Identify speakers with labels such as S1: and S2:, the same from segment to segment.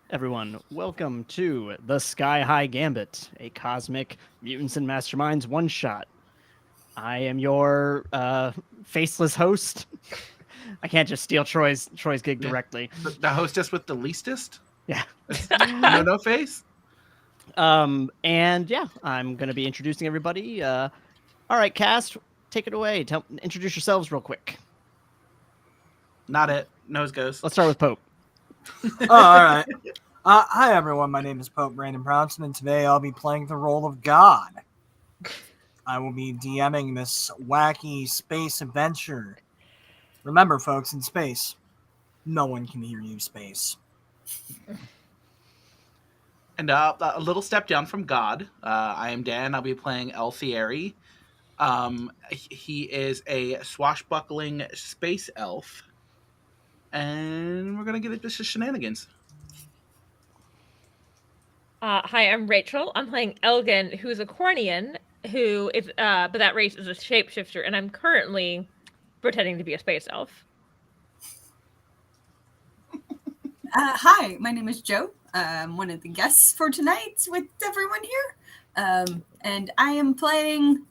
S1: Everyone, welcome to the Sky High Gambit, a cosmic Mutants and Masterminds one-shot. I am your faceless host. I can't just steal Troy's gig directly.
S2: The hostess with the leastest?
S1: Yeah.
S2: No face?
S1: And yeah, I'm going to be introducing everybody. All right, cast, take it away. Introduce yourselves real quick.
S2: Not it. Nose goes.
S1: Let's start with Pope.
S3: All right. Hi, everyone. My name is Pope Brandon Brownson, and today I'll be playing the role of God. I will be DMing this wacky space adventure. Remember, folks, in space, no one can hear you, space.
S2: And a little step down from God. I am Dan. I'll be playing Elthieri. He is a swashbuckling space elf. And we're going to get into shenanigans.
S4: Hi, I'm Rachel. I'm playing Elgan, who's a Cornian, who is, but that race is a shapeshifter, and I'm currently pretending to be a space elf.
S5: Hi, my name is Joe. I'm one of the guests for tonight with everyone here. And I am playing...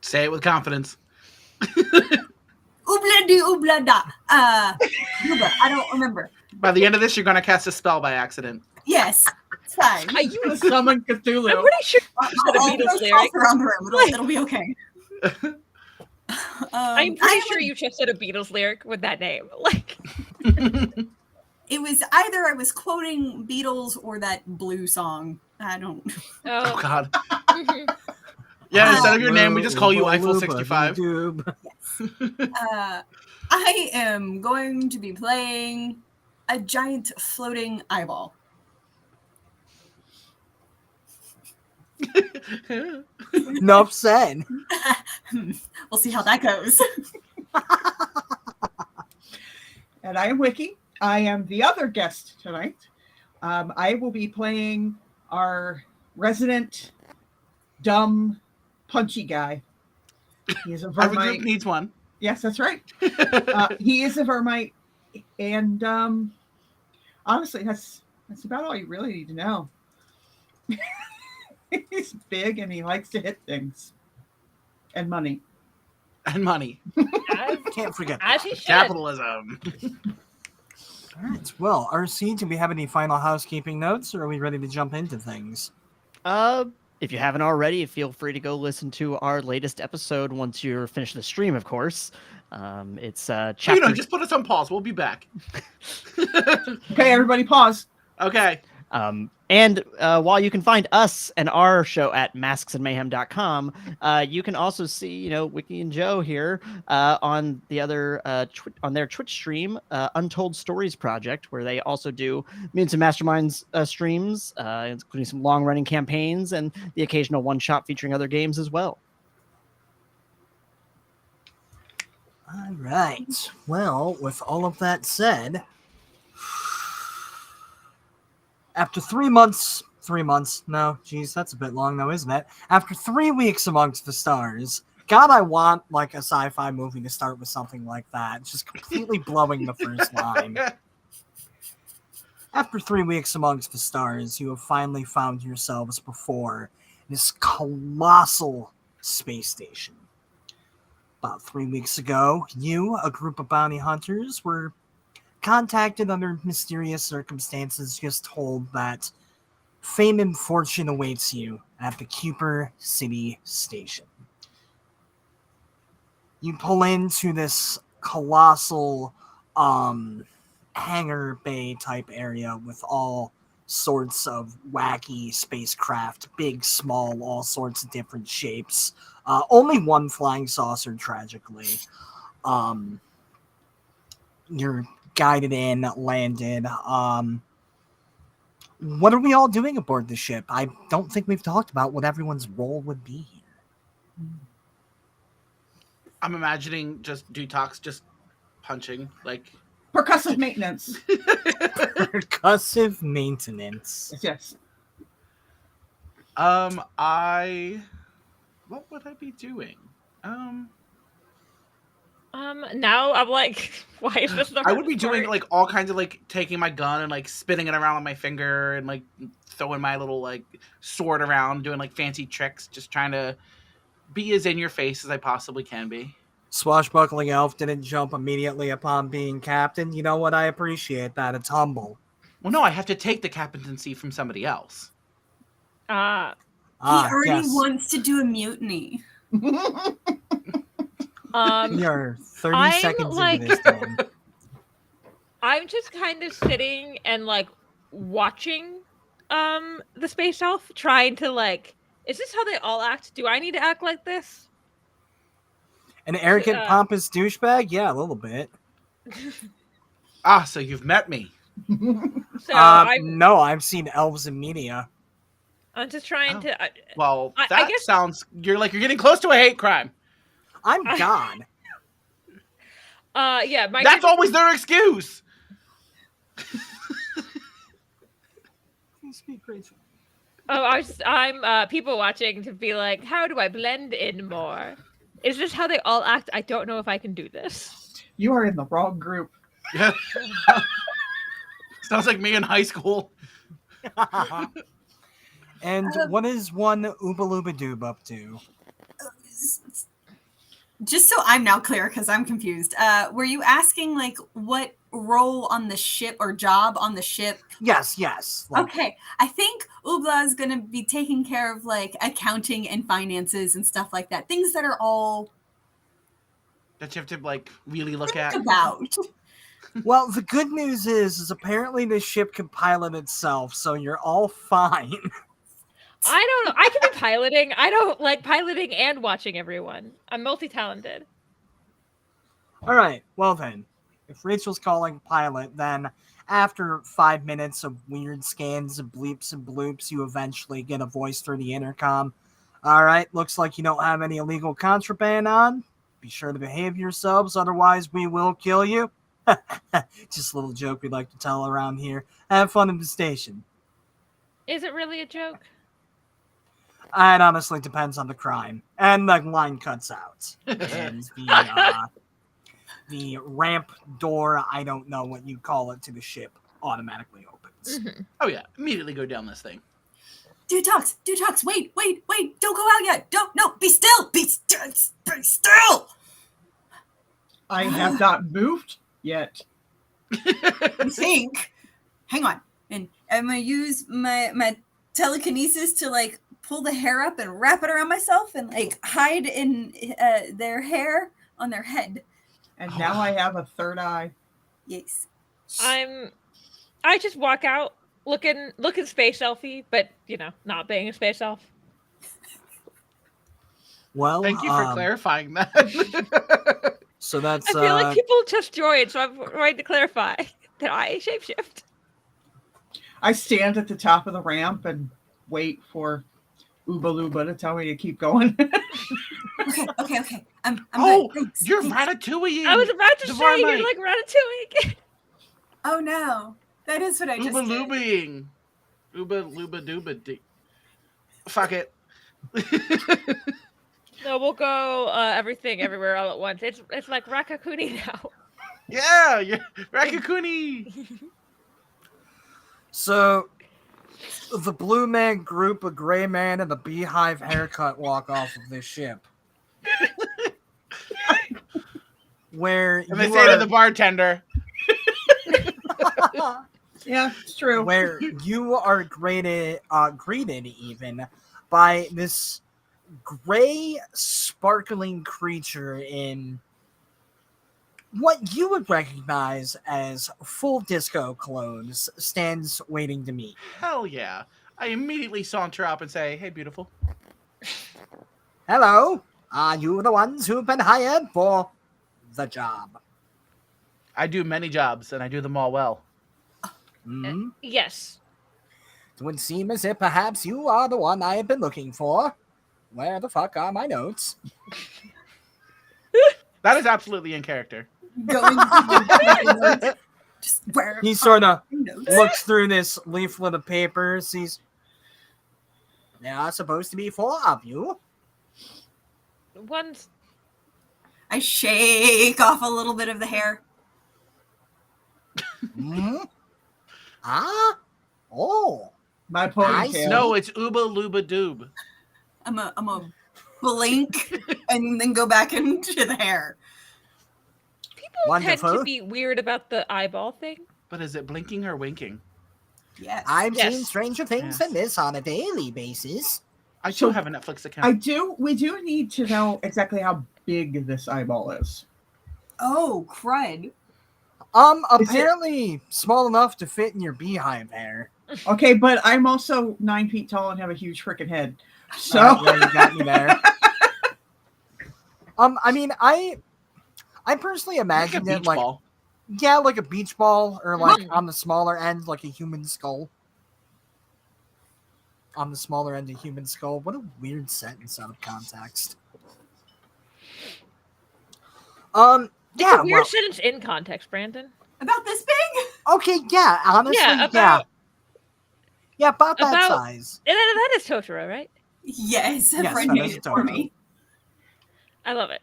S2: Say it with confidence.
S5: Obaloobadoob. Uba, I don't remember.
S2: By the end of this, you're going to cast a spell by accident.
S5: Yes, it's fine.
S4: You
S3: summon Cthulhu.
S4: I'm pretty sure you said a
S5: I'll
S4: Beatles
S5: throw
S4: lyric.
S5: sauce around the room. It'll be okay.
S4: I'm pretty sure you just said a Beatles lyric with that name. Like,
S5: It was either I was quoting Beatles or that blue song. I don't...
S2: Oh, God. Yeah, instead of your name, we just call you Eiffel 65.
S5: Yes. I am going to be playing a giant floating eyeball.
S3: Enough said.
S5: We'll see how that goes.
S6: And I am Wiccy. I am the other guest tonight. I will be playing our resident dumb punchy guy. He is a
S2: Every
S6: vermite.
S2: group needs one.
S6: Yes, that's right. He is a vermite, and honestly, that's about all you really need to know. He's big and he likes to hit things, and money.
S2: And money.
S3: Can't forget
S4: as
S3: that.
S4: he should.
S2: Capitalism.
S3: All right. Well, RC, do we have any final housekeeping notes, or are we ready to jump into things?
S1: If you haven't already, feel free to go listen to our latest episode once you're finished the stream, of course. It's chapter...
S2: just put us on pause. We'll be back.
S6: Okay, everybody, pause.
S2: Okay.
S1: And while you can find us and our show at masksandmayhem.com, you can also see, Wiccy and Joe here on the other on their Twitch stream, Untold Stories Project, where they also do Mutants and Masterminds streams, including some long-running campaigns and the occasional one-shot featuring other games as well.
S3: All right. Well, with all of that said, after 3 months, no, geez, that's a bit long though, isn't it? After 3 weeks amongst the stars, God, I want like a sci-fi movie to start with something like that, just completely blowing the first line. After 3 weeks amongst the stars, you have finally found yourselves before this colossal space station. About 3 weeks ago, you, a group of bounty hunters, were contacted under mysterious circumstances, just told that fame and fortune awaits you at the Kuiper City Station. You pull into this colossal hangar bay type area with all sorts of wacky spacecraft, big, small, all sorts of different shapes. Only one flying saucer, tragically. You're guided in, landed. What are we all doing aboard the ship? I don't think we've talked about what everyone's role would be here.
S2: I'm imagining just Dutox just punching, like...
S6: Percussive maintenance.
S3: Percussive maintenance.
S6: Yes.
S2: What would I be doing?
S4: Now I'm like, why is this the
S2: I would be
S4: hardest
S2: doing
S4: part?
S2: like all kinds of like taking my gun and like spinning it around on my finger and like throwing my little like sword around, doing like fancy tricks, just trying to be as in your face as I possibly can be.
S3: Swashbuckling elf didn't jump immediately upon being captain. You know what? I appreciate that. It's humble.
S2: Well, no, I have to take the captaincy from somebody else.
S5: He already
S3: yes.
S5: wants to do a mutiny.
S3: You're 30
S4: I'm,
S3: seconds
S4: like-
S3: into this, Dan.
S4: I'm just kind of sitting and like watching the space elf, trying to like, is this how they all act? Do I need to act like this?
S3: An arrogant, pompous douchebag? Yeah, a little bit.
S2: So you've met me.
S4: So I'm
S3: No, I've seen elves in media.
S4: just trying to.
S2: Well,
S4: I
S2: that
S4: guess-
S2: sounds. You're getting close to a hate crime.
S3: I'm God.
S4: Yeah, my
S2: That's always their excuse.
S4: I'm people watching to be like, how do I blend in more? Is this how they all act? I don't know if I can do this.
S6: You are in the wrong group.
S2: Yeah. Sounds like me in high school.
S3: And what is one Obaloobadoob up to?
S5: Just so I'm now clear, because I'm confused. Were you asking like what role on the ship or job on the ship?
S3: Yes. Like,
S5: Okay, I think Ubla is going to be taking care of like accounting and finances and stuff like that. Things that are all
S2: That you have to like really look at.
S5: about.
S3: well, the good news is apparently the ship can pilot itself, so you're all fine.
S4: I don't know. I can be piloting. I don't like piloting and watching everyone. I'm multi-talented.
S3: All right, well then, if Rachel's calling pilot, then after 5 minutes of weird scans and bleeps and bloops, you eventually get a voice through the intercom. All right, looks like you don't have any illegal contraband on. Be sure to behave yourselves, otherwise we will kill you. Just a little joke we like to tell around here. Have fun in the station.
S4: Is it really a joke?
S3: It honestly depends on the crime. And the line cuts out. And the ramp door, I don't know what you call it, to the ship automatically opens.
S4: Mm-hmm.
S2: Oh yeah, immediately go down this thing.
S5: Dutox, wait, don't go out yet. No, be still, be still.
S6: I have not moved yet.
S5: I think. Hang on. And I'm going to use my telekinesis to like pull the hair up and wrap it around myself and like hide in their hair on their head.
S6: And now I have a third eye.
S5: Yes.
S4: I just walk out looking space elfy, but you know, not being a space elf.
S3: Well,
S2: Thank you for clarifying that.
S3: So that's
S4: I feel like people just joined, so I'm trying to clarify that I shapeshift.
S6: I stand at the top of the ramp and wait for Oobaloomba to tell me to keep going.
S5: Okay. I'm
S2: Oh,
S5: good. Thanks,
S2: you're
S5: thanks.
S2: Ratatouille.
S4: I was about to say
S2: Divine
S4: you're
S2: Light.
S4: like Ratatouille again.
S5: Oh no. That is what I just did.
S2: Oobaloobing. Oobaloobadoob. Fuck it.
S4: No, we'll go everything everywhere all at once. It's like Rakakuni now.
S2: Yeah, you're Rakakuni.
S3: So the blue man group, a gray man, and the beehive haircut walk off of this ship. Where
S2: And they
S3: you
S2: say
S3: are,
S2: to the bartender,
S6: Yeah, it's true.
S3: where you are greeted even by this gray sparkling creature in what you would recognize as full disco clothes stands waiting to meet.
S2: hell yeah. I immediately saunter up and say, hey, beautiful.
S3: Hello, are you the ones who've been hired for the job?
S2: I do many jobs, and I do them all well.
S3: Hmm?
S4: Yes.
S3: It would seem as if perhaps you are the one I have been looking for. Where the fuck are my notes?
S2: That is absolutely in character.
S5: Going just where
S3: He sort of
S5: notes.
S3: looks through this leaflet of paper, sees there are supposed to be 4 of you.
S4: One's
S5: I shake off a little bit of the hair.
S3: Hmm? Ah? Oh.
S6: My
S3: I
S6: ponytail.
S3: see.
S2: No, it's Obaloobadoob.
S5: I'm a blink and then go back into the hair.
S4: People tend
S3: Wonderful.
S4: to be weird about the eyeball thing.
S2: But is it blinking or winking?
S5: Yes.
S3: I've seen
S4: Yes.
S3: stranger things than this on a daily basis.
S2: I
S6: So-
S2: do have a Netflix account.
S6: We do need to know exactly how big this eyeball is.
S5: Oh, crud.
S3: Apparently small enough to fit in your beehive there.
S6: Okay, but I'm also 9 feet tall and have a huge freaking head. So
S3: Yeah, you got me there. I mean, I personally
S2: Like a
S3: imagined it
S2: beach
S3: like,
S2: ball.
S3: yeah, like a beach ball, or like
S4: Mm.
S3: on the smaller end, like a human skull. On the smaller end, a human skull. What a weird sentence out of context.
S4: It's
S3: Yeah,
S4: a weird
S3: well,
S4: sentence in context, Brandon.
S5: About this big?
S3: okay, yeah, honestly,
S4: Yeah,
S3: yeah. Yeah, about that
S4: about-
S3: size.
S4: And that is Totoro, right?
S5: Yes, a
S3: Yes,
S5: friend
S3: that
S5: made
S3: is
S5: it for
S3: Totoro.
S5: me.
S4: I love it.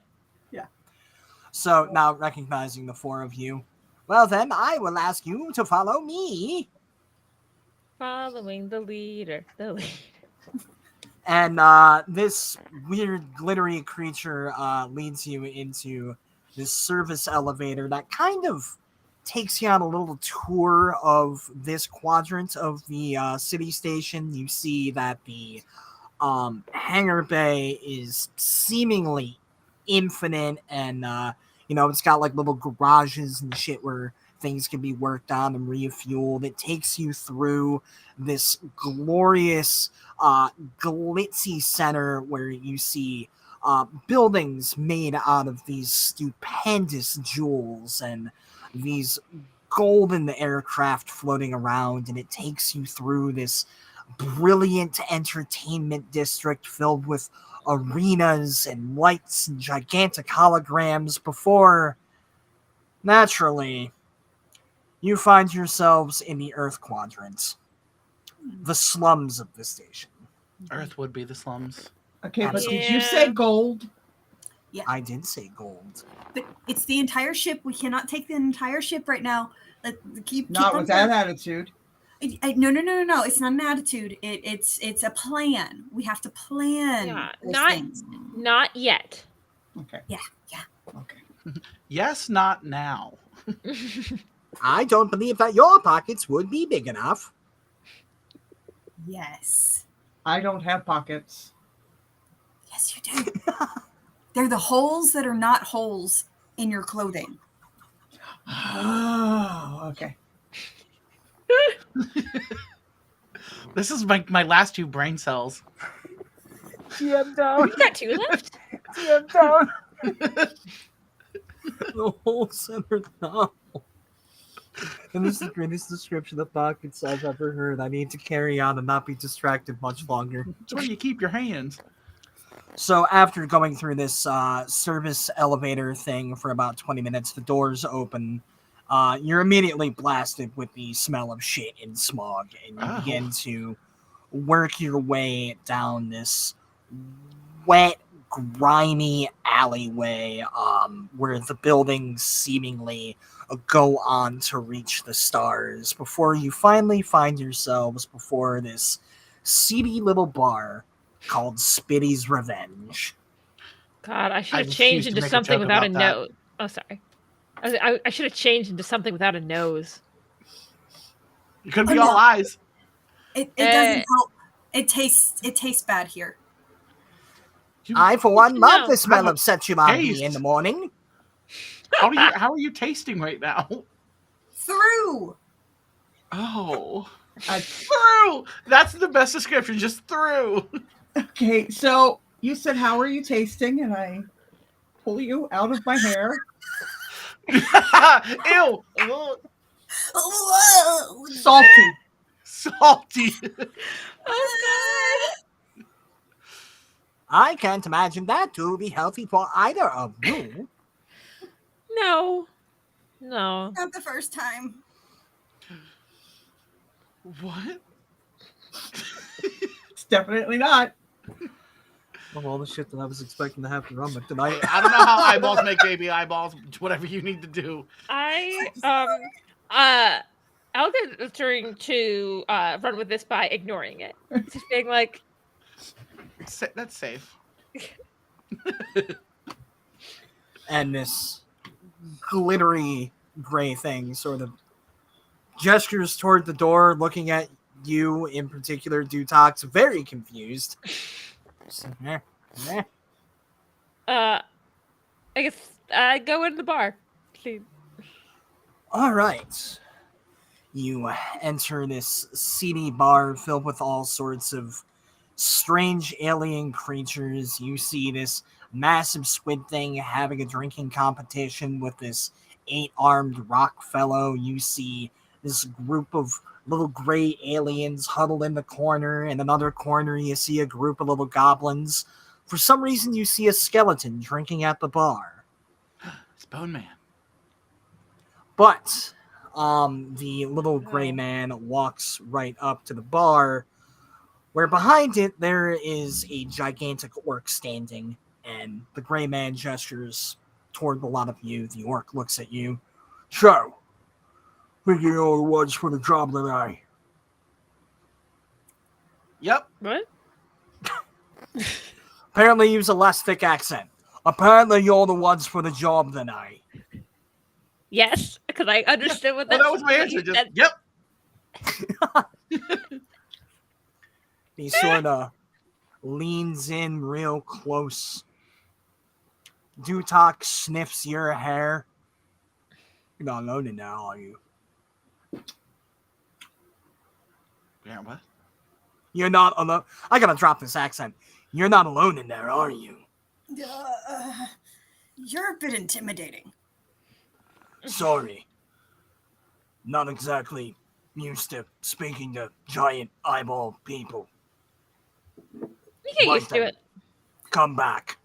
S3: So now recognizing the four of you, well then I will ask you to follow me.
S4: Following the leader. The leader.
S3: And this weird glittery creature leads you into this service elevator that kind of takes you on a little tour of this quadrant of the city station. You see that the hangar bay is seemingly infinite, and it's got like little garages and shit where things can be worked on and refueled. It takes you through this glorious glitzy center where you see buildings made out of these stupendous jewels and these golden aircraft floating around, and it takes you through this brilliant entertainment district filled with arenas and lights and gigantic holograms before, naturally, you find yourselves in the Earth quadrant, the slums of the station.
S2: Earth would be the slums.
S6: okay, but did
S4: Yeah.
S6: you say gold?
S3: I did say gold.
S5: But it's the entire ship. We cannot take the entire ship right now. Keep
S6: Not
S5: on
S6: with that
S5: going.
S6: attitude.
S5: No. It's not an attitude. It's a plan. We have to plan.
S4: Yeah,
S5: those
S4: not-
S5: things.
S4: Not yet.
S6: Okay.
S5: Yeah.
S6: Okay.
S2: Yes, not now.
S3: I don't believe that your pockets would be big enough.
S5: Yes.
S6: I don't have pockets.
S5: Yes, you do. They're the holes that are not holes in your clothing.
S6: Oh, okay.
S2: This is my last two brain cells.
S3: TM down.
S4: You got two left?
S3: TM down. The whole center novel. And this is the greatest description of pockets I've ever heard. I need to carry on and not be distracted much longer.
S2: It's where you keep your hands.
S3: So after going through this service elevator thing for about 20 minutes, the doors open. You're immediately blasted with the smell of shit and smog, and you begin to work your way down this wet, grimy alleyway where the buildings seemingly go on to reach the stars before you finally find yourselves before this seedy little bar called Spitty's Revenge.
S4: God, I should
S2: I
S4: have
S2: refuse
S4: changed
S2: to
S4: into
S2: make a
S4: something
S2: joke
S4: without a
S2: about that.
S4: nose. Oh, sorry. I should have changed into something without a nose.
S2: You could be
S5: Oh, no.
S2: all eyes.
S5: It doesn't help. It tastes bad here.
S3: I, for one, love
S4: No.
S3: the smell
S2: I'm
S3: of Setsumangi
S2: taste.
S3: in the morning.
S2: How are you tasting right now?
S5: Through.
S2: Oh,
S6: I-
S2: through. That's the best description. Just through.
S6: Okay, so you said, how are you tasting? And I pull you out of my hair.
S2: Ew. Ugh.
S5: Whoa.
S6: Salty.
S2: Salty.
S5: Oh
S3: I can't imagine that to be healthy for either of you.
S4: No.
S5: God. Not the first time.
S2: What?
S6: It's definitely not.
S3: Of all the shit that I was expecting to have to run with tonight.
S2: I don't know how eyeballs make baby eyeballs. Whatever you need to do.
S4: Elgan is trying to run with this by ignoring it. Just being like,
S2: That's safe.
S3: And this glittery gray thing sort of gestures toward the door, looking at you in particular, Dutox, very confused. So,
S4: I guess go into the bar. Please.
S3: All right. You enter this seedy bar filled with all sorts of strange alien creatures. You see this massive squid thing having a drinking competition with this 8-armed rock fellow. You see this group of little gray aliens huddled in the corner. In another corner, you see a group of little goblins. For some reason, you see a skeleton drinking at the bar.
S2: It's Bone Man.
S3: But the little gray man walks right up to the bar, where behind it there is a gigantic orc standing, and the gray man gestures toward the lot of you. The orc looks at you. So, think you know the ones for the job tonight?
S2: Yep.
S4: What?
S3: Apparently use a less thick accent. Apparently you're the ones for the job tonight.
S4: Yes, because I understood what
S2: Well, that was my answer. Just yep.
S3: He sort of leans in real close. Dutox sniffs your hair. You're not alone in there, are you?
S2: Yeah, what?
S3: You're not alone. I gotta drop this accent. You're not alone in there, are you?
S5: You're a bit intimidating.
S3: Sorry. Not exactly used to speaking to giant eyeball people.
S4: You get used to it.
S3: Come back.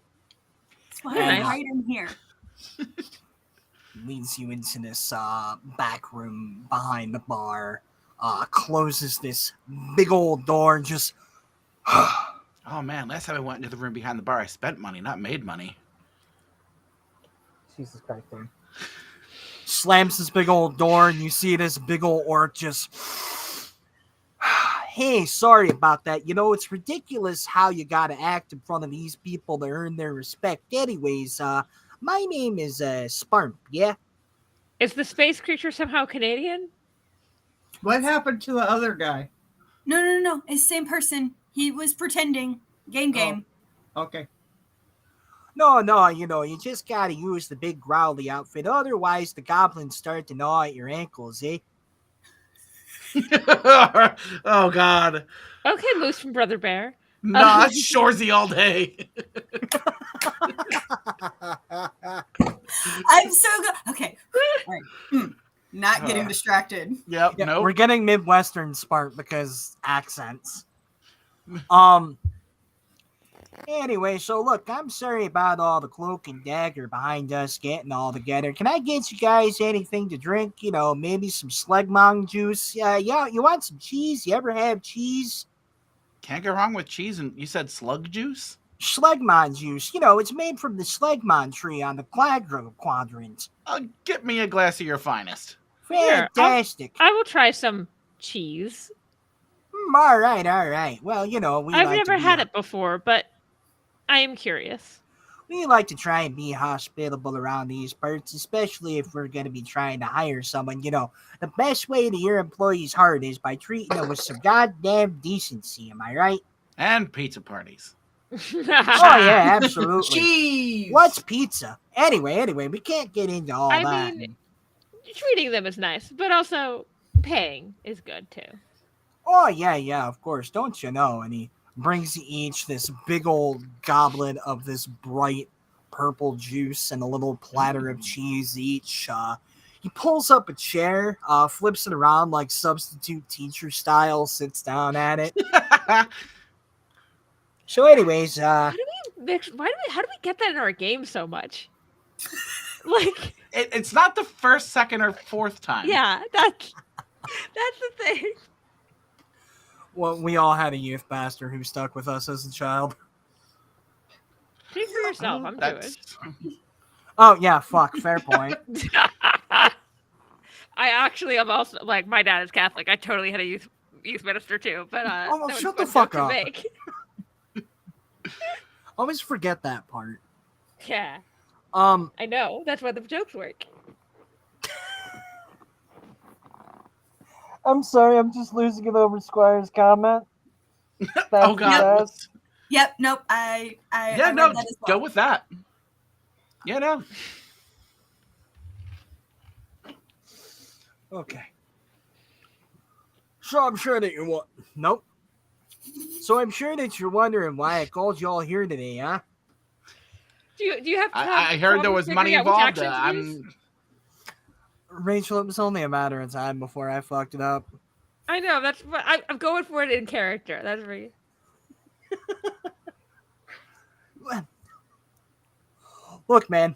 S5: That's why I hide in here.
S3: Leads you into this back room behind the bar. Closes this big old door. Just
S2: Oh man, last time I went into the room behind the bar, I spent money, not made money.
S3: Jesus Christ, man. Slams this big old door, and you see this big old orc just. Hey, sorry about that. You know, it's ridiculous how you gotta act in front of these people to earn their respect. Anyways, my name is Sparm, yeah?
S4: Is the space creature somehow Canadian?
S6: What happened to the other guy?
S5: No. It's the same person. He was pretending. Game.
S6: Okay.
S3: No, you know, you just gotta use the big growly outfit. Otherwise, the goblins start to gnaw at your ankles, eh?
S2: Oh God.
S4: Okay, Moose from Brother Bear.
S2: Nah, it's Shorzy all day.
S5: I'm so good. Okay. All right. Not getting distracted.
S2: Yep.
S3: Yeah,
S2: Nope.
S3: we're getting Midwestern smart because accents. Anyway, so look, I'm sorry about all the cloak and dagger behind us getting all together. Can I get you guys anything to drink? You know, maybe some Slegmong juice? Yeah, you want some cheese? You ever have cheese?
S2: Can't go wrong with cheese. And you said slug juice?
S3: Slegmon juice. You know, it's made from the Slegmon tree on the Quadro quadrant.
S2: Get me a glass of your finest.
S3: Fantastic.
S4: I will try some cheese.
S3: All right. Well, you know,
S4: I've never had it before, but I am curious.
S3: We like to try and be hospitable around these parts, especially if we're going to be trying to hire someone. You know, the best way to your employees' heart is by treating them with some goddamn decency, am I right?
S2: And pizza parties.
S3: Oh, yeah, absolutely.
S6: Cheese!
S3: What's pizza? Anyway, we can't get into all that.
S4: I mean, treating them is nice, but also paying is good, too.
S3: Oh, yeah, of course. Don't you know? And he brings you each this big old goblet of this bright purple juice and a little platter of cheese each. He pulls up a chair, flips it around like substitute teacher style, sits down at it. So anyways,
S4: How do we get that in our game so much? Like,
S2: it's not the first, second, or fourth time.
S4: Yeah, that's the thing.
S3: Well, we all had a youth pastor who stuck with us as a child.
S4: Speak for yourself. I'm Jewish.
S3: Oh yeah, fuck. Fair point.
S4: I actually am also like my dad is Catholic. I totally had a youth minister too, but
S3: Oh, well,
S4: that was
S3: shut
S4: a
S3: the fuck
S4: joke to
S3: up.
S4: make.
S3: Always forget that part.
S4: Yeah,
S3: Um,
S4: I know. That's why the jokes work.
S3: I'm sorry, I'm just losing it over Squire's comment.
S2: Oh God.
S5: Yep. Nope. I
S2: Yeah,
S5: read
S2: no,
S5: that as well.
S2: go with that. Yeah, no.
S3: Okay. So I'm sure that you're Nope. So I'm sure that you're wondering why I called you all here today, huh?
S4: Do you have?
S2: I heard there was money involved.
S3: Rachel, it was only a matter of time before I fucked it up.
S4: I know. That's what I'm going for it in character. That's right.
S3: Look, man.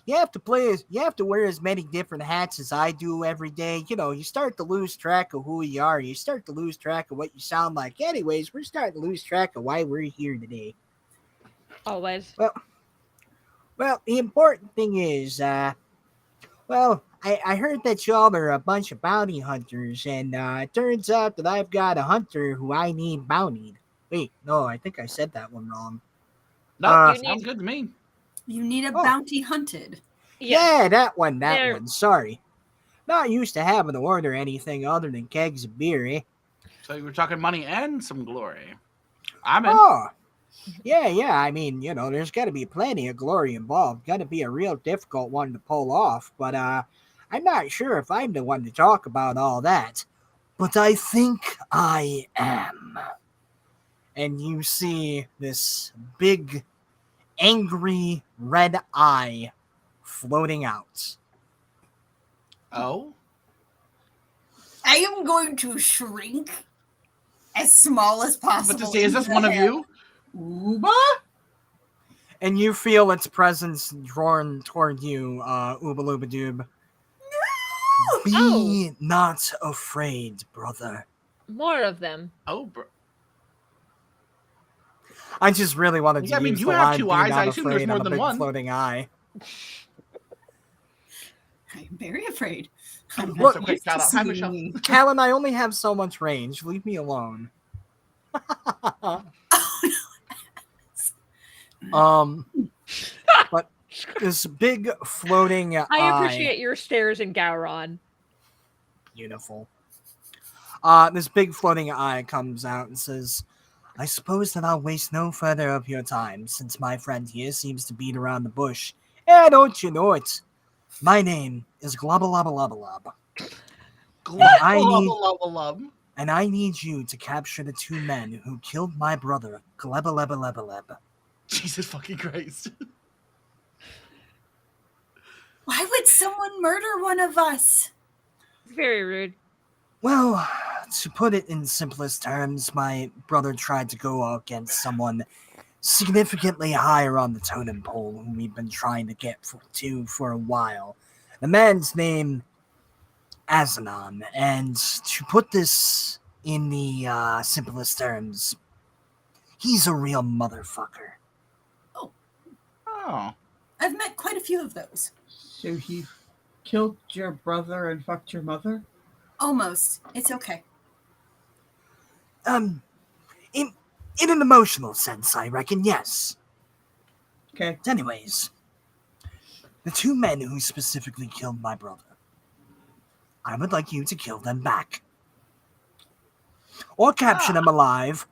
S3: You have to wear as many different hats as I do every day. You know, you start to lose track of who you are. You start to lose track of what you sound like. Anyways, we're starting to lose track of why we're here today.
S4: Always.
S3: Well, the important thing is, I heard that y'all are a bunch of bounty hunters, and it turns out that I've got a hunter who I need bountied. Wait, no, I think I said that one wrong.
S2: No, sounds good to me.
S5: You need a bounty hunted.
S3: Yeah, that one. Sorry. Not used to having to order anything other than kegs of beer, eh?
S2: So you were talking money and some glory. I'm in.
S3: Oh, yeah. I mean, you know, there's got to be plenty of glory involved. Got to be a real difficult one to pull off. But I'm not sure if I'm the one to talk about all that. But I think I am. And you see this big, angry red eye floating out.
S2: Oh?
S5: I am going to shrink as small as possible.
S2: But to say, is this one of you?
S6: Uba?
S3: And you feel its presence drawn toward you, Obaloobadoob.
S5: No!
S3: Be not afraid, brother.
S4: More of them.
S2: Oh, bro.
S3: I just really wanted to
S2: Yeah, I mean,
S3: use
S2: you
S3: the
S2: have
S3: line,
S2: two
S3: "Be
S2: eyes.
S3: not
S2: I assume there's
S3: afraid,"
S2: more
S3: on a
S2: than
S3: big
S2: one.
S3: floating eye.
S5: I'm very afraid. I'm
S3: Look,
S5: not
S2: quick
S5: used to
S2: shout out. Hi,
S5: seeing
S2: Michelle.
S5: me.
S3: Callan, I only have so much range. Leave me alone. But this big floating eye.
S4: I appreciate your stares in Gowron.
S3: Beautiful. This big floating eye comes out and says, "I suppose that I'll waste no further of your time, since my friend here seems to beat around the bush. Yeah, don't you know it? My name is Globaloobadoob. And I need you to capture the two men who killed my brother, Glebelebelebeleb."
S2: Jesus fucking Christ.
S5: Why would someone murder one of us?
S4: Very rude.
S3: Well, to put it in simplest terms, my brother tried to go against someone significantly higher on the totem pole who we've been trying to get for a while. The man's name, Azenon, and to put this in the simplest terms, he's a real motherfucker.
S2: Oh.
S5: I've met quite a few of those.
S6: So he killed your brother and fucked your mother?
S5: Almost. It's okay.
S3: In an emotional sense, I reckon, yes.
S6: Okay.
S3: Anyways, the two men who specifically killed my brother, I would like you to kill them back. Or capture them alive.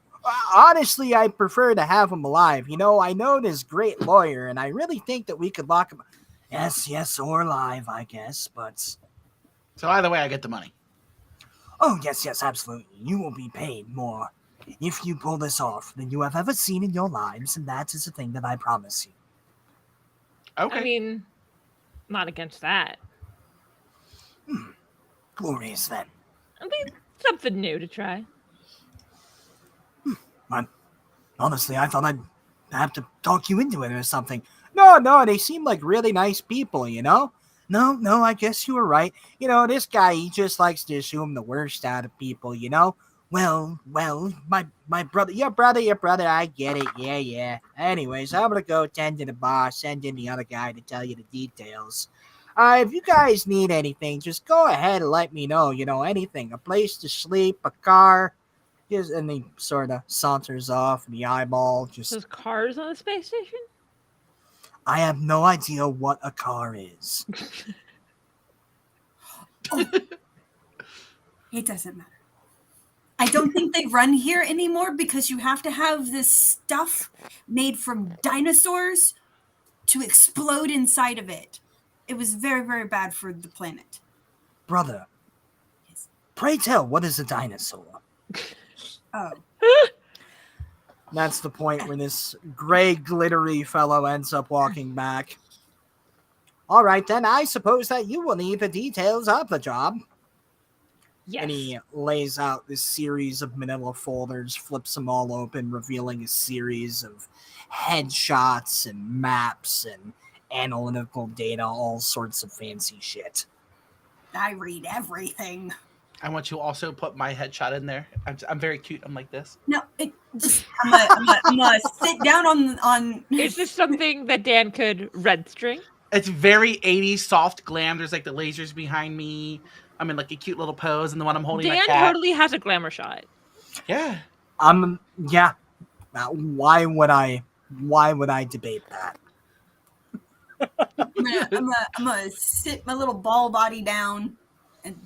S3: Honestly, I prefer to have them alive. You know, I know this great lawyer, and I really think that we could lock him. Yes, or alive, I guess, but...
S2: So either way, I get the money.
S3: Oh, yes, absolutely. You will be paid more if you pull this off than you have ever seen in your lives, and that is a thing that I promise you.
S2: Okay.
S4: I mean, not against that.
S3: Glorious, then.
S4: I mean, something new to try.
S3: Honestly, I thought I'd have to talk you into it or something. No, they seem like really nice people, you know? No, I guess you were right. You know, this guy, he just likes to assume the worst out of people, you know? Well, my brother, your brother, I get it, yeah. Anyways, I'm gonna go tend to the bar, send in the other guy to tell you the details. If you guys need anything, just go ahead and let me know, anything, a place to sleep, a car, and he sort of saunters off, and the eyeball just,
S4: There's cars on the space station?
S3: I have no idea what a car is.
S5: It doesn't matter. I don't think they run here anymore because you have to have this stuff made from dinosaurs to explode inside of it. It was very, very bad for the planet.
S3: Brother,
S5: Yes.
S3: pray tell, what is a dinosaur?
S5: Oh.
S3: That's the point where this gray, glittery fellow ends up walking back. All right, then, I suppose that you will need the details of the job.
S4: Yes.
S3: And he lays out this series of manila folders, flips them all open, revealing a series of headshots and maps and analytical data, all sorts of fancy shit.
S5: I read everything.
S2: I want to also put my headshot in there. I'm very cute. I'm like this.
S5: No, I'm gonna sit down on.
S4: Is this something that Dan could red string?
S2: It's very 80s soft glam. There's like the lasers behind me. I'm in like a cute little pose, and the one I'm holding my
S4: Dan
S2: cat.
S4: totally has a glamour shot.
S2: Yeah.
S3: Yeah. Why would I debate that?
S5: I'm gonna sit my little ball body down, and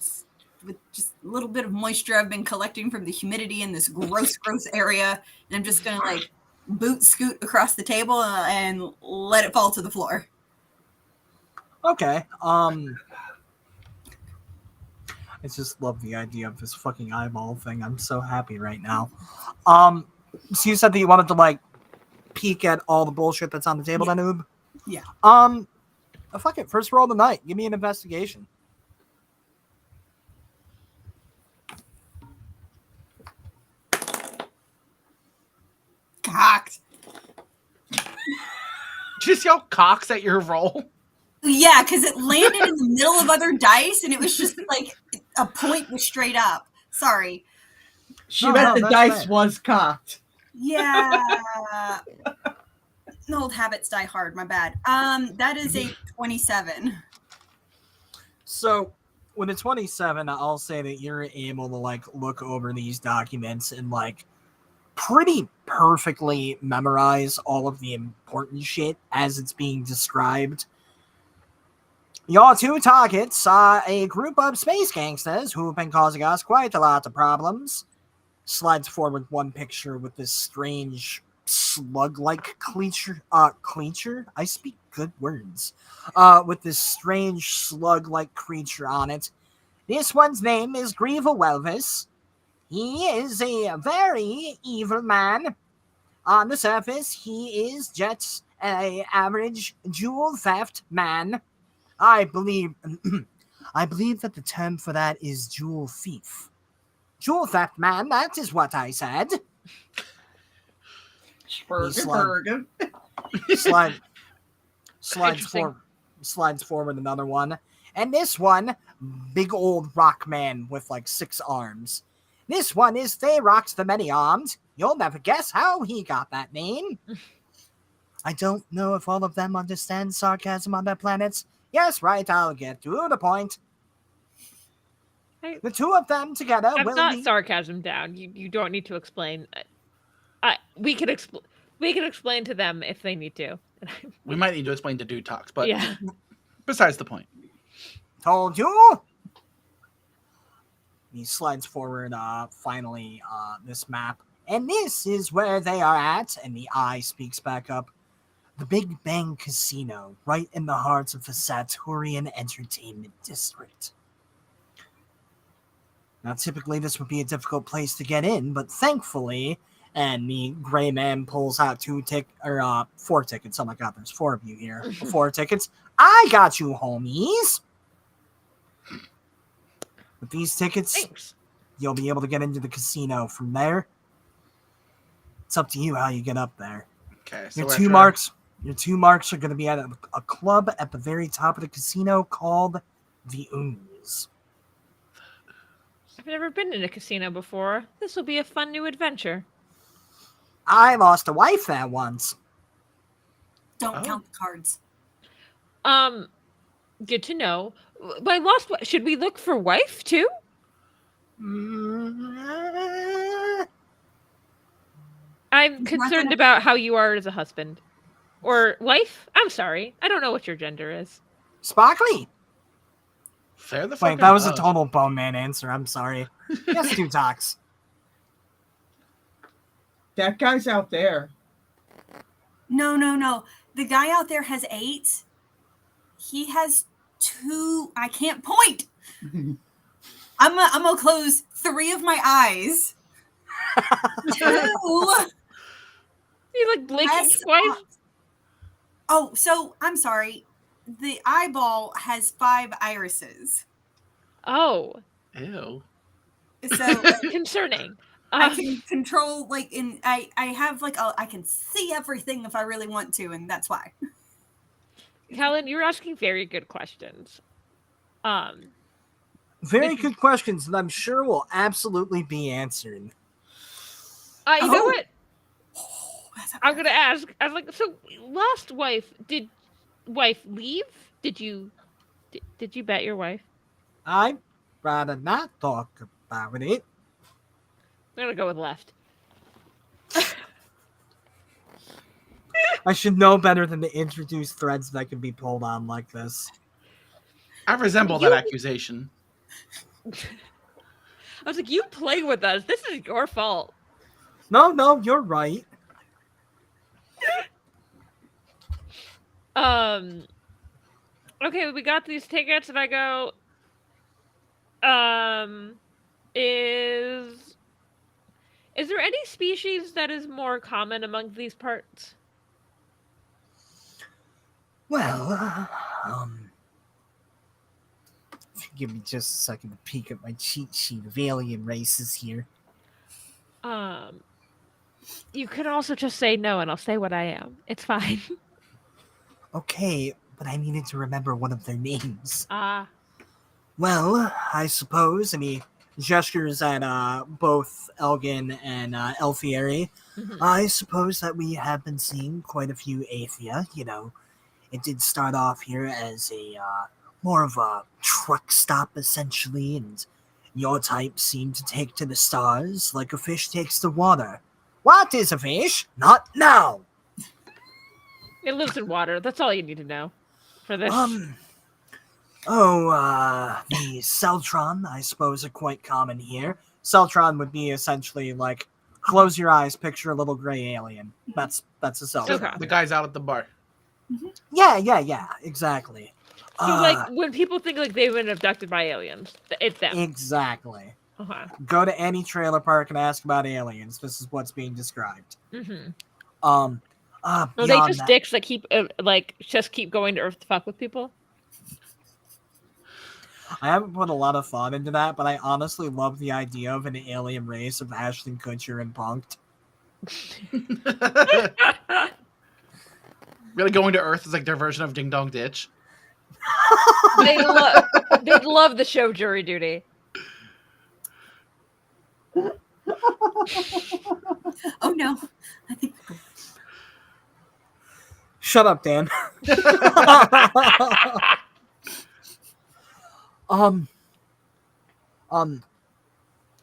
S5: with just a little bit of moisture I've been collecting from the humidity in this gross area, and I'm just gonna like boot scoot across the table and let it fall to the floor.
S3: Okay. I just love the idea of this fucking eyeball thing. I'm so happy right now. So you said that you wanted to like peek at all the bullshit that's on the table, then, Oob?
S5: Yeah.
S3: Fuck it. First roll of the night. Give me an investigation.
S5: Cocked.
S2: Just yell cocks at your roll.
S5: Yeah, because it landed in the middle of other dice, and it was just like a point was straight up. Sorry.
S6: She meant the
S3: that's
S6: dice
S3: fair.
S6: was cocked.
S5: Yeah. Old habits die hard. My bad. That is a 27.
S3: So with a 27, I'll say that you're able to like look over these documents and like pretty perfectly memorize all of the important shit as it's being described. Your two targets are a group of space gangsters who've been causing us quite a lot of problems. Slides forward one picture with this strange slug-like creature. I speak good words. With this strange slug-like creature on it. This one's name is Grieva Welvis. He is a very evil man. On the surface, he is just an average jewel theft man. I believe that the term for that is jewel thief. Jewel theft man, that is what I said.
S6: Spurgen.
S3: Slides forward another one. And this one, big old rock man with like 6 arms. This one is Thayrox the Many-Armed. You'll never guess how he got that name. I don't know if all of them understand sarcasm on their planets. Yes, right, I'll get to the point. The two of them together
S4: That's
S3: will
S4: not
S3: be...
S4: sarcasm down. You don't need to explain. We could explain to them if they need to.
S2: We might need to explain to Dutox, but
S4: yeah.
S2: besides the point.
S3: Told you! He slides forward, finally, this map. And this is where they are at, and the eye speaks back up. The Big Bang Casino, right in the heart of the Saturnian Entertainment District. Now, typically, this would be a difficult place to get in, but thankfully, and the gray man pulls out 4 tickets. Oh my god, there's 4 of you here. 4 tickets. I got you, homies! With these tickets,
S4: Thanks.
S3: you'll be able to get into the casino from there. It's up to you how you get up there.
S2: Okay, so
S3: Your two marks are going to be at a club at the very top of the casino called the Ooze.
S4: I've never been in a casino before. This will be a fun new adventure.
S3: I lost a wife that once.
S5: Don't
S2: Oh.
S5: count the cards.
S4: Good to know. But I lost. Should we look for wife too? I'm
S5: He's not
S4: concerned
S5: gonna-
S4: about how you are as a husband. Or wife? I'm sorry. I don't know what your gender is.
S3: Sparkly.
S2: Fair the
S3: Wait,
S2: fucking
S3: that was a
S2: duck.
S3: total bone man answer. I'm sorry. Yes, Dutox.
S6: That guy's out there.
S5: No. The guy out there has 8. He has 2. I can't point. I'm gonna close 3 of my eyes. 2.
S4: You like blinking
S5: has-
S4: twice?
S5: Oh, so I'm sorry. The eyeball has 5 irises.
S4: Oh,
S2: Ew.
S5: So
S4: concerning.
S5: I can control I have I can see everything if I really want to, and that's why.
S4: Helen, you're asking very good questions.
S3: Very good questions that I'm sure will absolutely be answered.
S4: You know
S5: Oh.
S4: what?
S5: That's a-
S4: I'm gonna ask. I was like, so last wife, did wife leave? Did you bet your wife?
S3: I'd rather not talk about it.
S4: I'm gonna go with left.
S3: I should know better than to introduce threads that can be pulled on like this.
S2: I resemble that accusation.
S4: I was like, you play with us. This is your fault.
S3: No, you're right.
S4: Okay, we got these tickets, and I go, is there any species that is more common among these parts?
S3: Well, if you give me just a second to peek at my cheat sheet of alien races here.
S4: You could also just say no, and I'll say what I am. It's fine.
S3: Okay, but I needed to remember one of their names.
S4: Well,
S3: I suppose, and he gestures at both Elgan and Elthieri. I suppose that we have been seeing quite a few Athia, It did start off here as a more of a truck stop, essentially, and your type seemed to take to the stars like a fish takes to water. What is a fish? Not now!
S4: it lives in water. That's all you need to know for this.
S3: The Celtron, I suppose, are quite common here. Celtron would be essentially like, close your eyes, picture a little gray alien. That's a Celtron.
S4: Okay.
S2: The guy's out at the bar.
S3: Yeah, exactly.
S4: So, like, when people think like they've been abducted by aliens, it's them.
S3: Exactly.
S4: Okay.
S3: Go to any trailer park and ask about aliens. This is what's being described.
S4: Are they
S3: Beyond
S4: just
S3: that-
S4: dicks that keep just keep going to Earth to fuck with people?
S3: I haven't put a lot of thought into that, but I honestly love the idea of an alien race of Ashton Kutcher and Punked.
S2: Really going to Earth is like their version of Ding Dong Ditch.
S4: They'd love the show Jury Duty.
S5: Oh no. I think
S3: Shut up, Dan.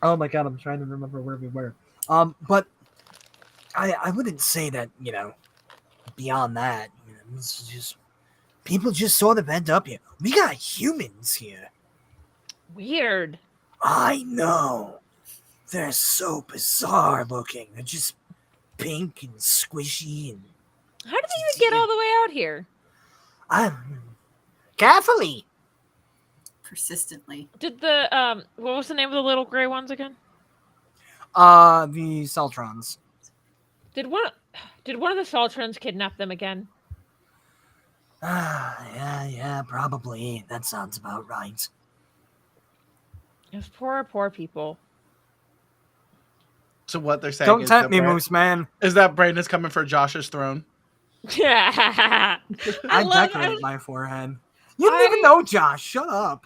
S3: Oh my god, I'm trying to remember where we were. But I wouldn't say that, beyond that, it's just people just sort of end up here. We got humans here.
S4: Weird.
S3: I know. They're so bizarre looking. They're just pink and squishy and
S4: How did they even get all the way out here?
S3: carefully.
S5: persistently.
S4: Did the what was the name of the little gray ones again?
S3: The Celtrons.
S4: Did one of the Saltrons kidnap them again?
S3: Yeah, probably. That sounds about right.
S4: Those poor people.
S2: So what they're saying
S3: Don't
S2: is
S3: tempt
S2: that
S3: me,
S2: Brand-
S3: Moose Man.
S2: is that Brandon's coming for Josh's throne.
S4: I
S3: I
S4: love
S3: decorate my forehead. You didn't even know, Josh. Shut up.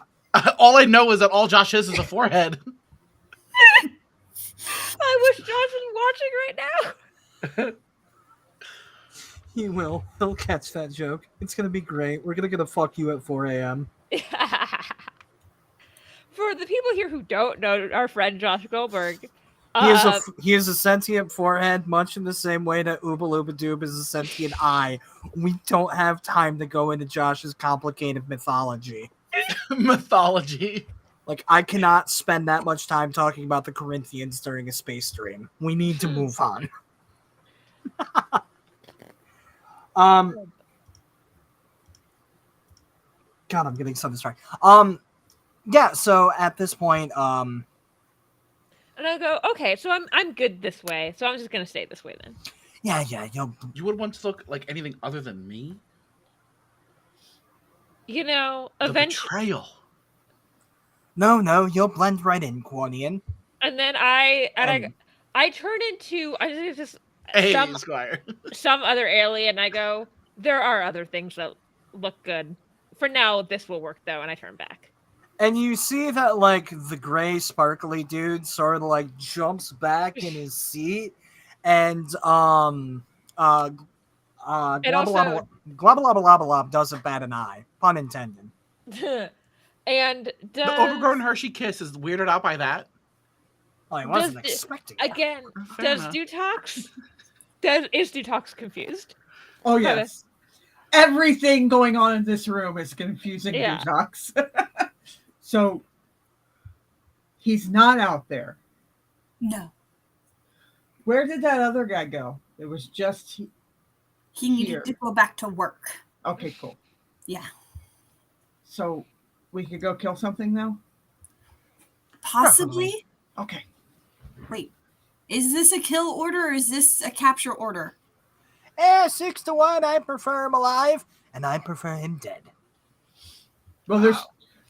S2: All I know is that all Josh is a forehead.
S4: watching right now?
S3: He will. He'll catch that joke. It's gonna be great. We're gonna fuck you at 4 a.m.
S4: For the people here who don't know our friend Josh Goldberg,
S3: He is a sentient forehead, much in the same way that Obaloobadoob is a sentient eye. We don't have time to go into Josh's complicated mythology.
S2: Mythology.
S3: Like, I cannot spend that much time talking about the Corinthians during a space stream. We need to move on. God, I'm getting so distracted. Yeah, so at this point,
S4: and I go, okay, so I'm good this way, so I'm just gonna stay this way then.
S3: yeah,
S2: You would want to look like anything other than me?
S4: You know,
S2: The
S4: eventually,
S2: betrayal.
S3: no, you'll blend right in, Quanian.
S4: and then I turn into just
S2: Hey,
S4: some
S2: Squire.
S4: some other alien. I go, there are other things that look good. For now, this will work though, and I turn back.
S3: And you see that, like, the gray sparkly dude sort of, like, jumps back in his seat, and, Globalob doesn't bat an eye. Pun intended.
S4: And
S2: The overgrown Hershey Kiss is weirded out by that.
S3: I wasn't
S4: Does-
S3: expecting that.
S4: again,
S2: Fair
S4: does
S2: enough.
S4: Dutox is Dutox confused?
S6: Oh yes. Everything going on in this room is confusing
S4: Yeah.
S6: Dutox. So he's not out there.
S5: No.
S6: Where did that other guy go? It was just
S5: He needed
S6: Here.
S5: to go back to work.
S6: okay, cool.
S5: Yeah.
S6: So we could go kill something now?
S5: Possibly.
S6: Okay.
S5: Wait. Is this a kill order or is this a capture order?
S3: 6-1, I prefer him alive, and I prefer him dead.
S6: Well,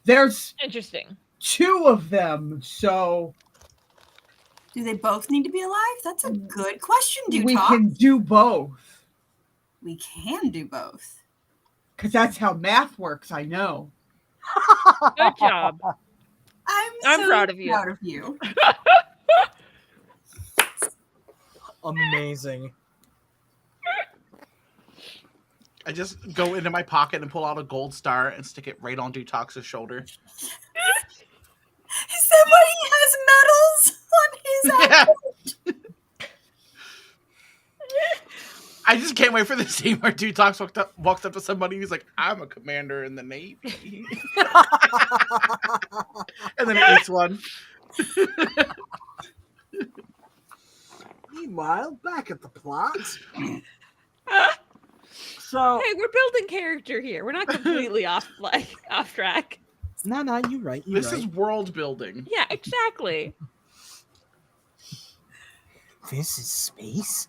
S6: there's
S4: Interesting.
S6: 2 of them, so
S5: Do they both need to be alive? That's a good question,
S6: we
S5: Dutox.
S6: can do both.
S5: We can do both.
S6: Because that's how math works, I know.
S4: Good job.
S5: I'm
S4: I'm
S5: so
S4: proud of you.
S5: Proud of you.
S3: Amazing.
S2: I just go into my pocket and pull out a gold star and stick it right on Dutox's shoulder.
S5: Is that why he has medals on his
S2: Yeah. I just can't wait for the scene where Dutox walks up to somebody who's like, I'm a commander in the Navy. And then it eats one.
S3: Meanwhile, back at the plot. So
S4: Hey, we're building character here. We're not completely off track.
S3: no, you're right.
S2: This is world building.
S4: Yeah, exactly.
S3: This is space.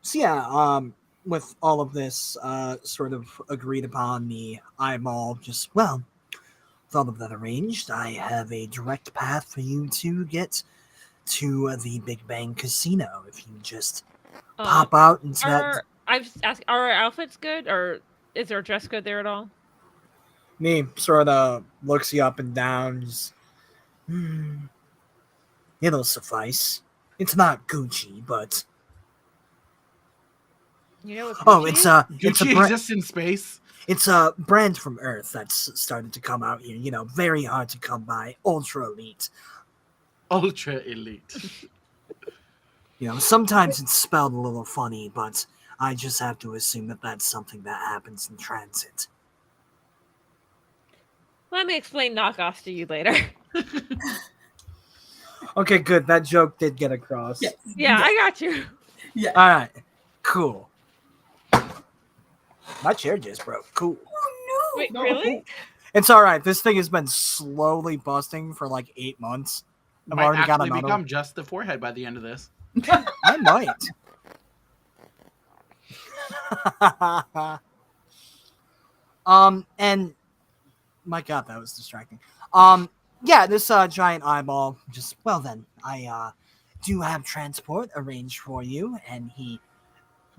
S3: So yeah, with all of this sort of agreed upon, the eyeball just, well, with all of that arranged, I have a direct path for you to get to the Big Bang Casino. If you just pop out into that.
S4: I've asked, are our outfits good, or is there a dress code there at all?
S3: Me sort of looks you up and down. Just, it'll suffice. It's not Gucci, but
S4: You know,
S3: it's a
S2: Gucci
S3: brand.
S2: exists in space.
S3: It's a brand from Earth that's started to come out here. You know, very hard to come by, ultra elite.
S2: Ultra elite.
S3: You know, sometimes it's spelled a little funny, but I just have to assume that that's something that happens in transit.
S4: Let me explain knockoffs to you later.
S3: Okay, good. That joke did get across.
S5: Yes.
S4: Yeah, I got you.
S5: Yeah.
S3: All right, cool. My chair just broke. Cool.
S5: Oh no.
S4: Wait,
S6: No.
S4: really?
S3: It's all right. This thing has been slowly busting for like 8 months. I've
S2: Might
S3: already got
S2: actually
S3: another.
S2: become just the forehead by the end of this.
S3: I might. And my God, that was distracting. Yeah, this giant eyeball. Just well, then I do have transport arranged for you, and he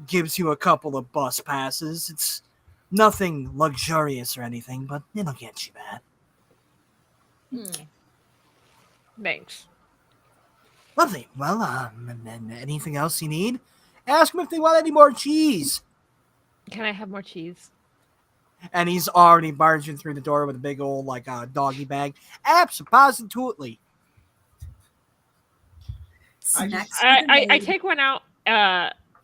S3: gives you a couple of bus passes. It's nothing luxurious or anything, but it'll get you there.
S4: Thanks.
S3: Lovely. Well, and then anything else you need? Ask them if they want any more cheese.
S4: Can I have more cheese?
S3: And he's already barging through the door with a big old, like, doggy bag. Absolutely.
S5: Snacks.
S4: I take one out.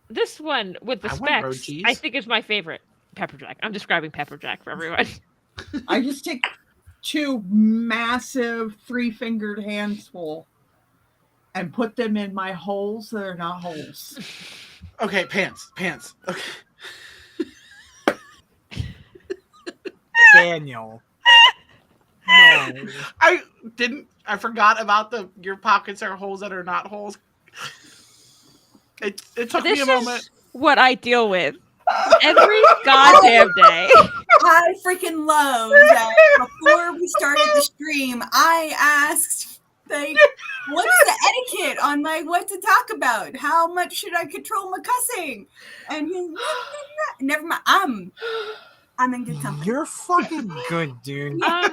S4: This one with the
S2: I want road
S4: specs,
S2: cheese.
S4: I think is my favorite. Pepper Jack. I'm describing Pepper Jack for everyone.
S6: I just take 2 massive 3-fingered handful and put them in my holes that are not holes.
S2: Okay, pants. Okay.
S3: Daniel. No.
S2: I forgot about your pockets are holes that are not holes. It took me a moment.
S4: Is what I deal with every goddamn day.
S5: I freaking love that before we started the stream, I asked, like, what's the etiquette on, like, what to talk about? How much should I control my cussing? And he's never mind. I'm in good company.
S3: You're fucking good, dude.
S5: I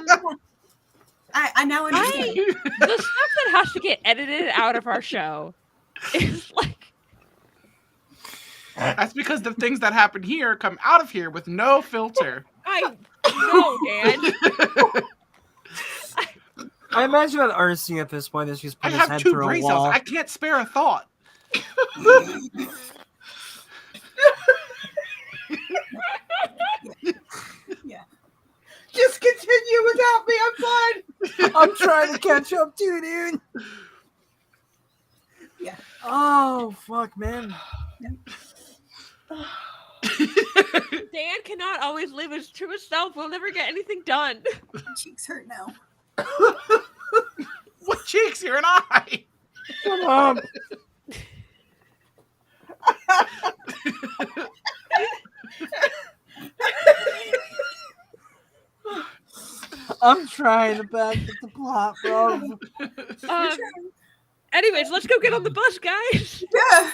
S5: now understand.
S4: The stuff that has to get edited out of our show is like.
S2: That's because the things that happen here come out of here with no filter.
S4: I know, Dan.
S3: I imagine that RC at this point is just
S2: I
S3: put his
S2: have
S3: head
S2: 2
S3: through a
S2: brain
S3: wall.
S2: cells. I can't spare a thought.
S5: Yeah.
S6: Just continue without me. I'm fine.
S3: I'm trying to catch up too, dude.
S5: Yeah.
S3: Oh, fuck, man.
S4: Dan cannot always live his truest self. We'll never get anything done.
S5: My cheeks hurt now.
S2: What cheeks? You're an eye.
S3: Come on. I'm trying to back at the plot, bro.
S4: Anyways, let's go get on the bus, guys.
S5: Yeah.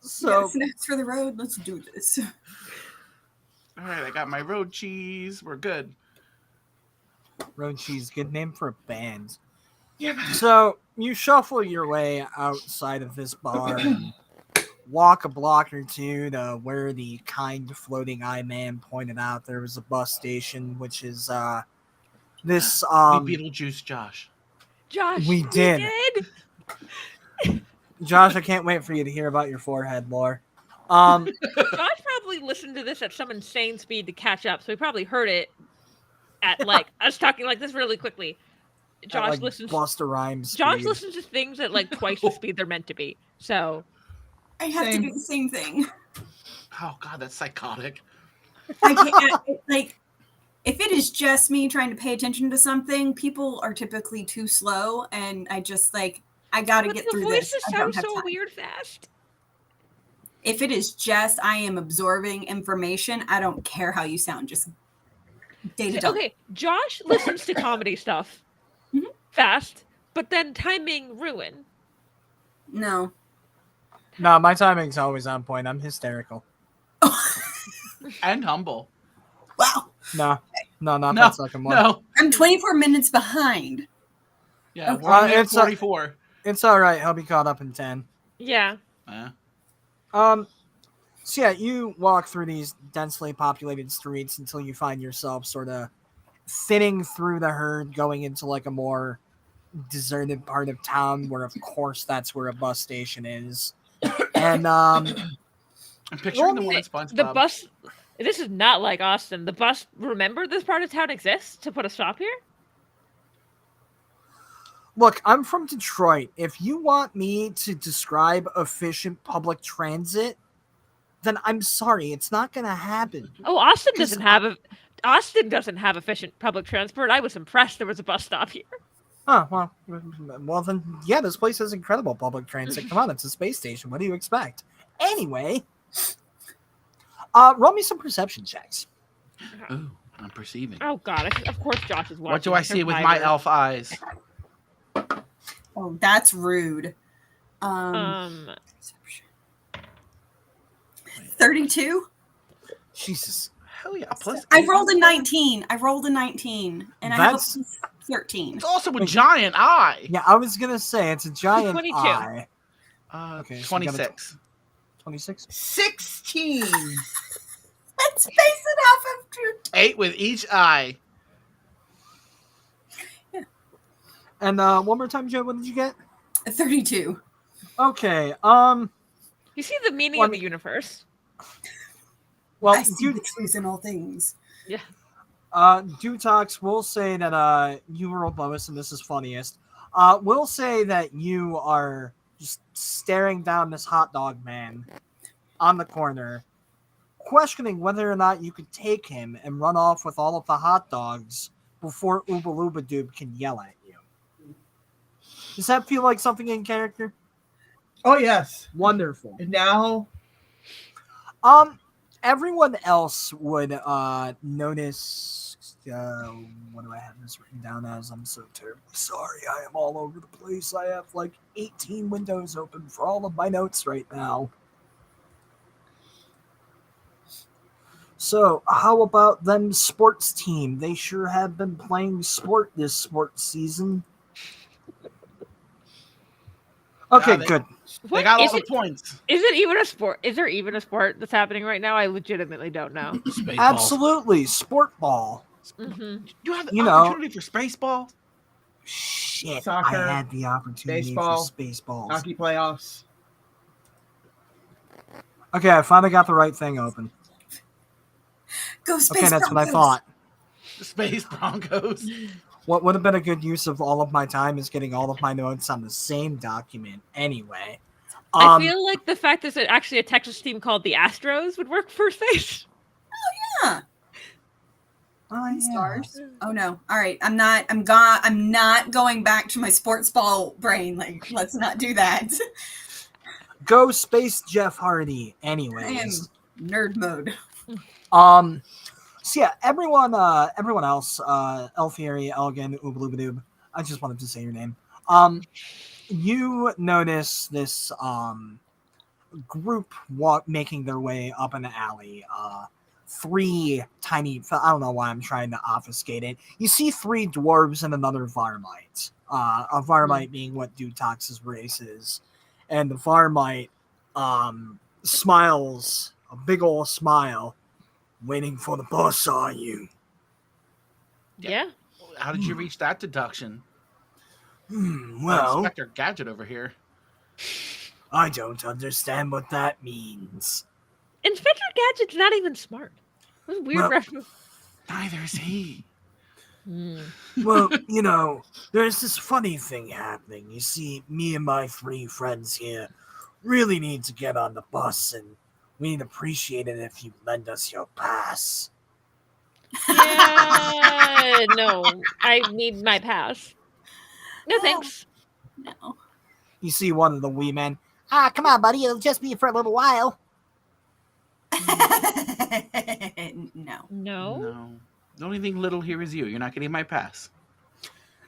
S3: So,
S5: Snacks for the road. Let's do this.
S2: All right, I got my road cheese. We're good.
S3: Road Cheese, good name for a band.
S2: Yeah.
S3: So, you shuffle your way outside of this bar and walk a block or two to where the kind floating eye man pointed out there was a bus station, which is this
S2: We Beetlejuice Josh.
S4: Josh,
S3: We did.
S4: did.
S3: Josh, I can't wait for you to hear about your forehead lore.
S4: Josh probably listened to this at some insane speed to catch up, so he probably heard it at like us talking like this really quickly. Josh
S3: like
S4: listens.
S3: Busta Rhymes.
S4: Josh
S3: speed.
S4: listens to things at like twice the speed they're meant to be. So
S5: I have to do the same thing.
S2: Oh God, that's psychotic.
S5: I can't, like, if it is just me trying to pay attention to something, people are typically too slow, and I just, like, I gotta get through this.
S4: The voices
S5: I don't
S4: sound
S5: have
S4: so
S5: time.
S4: weird fast.
S5: If it is just I am absorbing information, I don't care how you sound. Just data dump.
S4: Okay, Josh listens to comedy stuff fast, but then timing ruin.
S5: No.
S3: No, my timing's always on point. I'm hysterical.
S2: And humble.
S5: Wow.
S3: No, not
S2: No,
S3: that second one.
S2: no.
S5: I'm 24 minutes behind.
S2: Yeah,
S5: Okay.
S2: we're only at
S3: It's
S2: 44.
S3: It's all right. I'll be caught up in 10.
S4: Yeah.
S3: So yeah, you walk through these densely populated streets until you find yourself sort of thinning through the herd, going into like a more deserted part of town, where of course that's where a bus station is. And
S2: I'm picturing the one in SpongeBob.
S4: The bus. This is not like Austin. The bus. Remember, this part of town exists to put a stop here.
S3: look, I'm from Detroit. If you want me to describe efficient public transit, then I'm sorry, it's not gonna happen.
S4: Oh, Austin doesn't have efficient public transport. I was impressed there was a bus stop here.
S3: Oh, well then, yeah, this place has incredible public transit. Come on, it's a space station. What do you expect? Anyway, roll me some perception checks.
S2: Ooh, I'm perceiving.
S4: Oh God! Of course, Josh is watching.
S2: What do I see with my elf eyes?
S5: Oh, that's rude. 32.
S3: Jesus.
S2: Hell yeah! Plus,
S5: I rolled a 19. And
S3: That's
S5: 13.
S2: It's also a giant eye.
S3: Yeah, I was gonna say it's a giant
S4: 22.
S3: eye. Okay, so we got a
S2: 26.
S3: 26.
S6: 16.
S5: Let's base it off of Drew.
S2: 8 with each eye.
S3: And one more time, Joe. What did you get?
S5: 32.
S3: Okay.
S4: You see the meaning
S3: Well,
S4: of the universe.
S3: Well,
S5: I see the truth in all things.
S4: Yeah.
S3: Dutox will say that you were lowest, and this is funniest. We'll say that you are just staring down this hot dog man on the corner, questioning whether or not you could take him and run off with all of the hot dogs before Obaloobadoob can yell at you. Does that feel like something in character?
S6: Oh, yes.
S3: Wonderful.
S6: And now,
S3: Everyone else would notice. What do I have this written down as? I'm so terribly sorry. I am all over the place. I have like 18 windows open for all of my notes right now. So, how about them sports team? They sure have been playing sport this sports season. Okay,
S2: Yeah,
S3: good.
S2: They got all
S4: is
S2: the
S4: it,
S2: points.
S4: is it even a sport? Is there even a sport that's happening right now? I legitimately don't know.
S2: Spaceball.
S3: Absolutely, sport ball.
S4: Mm-hmm.
S2: You have the
S3: You know-
S2: opportunity for spaceball.
S3: Shit,
S6: Soccer,
S3: I had the opportunity
S6: baseball,
S3: for Spaceballs.
S6: hockey playoffs.
S3: Okay, I finally got the right thing open.
S5: Go Space
S3: Okay, that's what I
S5: Broncos.
S3: thought.
S2: The Space Broncos.
S3: What would have been a good use of all of my time is getting all of my notes on the same document anyway.
S4: I feel like the fact that it's actually a Texas team called the Astros would work for space.
S5: Yeah.
S3: Oh, yeah.
S5: Stars. Oh no. All right. I'm not going back to my sports ball brain. Like, let's not do that.
S3: Go Space Jeff Hardy
S5: I am
S3: anyways.
S5: nerd mode.
S3: So yeah, everyone else, Elthieri, Elgan, Obaloobadoob, I just wanted to say your name. You notice this group making their way up an alley. Three tiny, I don't know why I'm trying to obfuscate it. You see three dwarves and another Varmite. A Varmite being what Dutox's race is. And the Varmite smiles, a big ol' smile. Waiting for the boss, are you?
S4: Yeah.
S2: How did you reach that deduction?
S3: Well,
S2: Inspector Gadget over here.
S3: I don't understand what that means.
S4: Inspector Gadget's not even smart. What a weird
S3: Well-
S4: reference.
S2: Neither is he.
S3: Well, you know, there's this funny thing happening. You see, me and my three friends here really need to get on the bus, and we'd appreciate it if you lend us your pass.
S4: Yeah, no, I need my pass. No thanks.
S5: No.
S3: You see one of the wee men. Come on, buddy. It'll just be for a little while.
S5: No.
S4: No.
S2: No. The only thing little here is you. You're not getting my pass.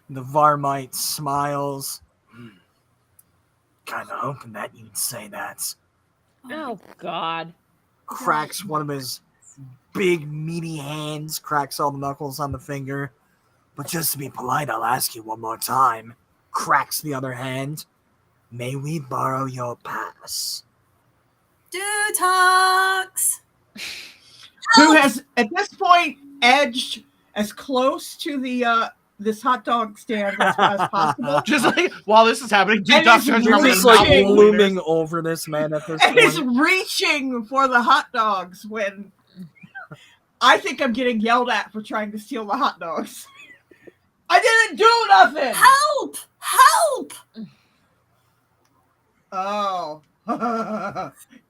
S3: The Varmite smiles. Kind of hoping that you'd say that.
S4: Oh God.
S3: Cracks one of his big, meaty hands, cracks all the knuckles on the finger. But just to be polite, I'll ask you one more time. Cracks the other hand. May we borrow your pass?
S5: Dutox.
S6: Who has, at this point, edged as close to the this hot dog stand as possible.
S2: Just like while this is happening,
S6: And
S2: Dutox
S6: he's
S2: turns
S3: You're
S2: around
S6: really
S2: and
S3: just like
S6: Reaching.
S3: looming over this man at this
S6: And is
S3: point.
S6: reaching for the hot dogs when I think I'm getting yelled at for trying to steal the hot dogs. I didn't do nothing.
S5: Help! Help!
S6: Oh.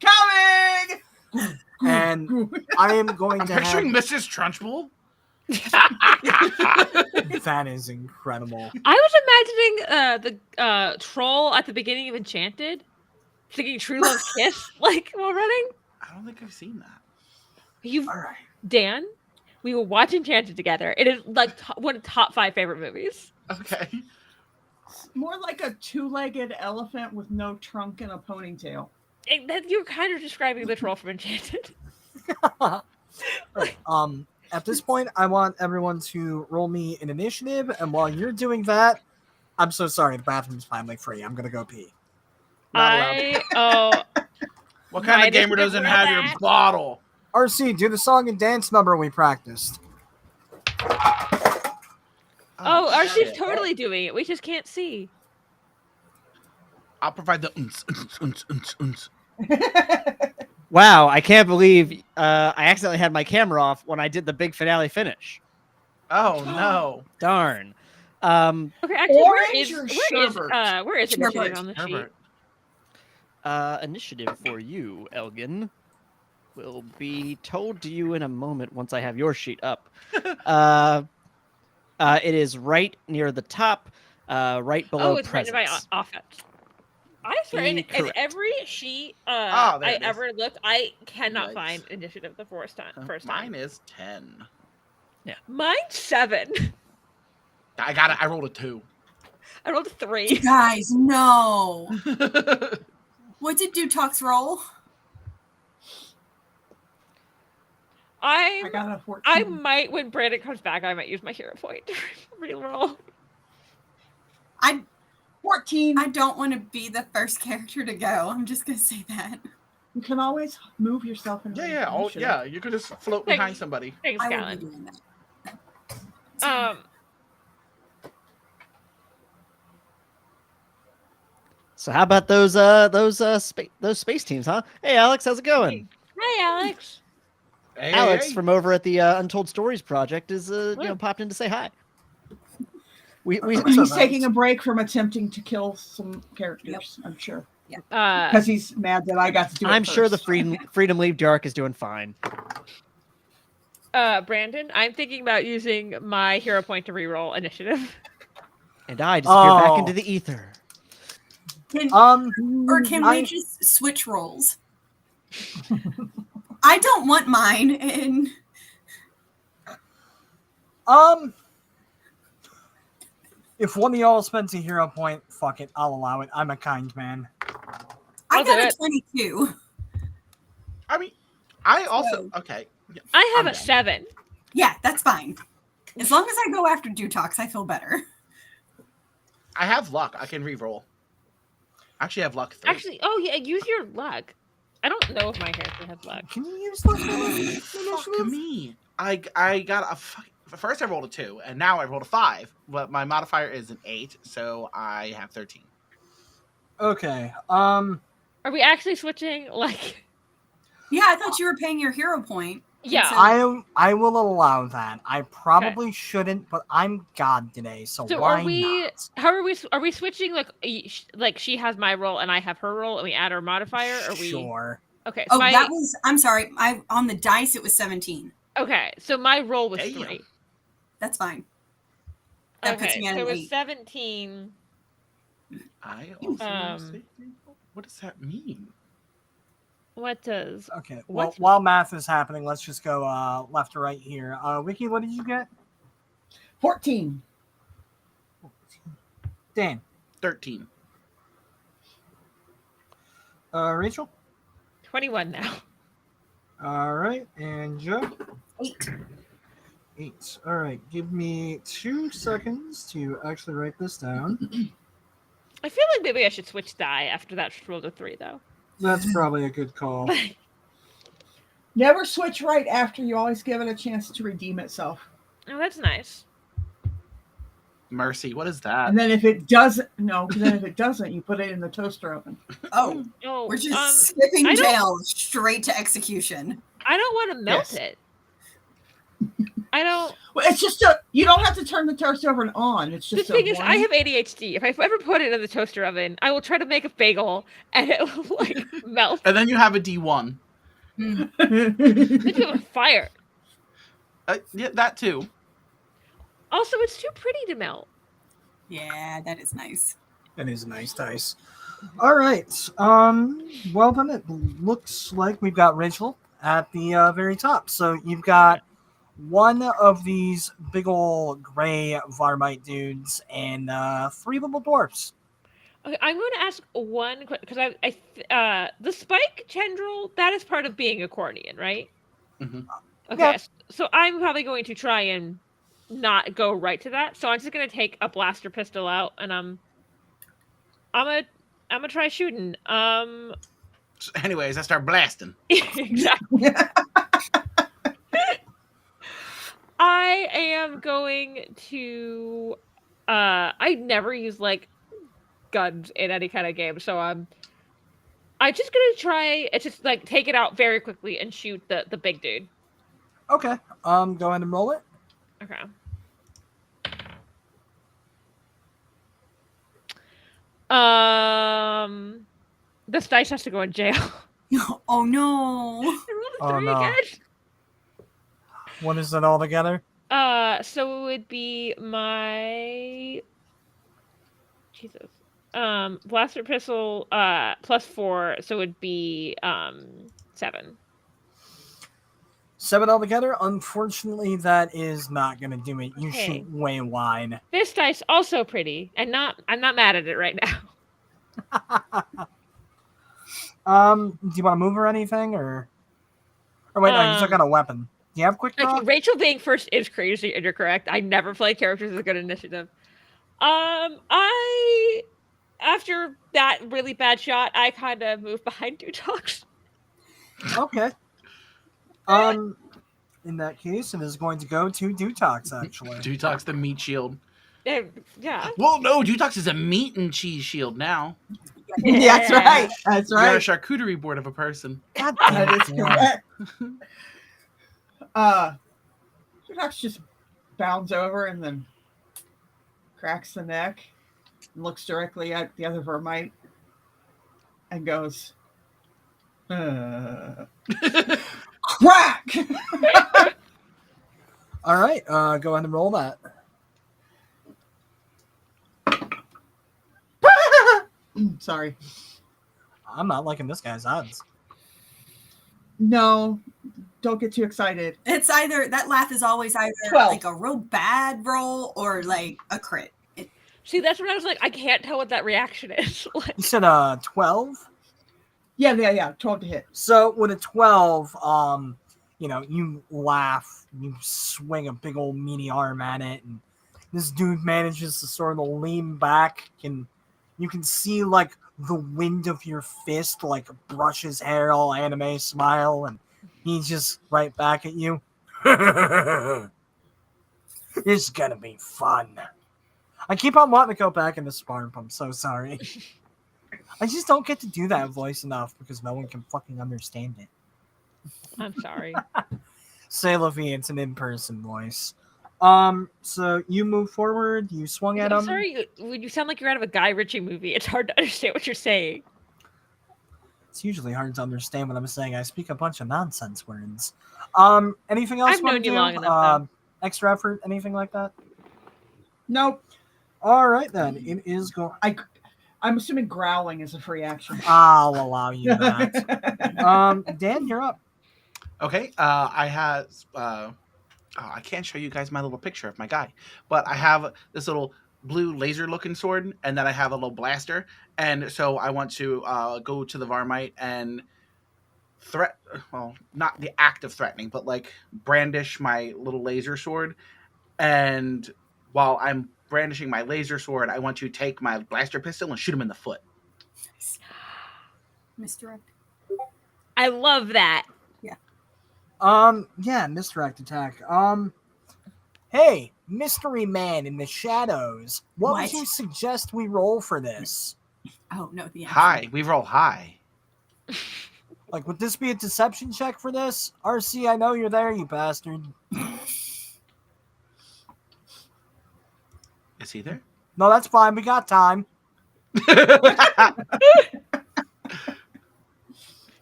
S6: Coming!
S3: And I am going
S2: I'm
S3: to
S2: picturing
S3: have...
S2: Mrs. Trunchbull.
S3: That is incredible.
S4: I was imagining the troll at the beginning of Enchanted, singing "True Love's Kiss" like while running.
S2: I don't think I've seen that.
S4: You,
S3: All right.
S4: Dan, we will watch Enchanted together. It is like one of the top 5 favorite movies.
S2: Okay.
S6: More like a two-legged elephant with no trunk and a ponytail.
S4: You're kind of describing the troll from Enchanted.
S3: at this point, I want everyone to roll me an initiative, and while you're doing that, I'm so sorry, the bathroom's finally free. I'm gonna go pee. Not allowed.
S2: What kind of gamer doesn't have your bottle?
S3: RC, do the song and dance number we practiced.
S4: RC's
S2: shit.
S4: totally doing it. We just can't see.
S2: I'll provide the
S1: Wow, I can't believe I accidentally had my camera off when I did the big finale finish.
S2: Oh no.
S1: Darn.
S4: Okay, actually,
S6: Orange or
S4: where is initiative
S5: Sherbert.
S4: on the sheet?
S2: Herbert.
S1: Initiative for you, Elgan, will be told to you in a moment once I have your sheet up. It is right near the top, right below
S4: It's written
S1: presence.
S4: by offense. I swear, in
S1: Correct.
S4: every sheet
S2: there
S4: I
S2: it is.
S4: ever looked, I cannot
S2: Yikes.
S4: find initiative the first time.
S2: Mine is 10.
S4: Mine's 7.
S2: I got it. I rolled a 2.
S4: I rolled a 3.
S5: You guys, no. What did Dutox roll?
S6: I got a 14.
S4: I might, when Brandon comes back, I might use my hero point to reroll.
S6: 14.
S5: I don't want to be the first character to go. I'm just gonna say that.
S6: You can always move yourself in.
S2: Yeah. Oh, yeah. You could just float behind somebody.
S4: Thanks,
S5: I will be
S4: Galen.
S5: doing that.
S1: So how about those space teams, huh? Hey, Alex, how's it going?
S4: Hi, Alex.
S2: Hey,
S1: Alex
S2: hey.
S1: from over at the Untold Stories project is popped in to say hi. We
S6: He's taking a break from attempting to kill some characters. I'm sure because he's mad that I got to do it.
S1: I'm sure the
S6: first.
S1: Freedom Leave Dark is doing fine.
S4: Brandon, I'm thinking about using my hero point to reroll initiative.
S1: And I disappear back into the ether.
S5: Can we just switch roles? I don't want mine in.
S3: If one of y'all spends a hero point, fuck it, I'll allow it. I'm a kind man.
S5: I
S4: I'll
S5: got
S4: do
S5: a
S4: it.
S5: 22.
S2: I mean, I also... Okay. Yeah,
S4: I have
S2: I'm
S4: a
S2: down.
S4: 7.
S5: Yeah, that's fine. As long as I go after Dutox, I feel better.
S2: I have luck. I can re-roll. Actually, I have luck 3.
S4: Actually, use your luck. I don't know if my character has luck.
S3: Can you use luck?
S2: Fuck me. I got a fucking... First I rolled a 2, and now I rolled a 5. But my modifier is an 8, so I have 13.
S3: Okay.
S4: Are we actually switching? Like,
S5: Yeah, I thought you were paying your hero point.
S4: yeah.
S3: I will allow that. I probably shouldn't, but I'm God today, so why
S4: are we?
S3: not?
S4: How are we? Are we switching? Like she has my roll and I have her roll, and we add our modifier. Or we?
S3: Sure.
S4: Okay.
S5: Oh, that was. I'm sorry. On the dice it was 17.
S4: Okay, so my roll was
S2: Damn.
S4: 3.
S5: That's fine. That puts
S4: Okay,
S5: me at
S4: so
S5: an
S4: it was
S5: 8.
S4: 17.
S2: I also have safety. What does that mean?
S4: What does?
S3: Okay. Well,
S4: What's-
S3: while math is happening, let's just go left to right here. Wiki, what did you get?
S6: 14.
S3: Dan.
S2: 13.
S3: Rachel.
S4: 21 now.
S3: All right, and Joe.
S5: 8.
S3: 8. All right, give me 2 seconds to actually write this down.
S4: I feel like maybe I should switch die after that rolled a 3 though.
S3: That's probably a good call.
S6: Never switch right after. You always give it a chance to redeem itself.
S4: Oh, that's nice.
S2: Mercy, what is that?
S6: And then if it doesn't, you put it in the toaster oven.
S5: Oh,
S4: Oh,
S5: we're just skipping
S4: I don't-
S5: jail straight to execution.
S4: I don't want to melt
S6: Yes.
S4: it. I don't.
S6: Well, it's just you don't have to turn the toaster oven on. It's
S4: The
S6: just
S4: thing is, I have ADHD. If I ever put it in the toaster oven, I will try to make a bagel and it will like melt.
S2: And then you have a D1.
S4: Then you have a fire.
S2: Yeah, that too.
S4: Also, it's too pretty to melt.
S5: Yeah, that is nice.
S3: That is nice dice. All right. Well then, it looks like we've got Rachel at the very top. So you've got one of these big old gray Varmite dudes and 3 little dwarfs.
S4: Okay, I'm going to ask one question because the spike tendril, that is part of being a Cornian, right?
S2: Mm-hmm.
S4: Okay,
S3: Yeah.
S4: so I'm probably going to try and not go right to that. So I'm just gonna take a blaster pistol out, and I'm gonna try shooting.
S2: So anyways, I start blasting.
S4: Exactly. I am going to. I never use like guns in any kind of game, so I'm just gonna try. It's just like take it out very quickly and shoot the big dude.
S3: Okay. Go ahead and roll it.
S4: Okay. This dice has to go in jail.
S5: Oh no.
S4: I rolled a
S3: Oh,
S4: 3
S3: no.
S4: again.
S3: What is it all together?
S4: So it would be my Jesus. Blaster pistol +4, so it would be 7.
S3: 7 altogether. Unfortunately, that is not gonna do it. You
S4: Okay.
S3: shoot way wide.
S4: This dice also pretty, and I'm not mad at it right now.
S3: Do you want to move or anything, or wait, no, you still got a weapon. Do you have quick draw?
S4: Like, Rachel being first is crazy, and you're correct. I never play characters with good initiative. I after that really bad shot, I kind of moved behind Dutox.
S3: Okay. In that case, it is going to go to Dutox, actually.
S2: Dutox the meat shield.
S4: Yeah.
S2: Well, no, Dutox is a meat and cheese shield now.
S6: That's right. That's
S2: You got a
S6: right.
S2: charcuterie board of a person.
S3: God
S6: That
S3: damn
S6: is
S3: it.
S6: correct. Dutox just bounds over and then cracks the neck and looks directly at the other Vermite and goes, crack!
S3: All right, go ahead and roll that.
S6: Sorry.
S3: I'm not liking this guy's odds.
S6: No, don't get too excited.
S5: It's either that laugh is always either
S6: 12.
S5: like a real bad roll or like a crit.
S4: See, that's when I was like, I can't tell what that reaction is. Like,
S3: You said 12.
S6: Yeah. 12 to hit.
S3: So with a 12, you laugh, you swing a big old meaty arm at it, and this dude manages to sort of lean back, and you can see like the wind of your fist like brush his hair, all anime smile, and he's just right back at you. It's gonna be fun. I keep on wanting to go back into Sparp. I'm so sorry. I just don't get to do that voice enough because no one can fucking understand it.
S4: I'm sorry.
S3: Say la vie, it's an in-person voice. So you move forward, you swung at
S4: I'm
S3: him.
S4: sorry, when you sound like you're out of a Guy Ritchie movie, it's hard to understand what you're saying.
S3: It's usually hard to understand what I'm saying. I speak a bunch of nonsense words. Anything else?
S4: I've known you long enough,
S3: extra effort, anything like that?
S6: Nope.
S3: All right then. It is going.
S6: I'm assuming growling is a free action.
S3: I'll allow you that. Dan, you're up.
S2: Okay, I have. I can't show you guys my little picture of my guy, but I have this little blue laser-looking sword, and then I have a little blaster, and so I want to go to the Varmite and not the act of threatening, but like brandish my little laser sword, and while I'm brandishing my laser sword, I want to take my blaster pistol and shoot him in the foot.
S5: Misdirect.
S4: I love that.
S3: Yeah, misdirect attack. Hey, mystery man in the shadows. What would you suggest we roll for this?
S5: Oh no, the
S2: High. We roll high.
S3: Like, would this be a deception check for this? RC, I know you're there, you bastard.
S2: Is he there?
S3: No, that's fine. We got time.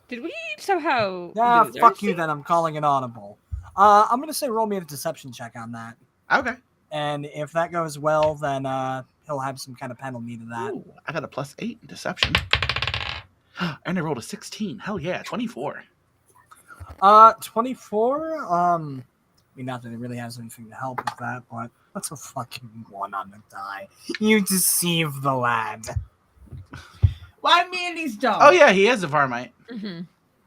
S4: Did we somehow?
S3: Yeah,
S4: lose
S3: fuck
S4: RC?
S3: you then. I'm calling it audible. I'm going to say roll me a deception check on that.
S2: Okay.
S3: And if that goes well, then he'll have some kind of penalty to that.
S2: Ooh, I got a +8 in deception. And I rolled a 16. Hell yeah, 24.
S3: 24? I mean, not that it really has anything to help with that, but that's a fucking 1 on the die. You deceive the lad.
S6: Well, I mean, he's dumb.
S2: Oh yeah, he is a Varmite.
S4: Mm-hmm.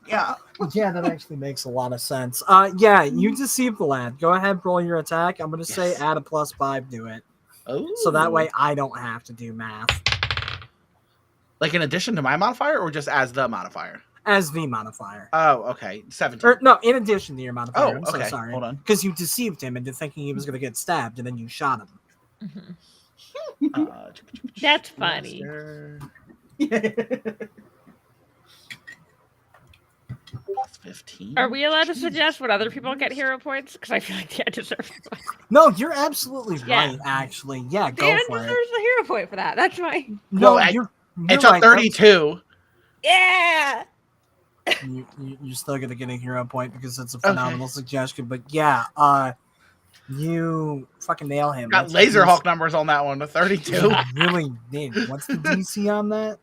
S6: Yeah.
S3: Yeah, that actually makes a lot of sense. Yeah, you deceived the lad. Go ahead, roll your attack. I'm gonna say
S2: Yes.
S3: add a +5 to it,
S2: Oh,
S3: so that way I don't have to do math
S2: like in addition to my modifier, or just as the modifier?
S3: as the modifier.
S2: Oh, okay, 17.
S3: Or no, in addition to your modifier.
S2: Oh,
S3: I'm so
S2: okay.
S3: sorry.
S2: Hold on.
S3: Because you deceived him into thinking he was gonna get stabbed, and then you shot him.
S4: That's funny.
S2: Plus 15.
S4: Are we allowed to suggest what other people get hero points? Because I feel like Dan deserves one.
S3: No, you're absolutely
S4: Yeah.
S3: right. Actually, yeah, go
S4: Dan
S3: for it.
S4: deserves a hero point for that. That's fine.
S3: No,
S2: Well,
S3: you're
S2: It's
S3: right.
S2: a 32.
S4: Yeah.
S3: You're still gonna get a hero point because it's a phenomenal suggestion. But yeah, you fucking nail him.
S2: Got
S3: That's
S2: laser
S3: what
S2: hawk numbers on that one. A 32.
S3: you really did. What's the DC on that?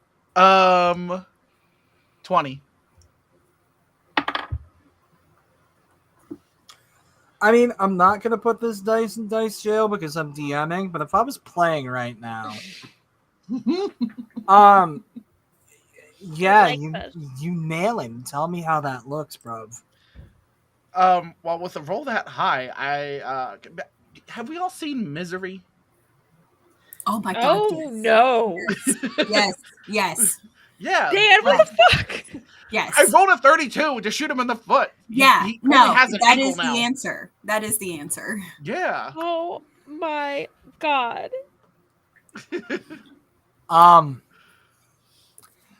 S2: 20.
S3: I mean, I'm not gonna put this dice in dice jail because I'm DMing. But if I was playing right now, yeah,
S4: like
S3: you
S4: this.
S3: you nail him. Tell me how that looks, bro.
S2: Well, with a roll that high, I have we all seen Misery?
S5: Oh my god.
S4: Oh no.
S5: Yes. Yes.
S2: Yeah.
S4: Dan, what the fuck?
S5: Yes.
S2: I rolled a 32 to shoot him in the foot.
S5: Yeah.
S2: He
S5: No,
S2: only has an
S5: that
S2: ankle
S5: is
S2: now.
S5: the answer. That is the answer.
S2: Yeah.
S4: Oh my god.
S2: Yeah,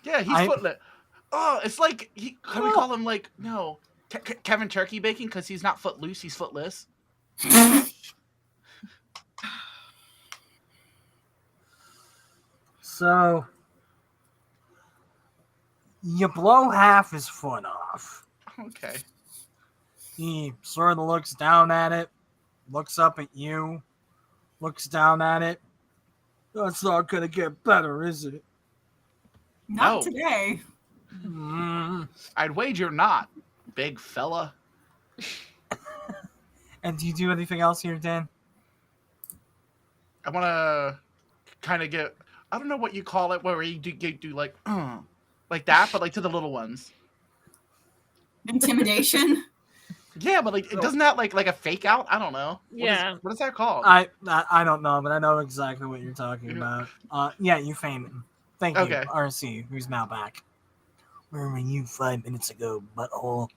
S2: he's footlit. Oh, it's like can we call him like Kevin Turkey Bacon because he's not foot loose, he's footless.
S3: So you blow half his foot off.
S2: Okay.
S3: He sort of looks down at it, looks up at you, looks down at it. That's not gonna get better, is it?
S5: Not
S2: No.
S5: today.
S2: I'd wager not, big fella.
S3: And do you do anything else here, Dan?
S2: I want to kind of get, I don't know what you call it, where you do like that, but like to the little ones.
S5: Intimidation.
S2: Yeah, but like, doesn't that like a fake out? I don't know.
S4: Yeah.
S2: What is that called?
S3: I don't know, but I know exactly what you're talking about. Yeah, you faint him. Thank you,
S2: Okay.
S3: RC, who's now back. Where were you 5 minutes ago, butthole?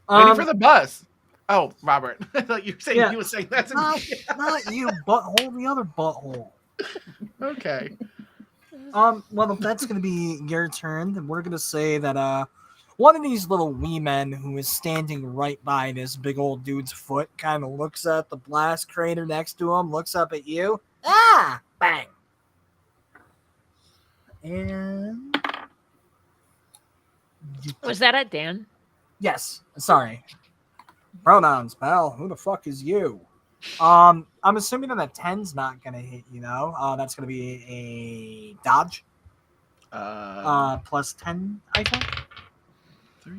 S2: Waiting for the bus. Oh, Robert. I thought you were saying
S3: Yeah.
S2: you were saying that to
S3: not,
S2: me.
S3: not you, butthole, the other butthole.
S2: Okay.
S3: Well, if that's going to be your turn, then we're going to say that one of these little wee men who is standing right by this big old dude's foot kind of looks at the blast crater next to him, looks up at you. Ah! Bang! And...
S4: Was that at Dan?
S3: Yes, sorry. Pronouns, pal. Who the fuck is you? I'm assuming that a 10's not going to hit you, though. That's going to be a dodge. Plus 10, I think.
S2: 3.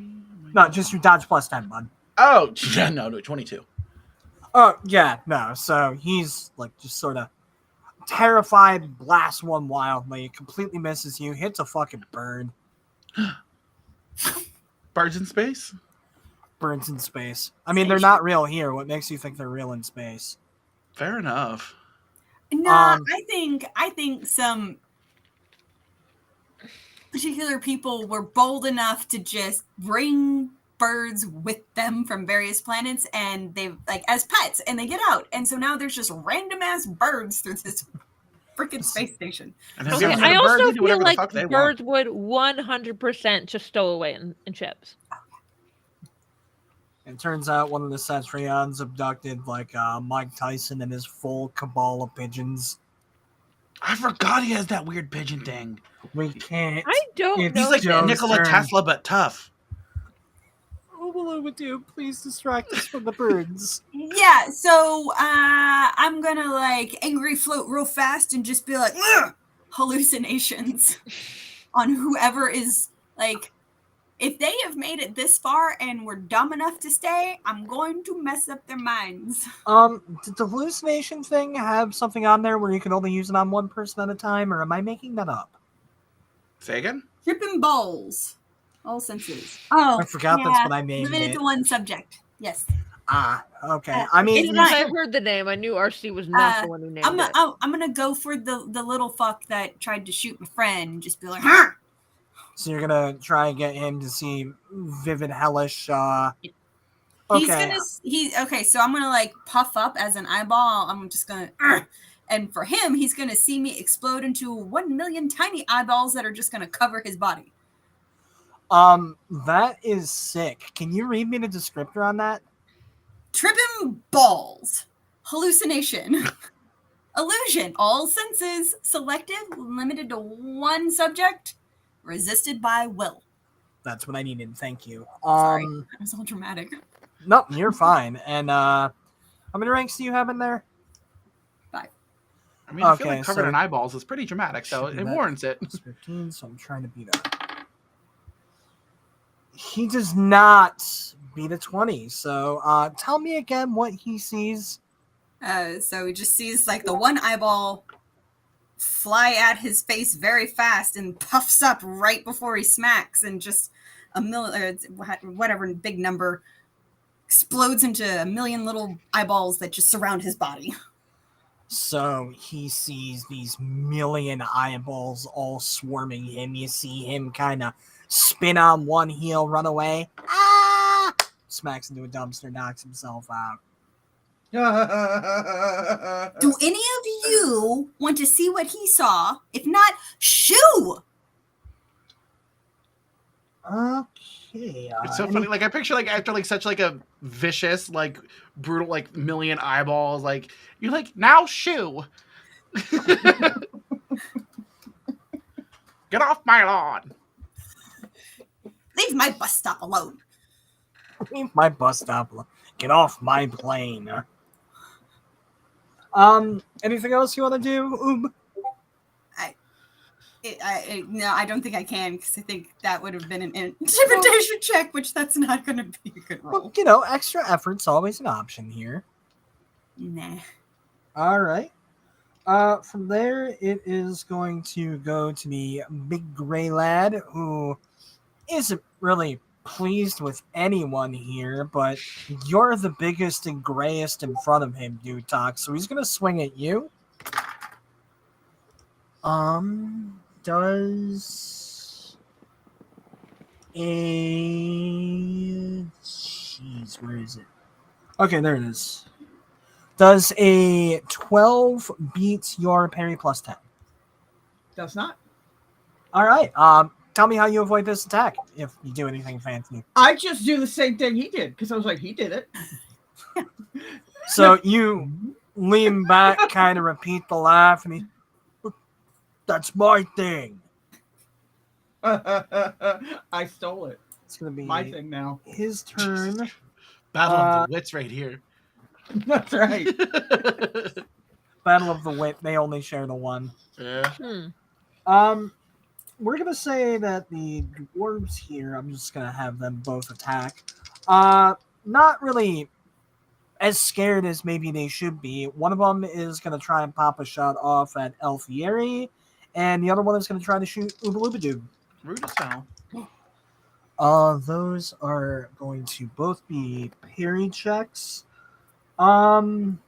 S3: No, just your dodge plus 10, bud.
S2: Oh, yeah, no, 22.
S3: Oh, yeah, no. So he's like just sort of terrified, blasts one wildly, completely misses you, hits a fucking bird,
S2: Birds in space?
S3: burns in space. I mean, they're not real here. What makes you think they're real in space?
S2: Fair enough.
S5: No, I think some particular people were bold enough to just bring birds with them from various planets, and they like as pets, and they get out, and so now there's just random ass birds through this freaking space station.
S2: And have you
S4: Okay,
S2: ever seen
S4: I
S2: a bird?
S4: also
S2: They do
S4: feel
S2: whatever the
S4: like
S2: fuck they want.
S4: birds would 100% just stow away in ships.
S3: It turns out one of the Cetrions abducted like Mike Tyson and his full cabal of pigeons.
S2: I forgot he has that weird pigeon thing.
S3: We can't.
S4: I don't
S3: It's
S4: know.
S2: He's like
S3: Joe's
S2: Nikola
S3: turn.
S2: Tesla, but tough.
S3: Obaloobadoob, please distract us from the birds.
S5: Yeah, so I'm gonna like angry float real fast and just be like "Ugh!" hallucinations on whoever is like, if they have made it this far and were dumb enough to stay, I'm going to mess up their minds.
S3: Did the hallucination thing have something on there where you can only use it on one person at a time, or am I making that up?
S2: Say again?
S5: Tripping balls. All senses. Oh,
S3: I forgot that's what I named
S5: limited
S3: it.
S5: to one subject. Yes.
S3: Okay. I mean,
S5: it's
S4: Once
S5: not-
S4: I heard the name, I knew RC was not the one who named it.
S5: I'm gonna go for the little fuck that tried to shoot my friend and just be like, huh!
S3: so you're gonna try and get him to see vivid hellish.
S5: He's
S3: Okay.
S5: okay. So I'm gonna like puff up as an eyeball. I'm just gonna, and for him, he's gonna see me explode into 1 million tiny eyeballs that are just gonna cover his body.
S3: That is sick. Can you read me the descriptor on that?
S5: Tripping balls, hallucination, illusion, all senses, selective, limited to one subject, resisted by will.
S3: That's what I needed. Thank you.
S5: Sorry, that was all dramatic.
S3: No, you're fine. And how many ranks do you have in there?
S5: 5.
S2: I mean, I feel
S3: Okay,
S2: like covered
S3: so-
S2: in eyeballs is pretty dramatic, so
S3: Should
S2: it
S3: be that.
S2: warrants it.
S3: It's 15, so I'm trying to beat that. He does not beat a 20. So tell me again what he sees.
S5: So he just sees like the one eyeball fly at his face very fast and puffs up right before he smacks, and just whatever big number explodes into 1 million little eyeballs that just surround his body.
S3: So he sees these million eyeballs all swarming him. You see him kind of spin on one heel, run away. Ah! Smacks into a dumpster, knocks himself out.
S5: Do any of you want to see what he saw? If not, shoo!
S3: Okay.
S2: It's so funny. Like I picture like after like such like a vicious, like brutal, like million eyeballs, like you're like, now shoo. Get off my lawn.
S5: Leave my bus stop alone.
S3: Leave my bus stop. Get off my plane. Anything else you want to do,
S5: No, I don't think I can, because I think that would have been an intimidation check, which that's not going to be a good roll.
S3: Well, extra effort's always an option here.
S5: Nah.
S3: All right. From there, it is going to go to the big gray lad who isn't really pleased with anyone here, but you're the biggest and grayest in front of him, Dutox, so he's going to swing at you. Does a... Jeez, where is it? Okay, there it is. Does a 12 beat your parry plus 10?
S6: Does not.
S3: All right. Tell me how you avoid this attack, if you do anything fancy.
S6: I just do the same thing he did, because I was like, he did it.
S3: So you lean back, kind of repeat the laugh, and he... That's my thing.
S6: I stole it.
S3: It's going to be
S6: My thing now.
S3: his turn.
S2: Battle of the wits right here.
S6: That's right.
S3: Battle of the Wit. They only share the one.
S2: Yeah.
S3: We're going to say that the dwarves here, I'm just going to have them both attack. Not really as scared as maybe they should be. One of them is going to try and pop a shot off at Elthieri, and the other one is going to try to shoot Obaloobadoob.
S2: Rude as hell.
S3: Those are going to both be parry checks. Dan,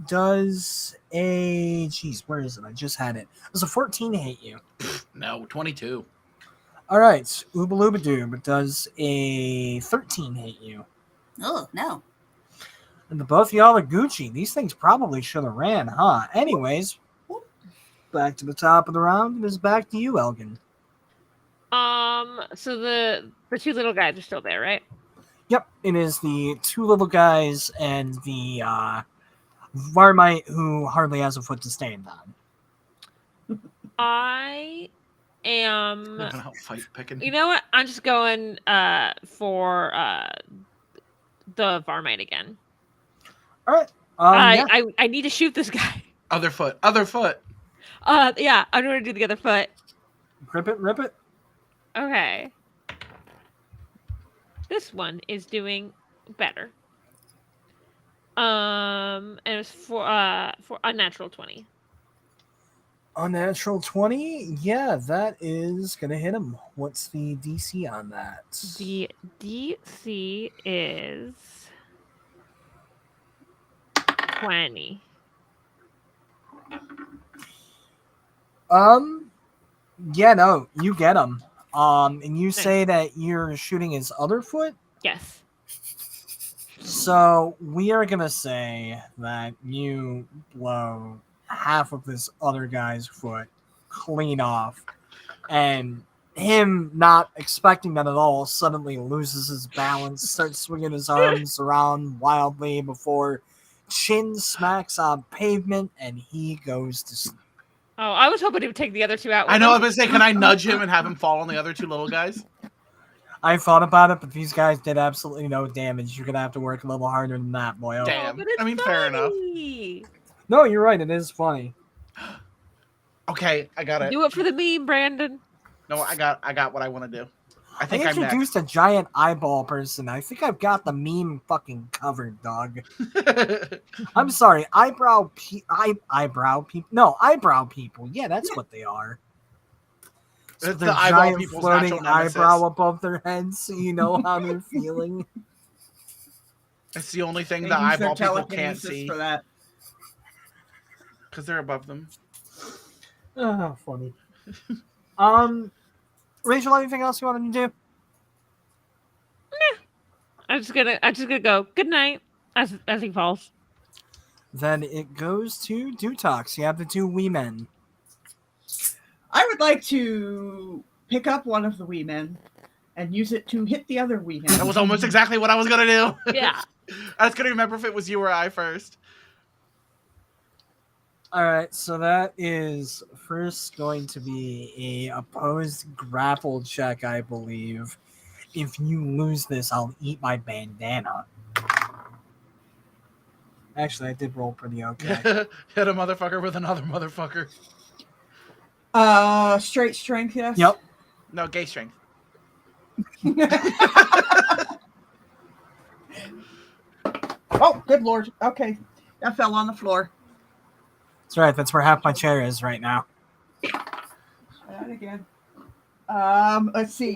S3: does a... Jeez, where is it? I just had it. Does a 14 hit you?
S2: No, 22.
S3: All right, Obaloobadoob, does a 13 hit you?
S5: Oh, no.
S3: And the both of y'all are Gucci. These things probably should have ran, huh? Anyways, back to the top of the round. It is back to you, Elgan.
S4: So the two little guys are still there, right?
S3: Yep, it is the two little guys and the Varmite who hardly has a foot to stand on.
S4: I am.
S2: They're gonna help fight picking.
S4: You know what? I'm just going for the Varmite again.
S3: All right. Yeah.
S4: I need to shoot this guy.
S2: Other foot. Other foot.
S4: Yeah, I'm gonna do the other foot.
S3: Rip it.
S4: Okay. This one is doing better. And it was for a natural 20.
S3: Unnatural 20? Yeah, that is gonna hit him. What's the DC on that?
S4: The DC is 20.
S3: Yeah, no, you get him. And you say that you're shooting his other foot?
S4: Yes.
S3: So we are gonna say that you blow half of this other guy's foot clean off, and him not expecting that at all suddenly loses his balance, starts swinging his arms around wildly before chin smacks on pavement, and he goes to sleep.
S4: Oh, I was hoping he would take the other two out.
S2: I know. I was
S4: With
S2: going to say, can I nudge him and have him fall on the other two little guys?
S3: I thought about it, but these guys did absolutely no damage. You're gonna have to work a little harder than that, boyo.
S2: Damn.
S4: but it's
S2: I mean, fair enough.
S4: funny.
S3: No, you're right. It is funny.
S2: Okay, I got it.
S4: Do it for the meme, Brandon.
S2: No, I got what I want to do. I
S3: I
S2: think I'm
S3: introduced a giant eyeball person. I think I've got the meme fucking covered, dog.
S2: next.
S3: I'm sorry, eyebrow people. Yeah, that's what they are. So
S2: It's
S3: they're
S2: the eyeball
S3: giant
S2: people's
S3: floating
S2: natural nemesis.
S3: eyebrow above their heads, so you know how they're feeling.
S2: It's the only thing
S6: They
S2: the
S6: use their
S2: eyeball people can't
S6: telekinesis
S2: see
S6: for that.
S2: because they're above them.
S3: Oh, funny. Rachel, anything else you wanted to do?
S4: I'm just gonna go. Good night as he falls.
S3: Then it goes to Dutox. You have the two wee men.
S6: I would like to pick up one of the wee men and use it to hit the other wee man.
S2: That was almost exactly what I was gonna do.
S4: Yeah.
S2: I was gonna remember if it was you or I first.
S3: All right, so that is first going to be a opposed grapple check, I believe. If you lose this, I'll eat my bandana. Actually, I did roll pretty okay.
S2: Hit a motherfucker with another motherfucker.
S6: Straight strength, yes.
S3: Yep.
S2: No, gay strength.
S6: Oh, good lord. Okay, that fell on the floor.
S3: That's right. That's where half my chair is right now.
S6: Try that again. Let's see.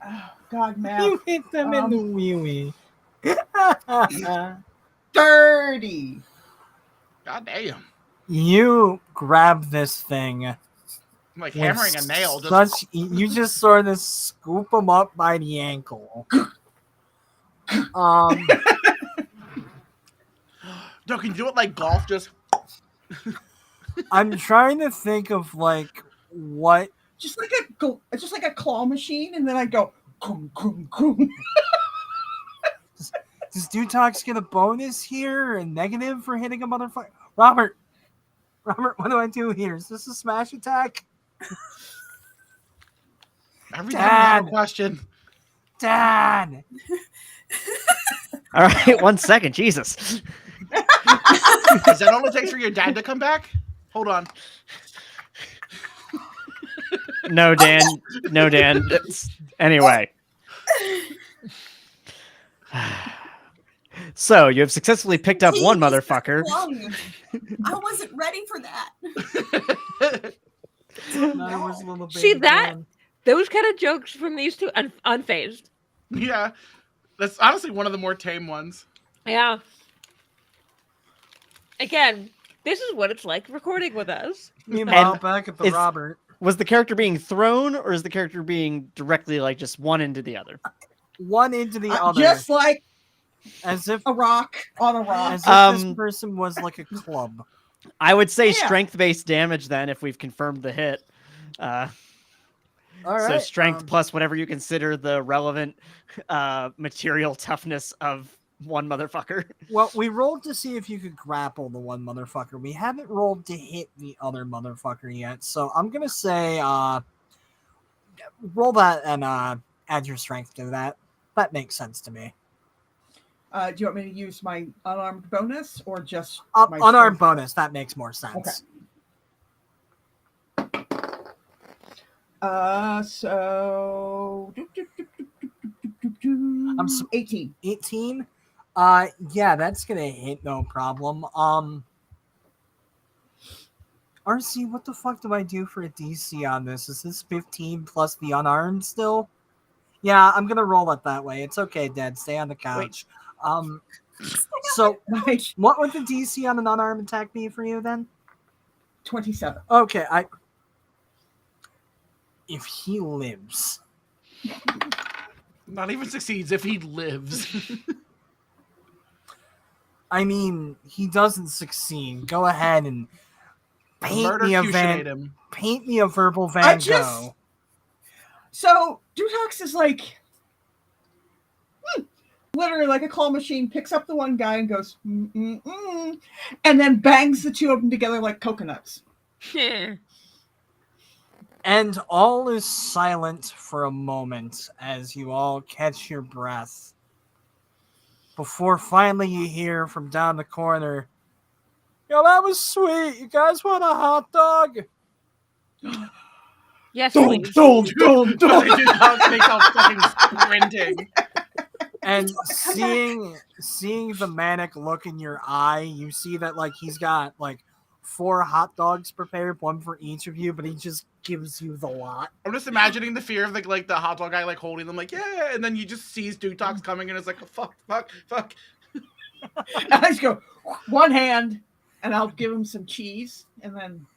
S6: Oh, God, math.
S3: You hit them in the wee wee.
S6: 30.
S2: God damn.
S3: You grab this thing.
S2: I'm like
S3: with
S2: hammering a nail. Just
S3: you just sort of scoop them up by the ankle.
S2: no, can you do it like golf? Just
S3: I'm trying to think of like what.
S6: Just like a claw machine, and then I go, boom, boom, boom.
S3: Does Dutox get a bonus here or a negative for hitting a motherfucker? Robert, what do I do here? Is this a smash attack?
S2: every time you have a question.
S3: Dad!
S1: All right, 1 second. Jesus.
S2: Is that all it takes for your dad to come back? Hold on.
S1: No, Dan. No, Dan. Anyway. So you have successfully picked up one motherfucker.
S5: I wasn't ready for that.
S4: See that? Those kind of jokes from these two, unfazed.
S2: Yeah. That's honestly one of the more tame ones.
S4: Yeah. Again, this is what it's like recording with us.
S3: Meanwhile,
S1: And
S3: back at the
S1: it's-
S3: Robert.
S1: Was the character being thrown, or is the character being directly like just one into the other?
S3: One into the other.
S6: Just like
S3: as if
S6: a rock on a rock.
S3: as if this person was like a club.
S1: I would say
S6: Yeah.
S1: strength-based damage then, if we've confirmed the hit.
S3: All
S1: So
S3: right.
S1: strength plus whatever you consider the relevant material toughness of one motherfucker.
S3: Well, we rolled to see if you could grapple the one motherfucker. We haven't rolled to hit the other motherfucker yet. So I'm gonna say roll that and add your strength to that. That makes sense to me.
S6: Do you want me to use my unarmed bonus or just my
S3: Unarmed
S6: strength?
S3: bonus, that makes more sense.
S6: Okay. So
S3: I'm
S6: 18.
S3: 18. Yeah, that's gonna hit no problem. RC, what the fuck do I do for a DC on this? Is this 15 plus the unarmed still? Yeah, I'm gonna roll it that way. It's okay, Dad. Stay on the couch. So,
S6: Nice.
S3: what would the DC on an unarmed attack be for you then?
S6: 27.
S3: Okay, if he lives,
S2: Not even succeeds if he lives.
S3: I mean, he doesn't succeed. Go ahead and paint me a verbal Van Gogh.
S6: So Dutox is like, literally like a claw machine, picks up the one guy and goes, and then bangs the two of them together like coconuts.
S3: And all is silent for a moment as you all catch your breath. Before finally you hear from down the corner, "Yo, that was sweet. You guys want a hot dog?"
S4: Yes,
S6: Don't.
S2: They do not take off fucking sprinting.
S3: And seeing the manic look in your eye, you see that like he's got like 4 hot dogs prepared, one for each of you, but he just gives you the lot.
S2: I'm just imagining the fear of like the hot dog guy like holding them like, yeah, and then you just sees Dutox coming and it's like, oh, fuck.
S6: And I just go, one hand, and I'll give him some cheese, and then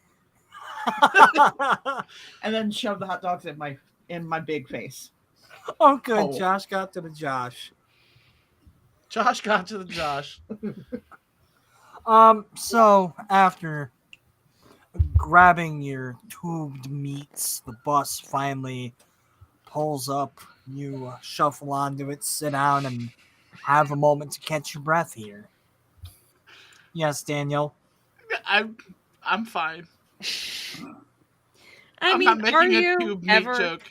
S6: shove the hot dogs in my big face.
S3: Oh, good.
S6: Oh.
S3: Josh got to the Josh.
S2: Josh got to the Josh.
S3: So after grabbing your tubed meats, the bus finally pulls up. You shuffle onto it, sit down, and have a moment to catch your breath here. Yes, Daniel.
S2: I'm fine.
S4: I
S2: I'm
S4: mean,
S2: not making
S4: are
S2: a
S4: you
S2: tube meat
S4: ever?
S2: joke.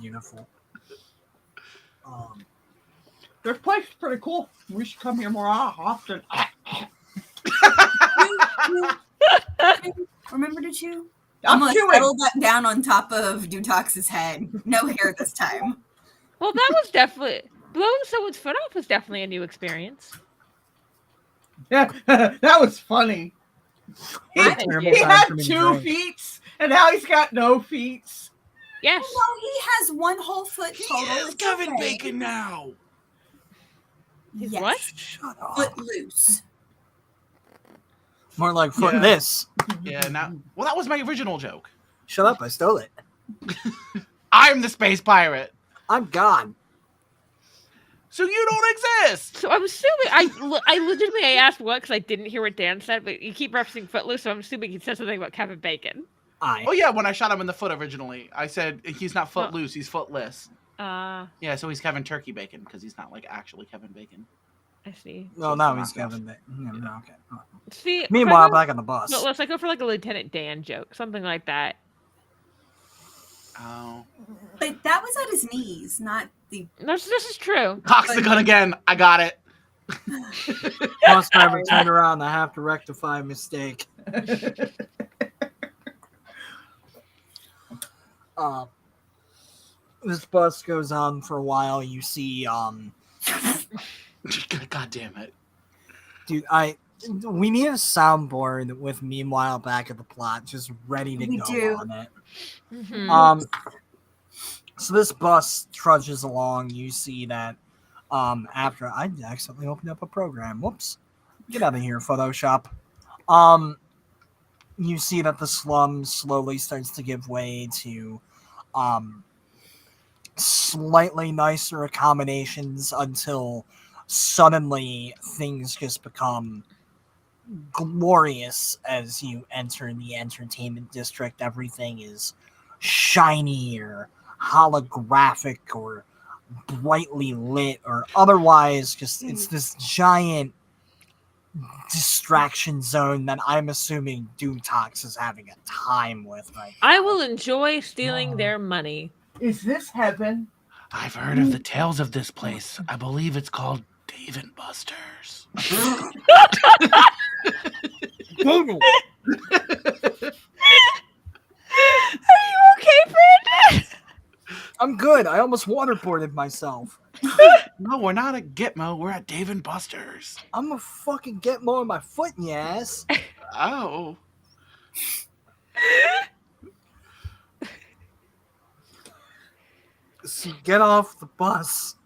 S3: Beautiful.
S6: This place is pretty cool. We should come here more often.
S5: Remember to chew?
S6: I'm
S5: gonna
S6: chewing.
S5: settle that down on top of Dutox's head. No hair this time.
S4: Well, that was definitely blowing someone's foot off was definitely a new experience.
S6: Yeah, that was funny. He
S4: I
S6: had 2 feet, and now he's got no feet.
S4: Yes.
S5: No, he has 1 whole foot total.
S2: Yes,
S5: It's
S2: Kevin
S5: okay.
S2: Bacon now.
S4: He's
S5: Yes.
S4: what?
S3: Shut up.
S5: Foot loose.
S3: More like foot
S2: Yeah.
S3: this.
S2: Yeah, now. Well, that was my original joke.
S3: Shut up, I stole it.
S2: I'm the space pirate.
S3: I'm gone.
S2: So you don't exist.
S4: So I'm assuming I legitimately asked what because I didn't hear what Dan said, but you keep referencing Footloose, so I'm assuming he said something about Kevin Bacon.
S2: Oh yeah, when I shot him in the foot originally, I said he's not foot loose, he's footless. Yeah, so he's Kevin Turkey Bacon because he's not like actually Kevin Bacon.
S4: I see.
S3: Well, now he's Kevin Bacon. No, okay. Oh.
S4: See,
S3: Meanwhile, back on the bus.
S4: No, let's go for like a Lieutenant Dan joke, something like that.
S2: Oh.
S5: But that was at his knees, not the.
S4: No, this is true.
S2: Cocks the gun again. I got it.
S3: Bus driver turned around. I have to rectify a mistake. This bus goes on for a while. You see,
S2: God damn it.
S3: Dude, we need a soundboard with Meanwhile back at the plot, just ready to go on it.
S4: Mm-hmm.
S3: So this bus trudges along. You see that after I accidentally opened up a program. Whoops. Get out of here, Photoshop. You see that the slum slowly starts to give way to slightly nicer accommodations until suddenly things just become glorious as you enter the entertainment district. Everything is shiny or holographic or brightly lit or otherwise just it's this giant distraction zone that I'm assuming Dutox is having a time with right now.
S4: I will enjoy stealing their money.
S6: Is this heaven?
S2: I've heard of the tales of this place. I believe it's called Dave and Buster's.
S3: David!
S4: Are you okay, Brandon?
S3: I'm good. I almost waterboarded myself.
S2: No, we're not at Gitmo. We're at Dave and Buster's.
S3: I'm gonna fucking get more on my foot in your ass.
S2: Oh.
S3: So get off the bus.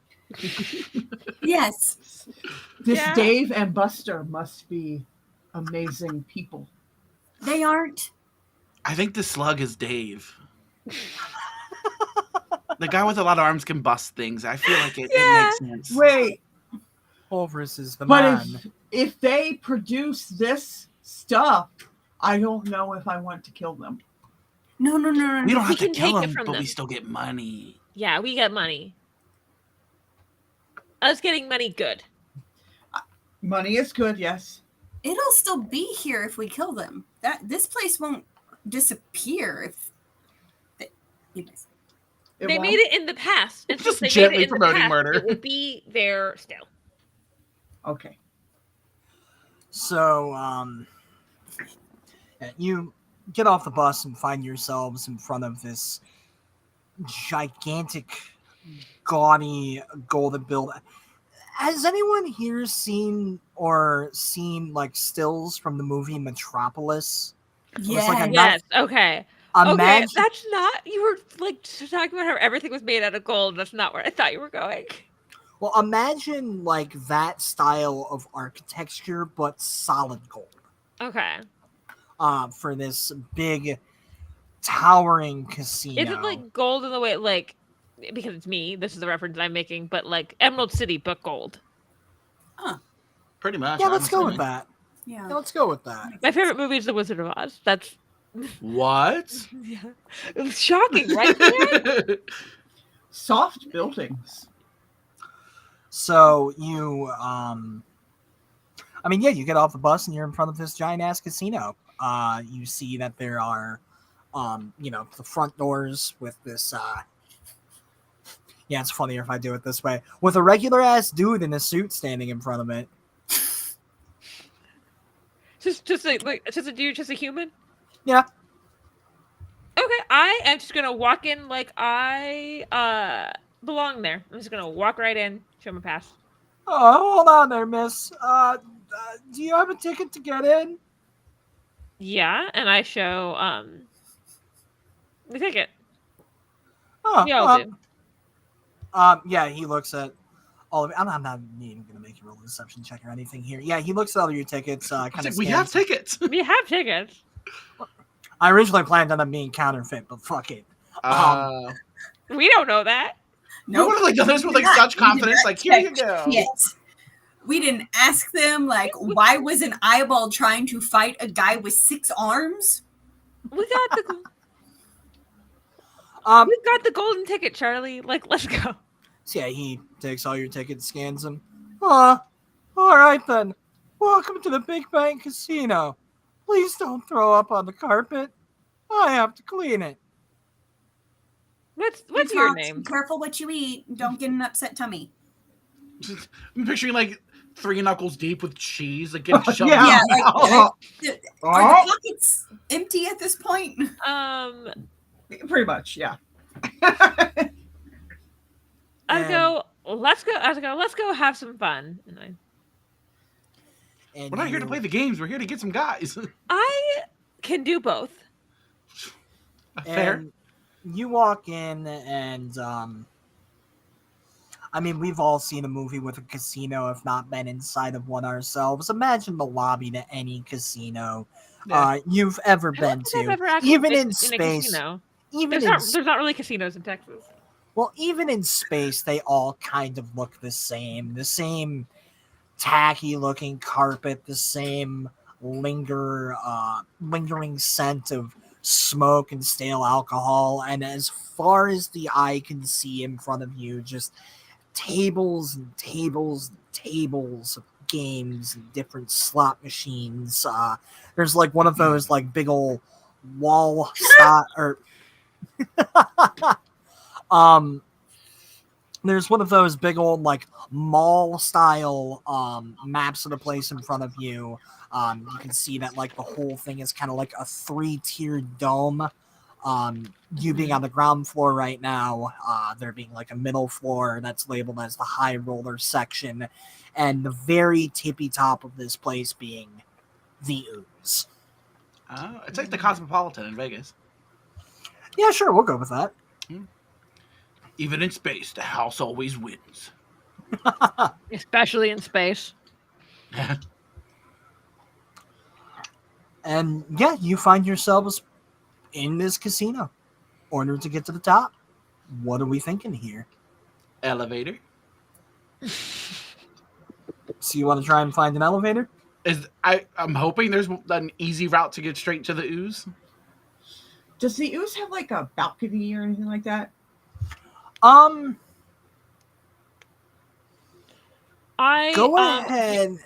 S5: Yes.
S6: This
S4: Yeah.
S6: Dave and Buster must be amazing people.
S5: They aren't.
S2: I think the slug is Dave. The guy with a lot of arms can bust things. I feel like it makes sense.
S6: Wait,
S3: Pulverus is the
S6: but
S3: man.
S6: if they produce this stuff, I don't know if I want to kill them.
S5: No.
S2: We don't
S4: We
S2: have to
S4: can
S2: kill
S4: take it
S2: him,
S4: from
S2: but
S4: them.
S2: we still get money.
S4: Yeah, we get money. Us getting money, good.
S6: Money is good, yes.
S5: It'll still be here if we kill them. This place won't disappear if anyways.
S6: It
S4: They
S6: won't?
S4: made it in the past. And
S2: Just
S4: since they made
S2: gently
S4: it in the
S2: promoting
S4: past,
S2: murder.
S4: It will be there still.
S6: Okay.
S3: So, you get off the bus and find yourselves in front of this gigantic, gaudy, golden building. Has anyone here seen like stills from the movie Metropolis?
S5: Yeah.
S3: like a
S4: Yes. Okay.
S3: Imagine,
S4: Okay. That's not. You were like talking about how everything was made out of gold. That's not where I thought you were going.
S3: well, imagine like that style of architecture, but solid gold.
S4: Okay.
S3: For this big, towering casino.
S4: Is it like gold in the way like because it's me? This is the reference I'm making, but like Emerald City, but gold.
S2: Pretty much.
S3: Yeah,
S2: I'm
S3: let's go with
S2: assuming.
S3: that.
S5: Yeah.
S3: Yeah, let's go with that.
S4: My favorite movie is The Wizard of Oz. That's
S2: What?
S4: yeah. It's shocking, right? Leanne?
S6: Soft buildings.
S3: So you, you get off the bus and you're in front of this giant ass casino. You see that there are, the front doors with this. Yeah, it's funnier if I do it this way, with a regular ass dude in a suit standing in front of it.
S4: just a dude, just a human.
S3: Yeah.
S4: Okay, I am just gonna walk in like I belong there. I'm just gonna walk right in, show my pass.
S3: Oh, hold on there, miss. Do you have a ticket to get in?
S4: Yeah, and I show the ticket.
S3: Oh,
S4: We all do.
S3: Yeah, he looks at all of it. I'm not even going to make you roll a deception check or anything here. Yeah, he looks at all of your tickets. Kind
S2: It's
S3: of.
S2: like, we have tickets.
S4: We have tickets.
S3: I originally planned on them being counterfeit, but fuck it.
S4: We don't know that.
S2: You would have like done this with like
S5: Not.
S2: such
S5: We did
S2: confidence.
S5: not
S2: Like, here you
S5: check
S2: go.
S5: shit. We didn't ask them, like, why was an eyeball trying to fight a guy with 6 arms?
S4: We got the we've got the golden ticket, Charlie. Like, let's go.
S3: So yeah, he takes all your tickets, scans them. All right then. Welcome to the Big Bang Casino. Please don't throw up on the carpet. I have to clean it.
S4: What's your
S5: Dutox,
S4: name?
S5: Be careful what you eat. Don't get an upset tummy.
S2: I'm picturing like 3 knuckles deep with cheese, like getting shoved.
S6: Yeah.
S5: Yeah, like,
S6: Oh,
S5: are the pockets empty at this point?
S6: pretty much, yeah.
S4: I go. Let's go have some fun.
S3: And
S2: We're not here to play the games. We're here to get some guys.
S4: I can do both.
S2: Fair.
S3: And you walk in, and we've all seen a movie with a casino, if not been inside of one ourselves. Imagine the lobby to any casino you've ever
S4: I don't
S3: been
S4: think I've
S3: to,
S4: ever actually
S3: even
S4: been
S3: in
S4: a
S3: space.
S4: casino.
S3: Even
S4: There's
S3: in
S4: not really casinos in Texas.
S3: well, even in space, they all kind of look the same. The same tacky-looking carpet, the same lingering scent of smoke and stale alcohol, and as far as the eye can see in front of you, just tables and tables and tables of games and different slot machines. There's like one of those like big old wall or there's one of those big old like mall style maps of the place in front of you. You can see that like the whole thing is kind of like a 3-tiered dome. You being on the ground floor right now, there being like a middle floor that's labeled as the high roller section, and the very tippy top of this place being the ooze.
S2: It's like the Cosmopolitan in Vegas.
S3: Yeah, sure, we'll go with that.
S2: Even in space, the house always wins.
S4: Especially in space.
S3: And yeah, you find yourselves in this casino. In order to get to the top, what are we thinking here?
S2: Elevator.
S3: So you want to try and find an elevator?
S2: I'm hoping there's an easy route to get straight to the ooze.
S6: Does the ooze have like a balcony or anything like that?
S3: Go
S4: I
S3: ahead.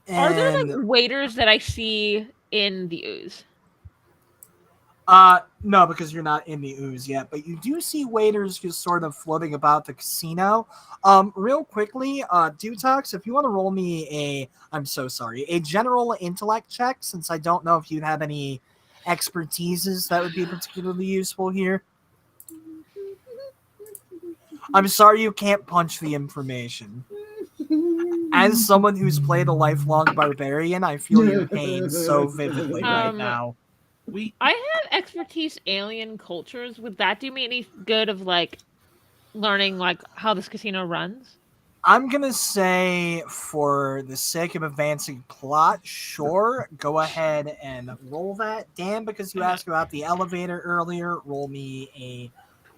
S4: Are there
S3: And
S4: like waiters that I see in the ooze?
S3: no, because you're not in the ooze yet, but you do see waiters just sort of floating about the casino. Real quickly, Dutox, if you want to roll me a general intellect check, since I don't know if you'd have any expertises that would be particularly useful here. I'm sorry you can't punch the information. As someone who's played a lifelong barbarian, I feel your pain so vividly right now.
S4: I have expertise alien cultures. Would that do me any good of like learning like how this casino runs?
S3: I'm gonna say, for the sake of advancing plot, sure, go ahead and roll that. Dan, because you asked about the elevator earlier, roll me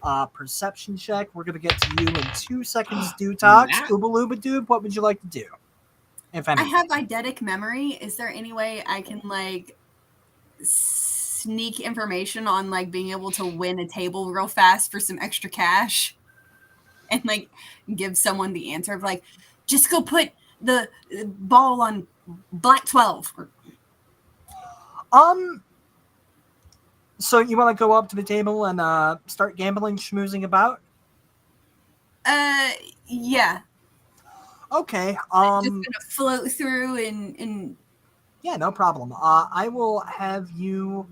S3: a perception check. We're gonna get to you in 2 seconds. Dutox, Obaloobadoob, what would you like to do? If
S5: I
S3: anything.
S5: have eidetic memory. Is there any way I can like sneak information on like being able to win a table real fast for some extra cash? And like give someone the answer of like, just go put the ball on black 12.
S3: So you want to go up to the table and start gambling, schmoozing about?
S5: Yeah.
S3: Okay.
S5: I'm just gonna float through and
S3: yeah, no problem. I will have you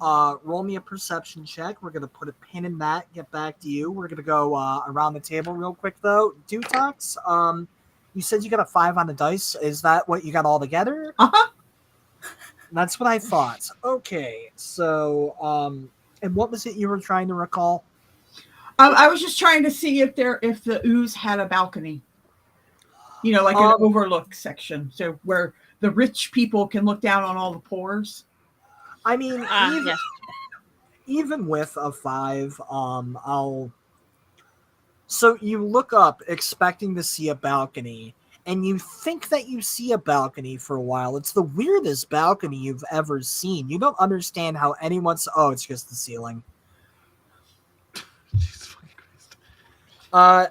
S3: roll me a perception check. We're gonna put a pin in that. Get back to you. We're gonna go around the table real quick though. Dutox, you said you got a 5 on the dice. Is that what you got all together? That's what I thought. Okay, so and what was it you were trying to recall?
S6: I was just trying to see if the ooze had a balcony. You know, like an overlook section, so where the rich people can look down on all the poors.
S3: I mean, even with a 5, So you look up expecting to see a balcony, and you think that you see a balcony for a while. It's the weirdest balcony you've ever seen. You don't understand how anyone's... Oh, it's just the ceiling.
S2: Jesus fucking Christ.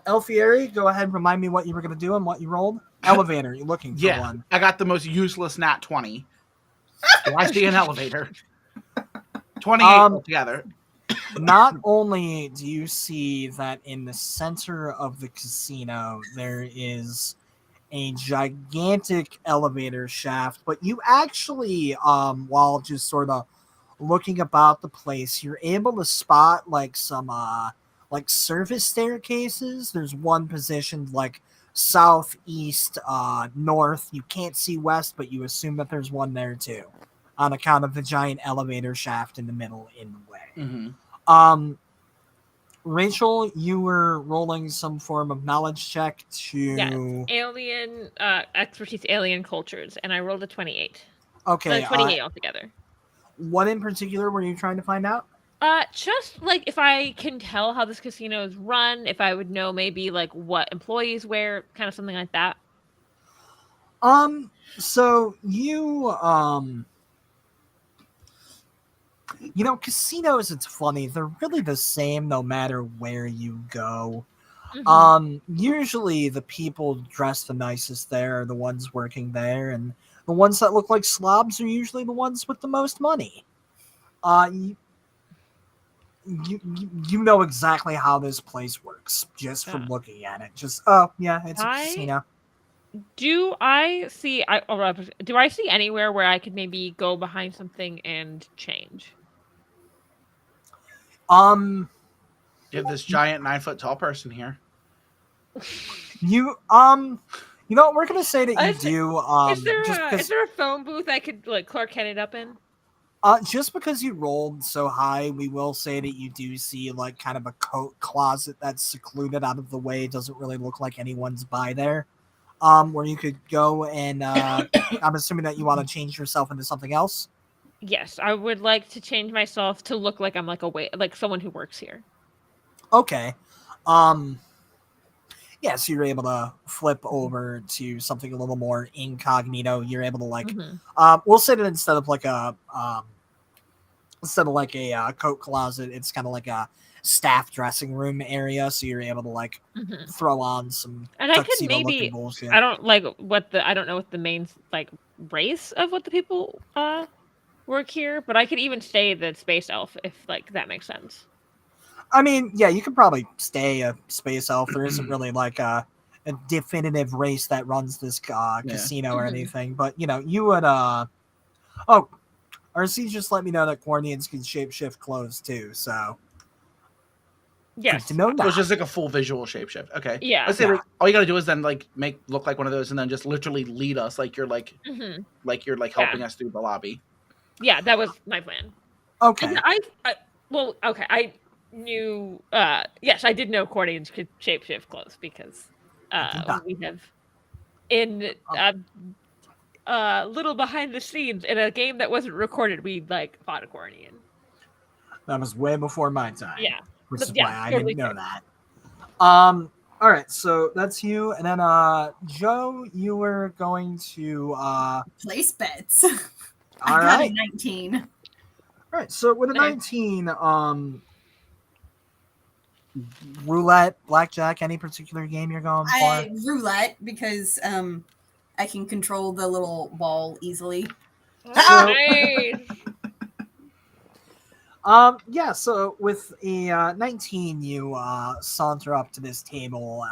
S3: Elthieri, go ahead and remind me what you were going to do and what you rolled. Elevator, you're looking for one.
S2: I got the most useless nat 20. Do I see an elevator? 28 altogether.
S3: Not only do you see that in the center of the casino there is a gigantic elevator shaft, but you actually, while just sort of looking about the place, you're able to spot like some like service staircases. There's one positioned like southeast, north. You can't see west, but you assume that there's one there too, on account of the giant elevator shaft in the middle in the way.
S2: Mm-hmm.
S3: Rachel, you were rolling some form of knowledge check to
S4: alien expertise, alien cultures, and I rolled a 28.
S3: Okay,
S4: 28 altogether.
S3: What in particular were you trying to find out?
S4: Just like if I can tell how this casino is run, if I would know maybe like what employees wear, kind of something like that.
S3: So you you know, casinos, it's funny, they're really the same no matter where you go. Usually the people dressed the nicest there are the ones working there, and the ones that look like slobs are usually the ones with the most money. You know exactly how this place works just from looking at it. Just it's a casino.
S4: Do I see anywhere where I could maybe go behind something and change?
S3: Um,
S2: You have this giant 9 foot tall person here.
S3: you know, we're gonna say that you do.
S4: Is there a phone booth I could like Clark Kent it up in?
S3: Just because you rolled so high, we will say that you do see like kind of a coat closet that's secluded out of the way. It doesn't really look like anyone's by there. Where you could go and I'm assuming that you want to change yourself into something else.
S4: Yes, I would like to change myself to look like I'm like like someone who works here.
S3: Okay. Yeah, so you're able to flip over to something a little more incognito. You're able to like, we'll say that instead of like a coat closet, it's kind of like a staff dressing room area. So you're able to like throw on some
S4: and I could
S3: maybe bullshit.
S4: I don't know what the main like race of what the people work here, but I could even stay the space elf if like that makes sense.
S3: I mean, yeah, you could probably stay a space elf. There isn't really like a definitive race that runs this casino or anything, but you know, you would RC just let me know that Quarnians can shapeshift clothes too, so
S4: yes,
S3: to know that.
S2: So it's just like a full visual shapeshift. Okay.
S4: Yeah.
S2: Let's say like, all you gotta do is then like look like one of those, and then just literally lead us like you're like helping us through the lobby.
S4: Yeah, that was my plan.
S3: Okay.
S4: And I knew. Yes, I did know Quarnians could shapeshift clothes because we have in little behind the scenes in a game that wasn't recorded. We like fought a Quarnian.
S3: That was way before my time.
S4: Yeah,
S3: which is
S4: yeah,
S3: why I
S4: totally
S3: didn't know that. All right, so that's you, and then Joe, you were going to
S5: place bets.
S3: All
S5: I got
S3: right.
S5: a 19.
S3: All right, so with a 19, roulette, blackjack, any particular game you're going for?
S5: Roulette, because I can control the little ball easily.
S4: Nice.
S3: Yeah, so with a 19, you saunter up to this table.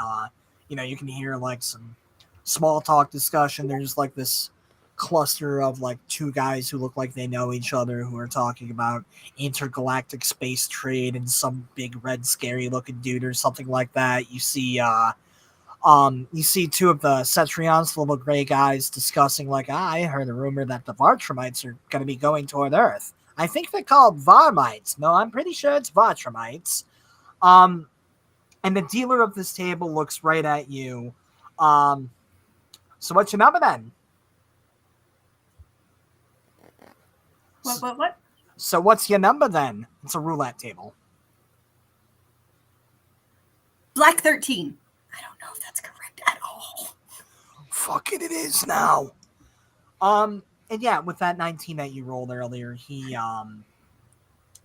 S3: You know, you can hear like some small talk discussion. There's like this cluster of like two guys who look like they know each other who are talking about intergalactic space trade and some big red scary looking dude or something like that. You see two of the Cetrions, the little gray guys, discussing like, I heard a rumor that the Vartramites are going to be going toward Earth. I think they're called Varmites. No, I'm pretty sure it's Vartramites. And the dealer of this table looks right at you. So what's your number then?
S5: What?
S3: So what's your number then? It's a roulette table.
S5: Black 13. I don't know if that's correct at all.
S3: Fuck it is now. And yeah, with that 19 that you rolled earlier, he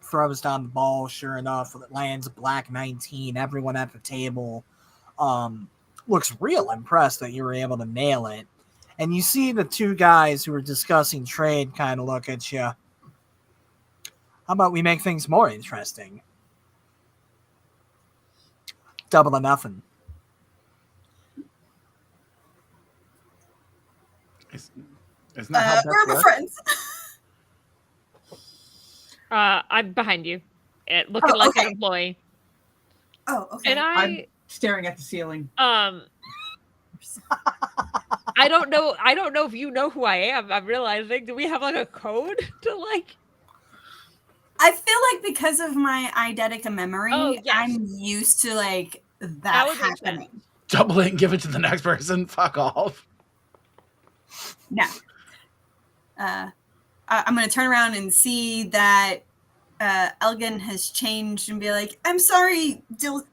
S3: throws down the ball. Sure enough, it lands black 19. Everyone at the table looks real impressed that you were able to nail it. And you see the two guys who were discussing trade kind of look at you. How about we make things more interesting? Double or nothing.
S2: Isn't that how
S5: we're
S2: works?
S5: friends.
S4: I'm behind you, looking like an employee.
S5: Oh, okay.
S4: And
S6: I'm staring at the ceiling.
S4: I don't know if you know who I am. I'm realizing. Do we have like a code to like?
S5: I feel like because of my eidetic memory,
S4: yes.
S5: I'm used to like that happening.
S2: Double it and give it to the next person. Fuck off.
S5: No. I'm going to turn around and see that Elgan has changed and be like, I'm sorry,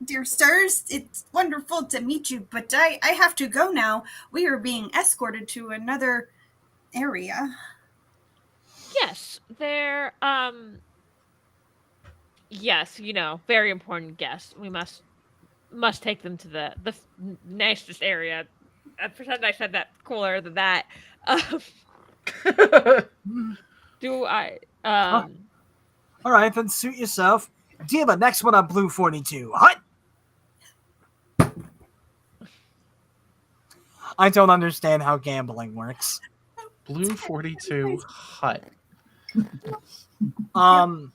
S5: dear sirs. It's wonderful to meet you, but I have to go now. We are being escorted to another area.
S4: Yes, they're yes, very important guests. We must take them to the nicest area. I pretend I said that cooler than that. Do I?
S3: All right, then suit yourself. Dealer, next one on Blue 42. Hut! I don't understand how gambling works.
S2: Blue 42 hut.
S3: I
S2: don't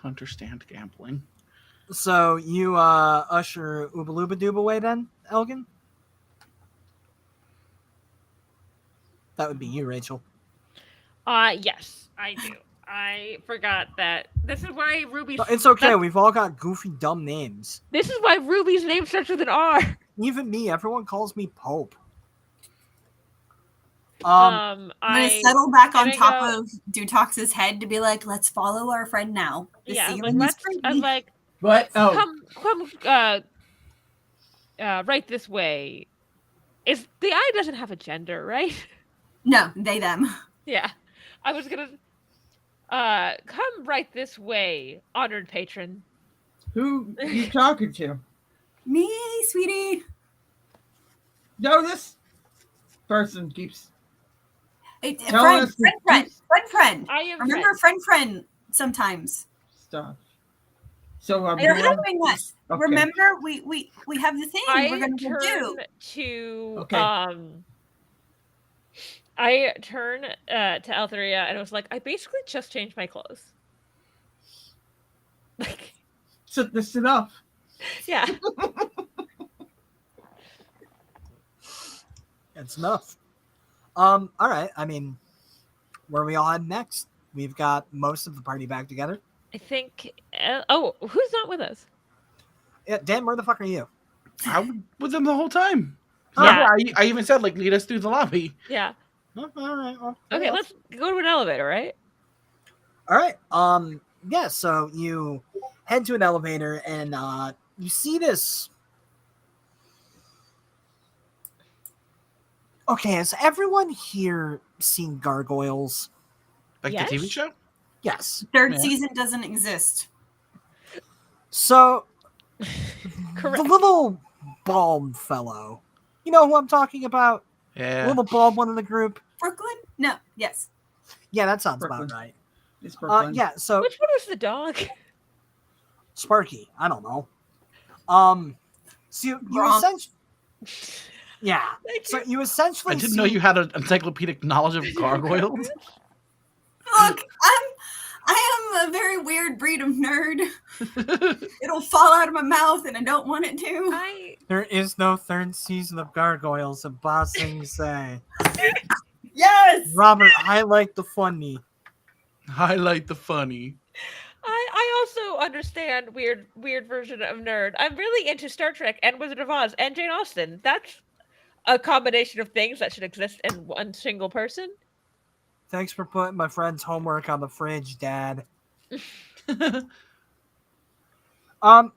S2: understand gambling.
S3: So you usher Obaloobadoob away then, Elgan? That would be you, Rachel.
S4: Yes, I do. I forgot that. This is why Ruby's.
S3: No, it's okay. We've all got goofy, dumb names.
S4: This is why Ruby's name starts with an R.
S3: Even me. Everyone calls me Pope.
S5: I'm gonna settle back on
S4: can I
S5: top
S4: go-
S5: of Dutox's head to be like, let's follow our friend now. The
S4: Yeah,
S5: ceiling is
S4: I'm
S5: crazy.
S4: like,
S6: What? Oh,
S4: come, right this way. Is the eye doesn't have a gender, right?
S5: No, they them.
S4: Yeah, I was gonna. Come right this way, honored patron.
S6: who you talking to?
S5: Me, sweetie.
S6: No, this person keeps
S5: Hey,
S6: Tell
S5: friend,
S6: us the
S5: friend.
S4: I am
S5: Remember, friend. Sometimes
S6: stuff. So I'm
S5: they're
S6: doing-
S5: helping us.
S6: Okay.
S5: Remember, we have the thing we're
S4: I
S5: gonna go do.
S4: turn to
S6: Okay.
S4: I turn to Elthieri and I was like, I basically just changed my clothes. Like,
S6: So this is enough.
S4: yeah.
S3: It's enough. All right. I mean, where are we all heading next? We've got most of the party back together.
S4: I think. Who's not with us?
S3: Yeah, Dan, where the fuck are you?
S2: I was with them the whole time.
S4: Yeah.
S2: Remember, I even said, like, lead us through the lobby.
S4: Yeah.
S3: Oh, all right. Well,
S4: Okay, let's go to an elevator, right?
S3: All right. Yeah. So you head to an elevator and you see this. Okay, has everyone here seen Gargoyles?
S2: Like
S4: Yes?
S2: the TV show?
S3: Yes.
S5: Third
S2: Yeah.
S5: season doesn't exist.
S3: So
S4: Correct.
S3: the little bald fellow, you know who I'm talking about?
S2: Yeah.
S3: The little bald one in the group.
S5: Brooklyn? No. Yes.
S3: Yeah, that sounds
S6: Brooklyn.
S3: about right.
S6: It's Brooklyn.
S3: Yeah. So
S4: Which one was the dog?
S3: Sparky, I don't know. So you
S5: Wrong.
S3: essentially, yeah.
S4: Thank
S3: So
S4: you.
S3: you essentially
S2: I didn't
S3: see,
S2: know you had an encyclopedic knowledge of gargoyles.
S5: Look, I am a very weird breed of nerd. It'll fall out of my mouth, and I don't want it to.
S3: there is no third season of Gargoyles, and Boss Sing say,
S5: Yes.
S3: Robert, highlight the funny.
S2: Highlight the funny.
S4: I also understand weird version of nerd. I'm really into Star Trek and Wizard of Oz and Jane Austen. That's a combination of things that should exist in one single person.
S3: Thanks for putting my friend's homework on the fridge, Dad.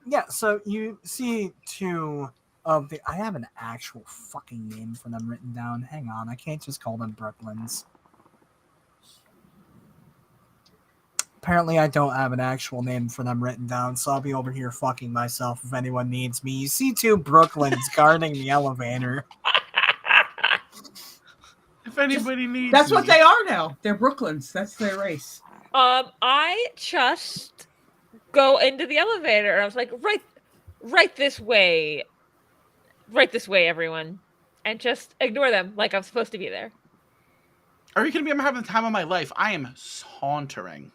S3: Yeah, so you see two of the. I have an actual fucking name for them written down. Hang on, I can't just call them Brooklyns. Apparently, I don't have an actual name for them written down, so I'll be over here fucking myself if anyone needs me. You see two Brooklyns guarding the elevator.
S2: If anybody needs
S6: That's what
S2: me.
S6: they are now. They're Brooklyns. That's their race.
S4: I just go into the elevator and I was like, right this way. Right this way, everyone. And just ignore them like I'm supposed to be there.
S2: Are you going to be having the time of my life? I am sauntering.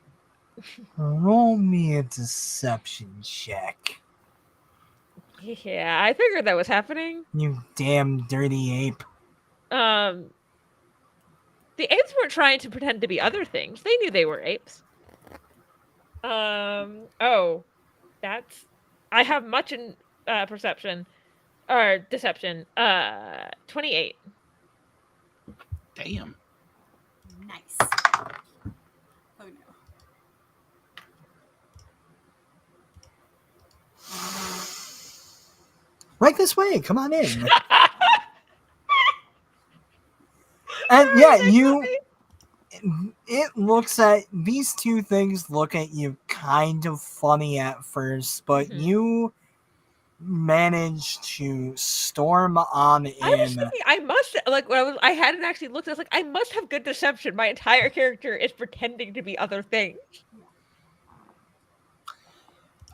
S3: Roll me a deception check.
S4: Yeah, I figured that was happening.
S3: You damn dirty ape.
S4: The apes weren't trying to pretend to be other things. They knew they were apes. Oh, that's. I have much in perception or deception. 28.
S2: Damn.
S5: Nice. Oh no.
S3: Right this way. Come on in. And yeah, it looks at these two things look at you kind of funny at first, but
S4: Mhm.
S3: you manage to storm on in.
S4: I was thinking I must like when I hadn't actually looked. I was like, I must have good deception. My entire character is pretending to be other things.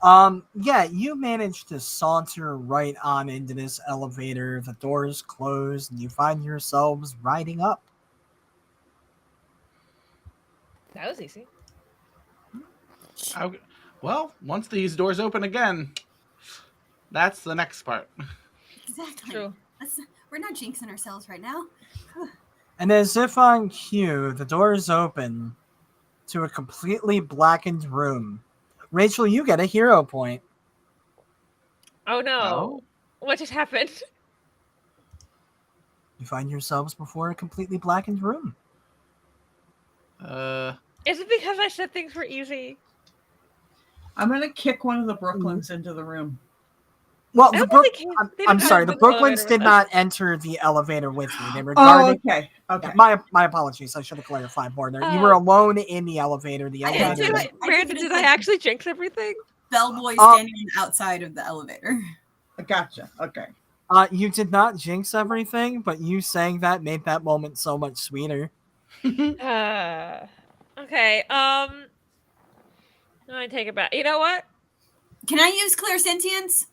S3: Yeah, you manage to saunter right on into this elevator. The doors close, and you find yourselves riding up.
S4: That was easy.
S2: Well, once these doors open again, that's the next part.
S5: Exactly.
S4: True.
S5: We're not jinxing ourselves right now.
S3: And as if on cue, the doors open to a completely blackened room. Rachel, you get a hero point.
S4: Oh no.
S2: Oh.
S4: What just happened?
S3: You find yourselves before a completely blackened room.
S4: Is it because I said things were easy?
S6: I'm gonna kick one of the Brooklyns into the room.
S3: Well,
S4: I
S3: the
S4: don't think they
S3: I'm
S4: didn't
S3: sorry,
S4: come
S3: the
S4: to the elevator
S3: Brooklyns
S4: with
S3: did
S4: us.
S3: not enter the elevator with you. They were
S6: Oh,
S3: guarding.
S6: okay. Okay.
S3: My apologies. I should have clarified more there. You were alone in the elevator. The
S5: I
S3: elevator.
S5: didn't
S3: was-
S5: do it.
S4: Brandon, did I actually jinx everything?
S5: Bellboy standing outside of the elevator.
S6: Gotcha. Okay.
S3: You did not jinx everything, but you saying that made that moment so much sweeter.
S4: Okay. I take it back. You know what?
S5: Can I use clairsentience?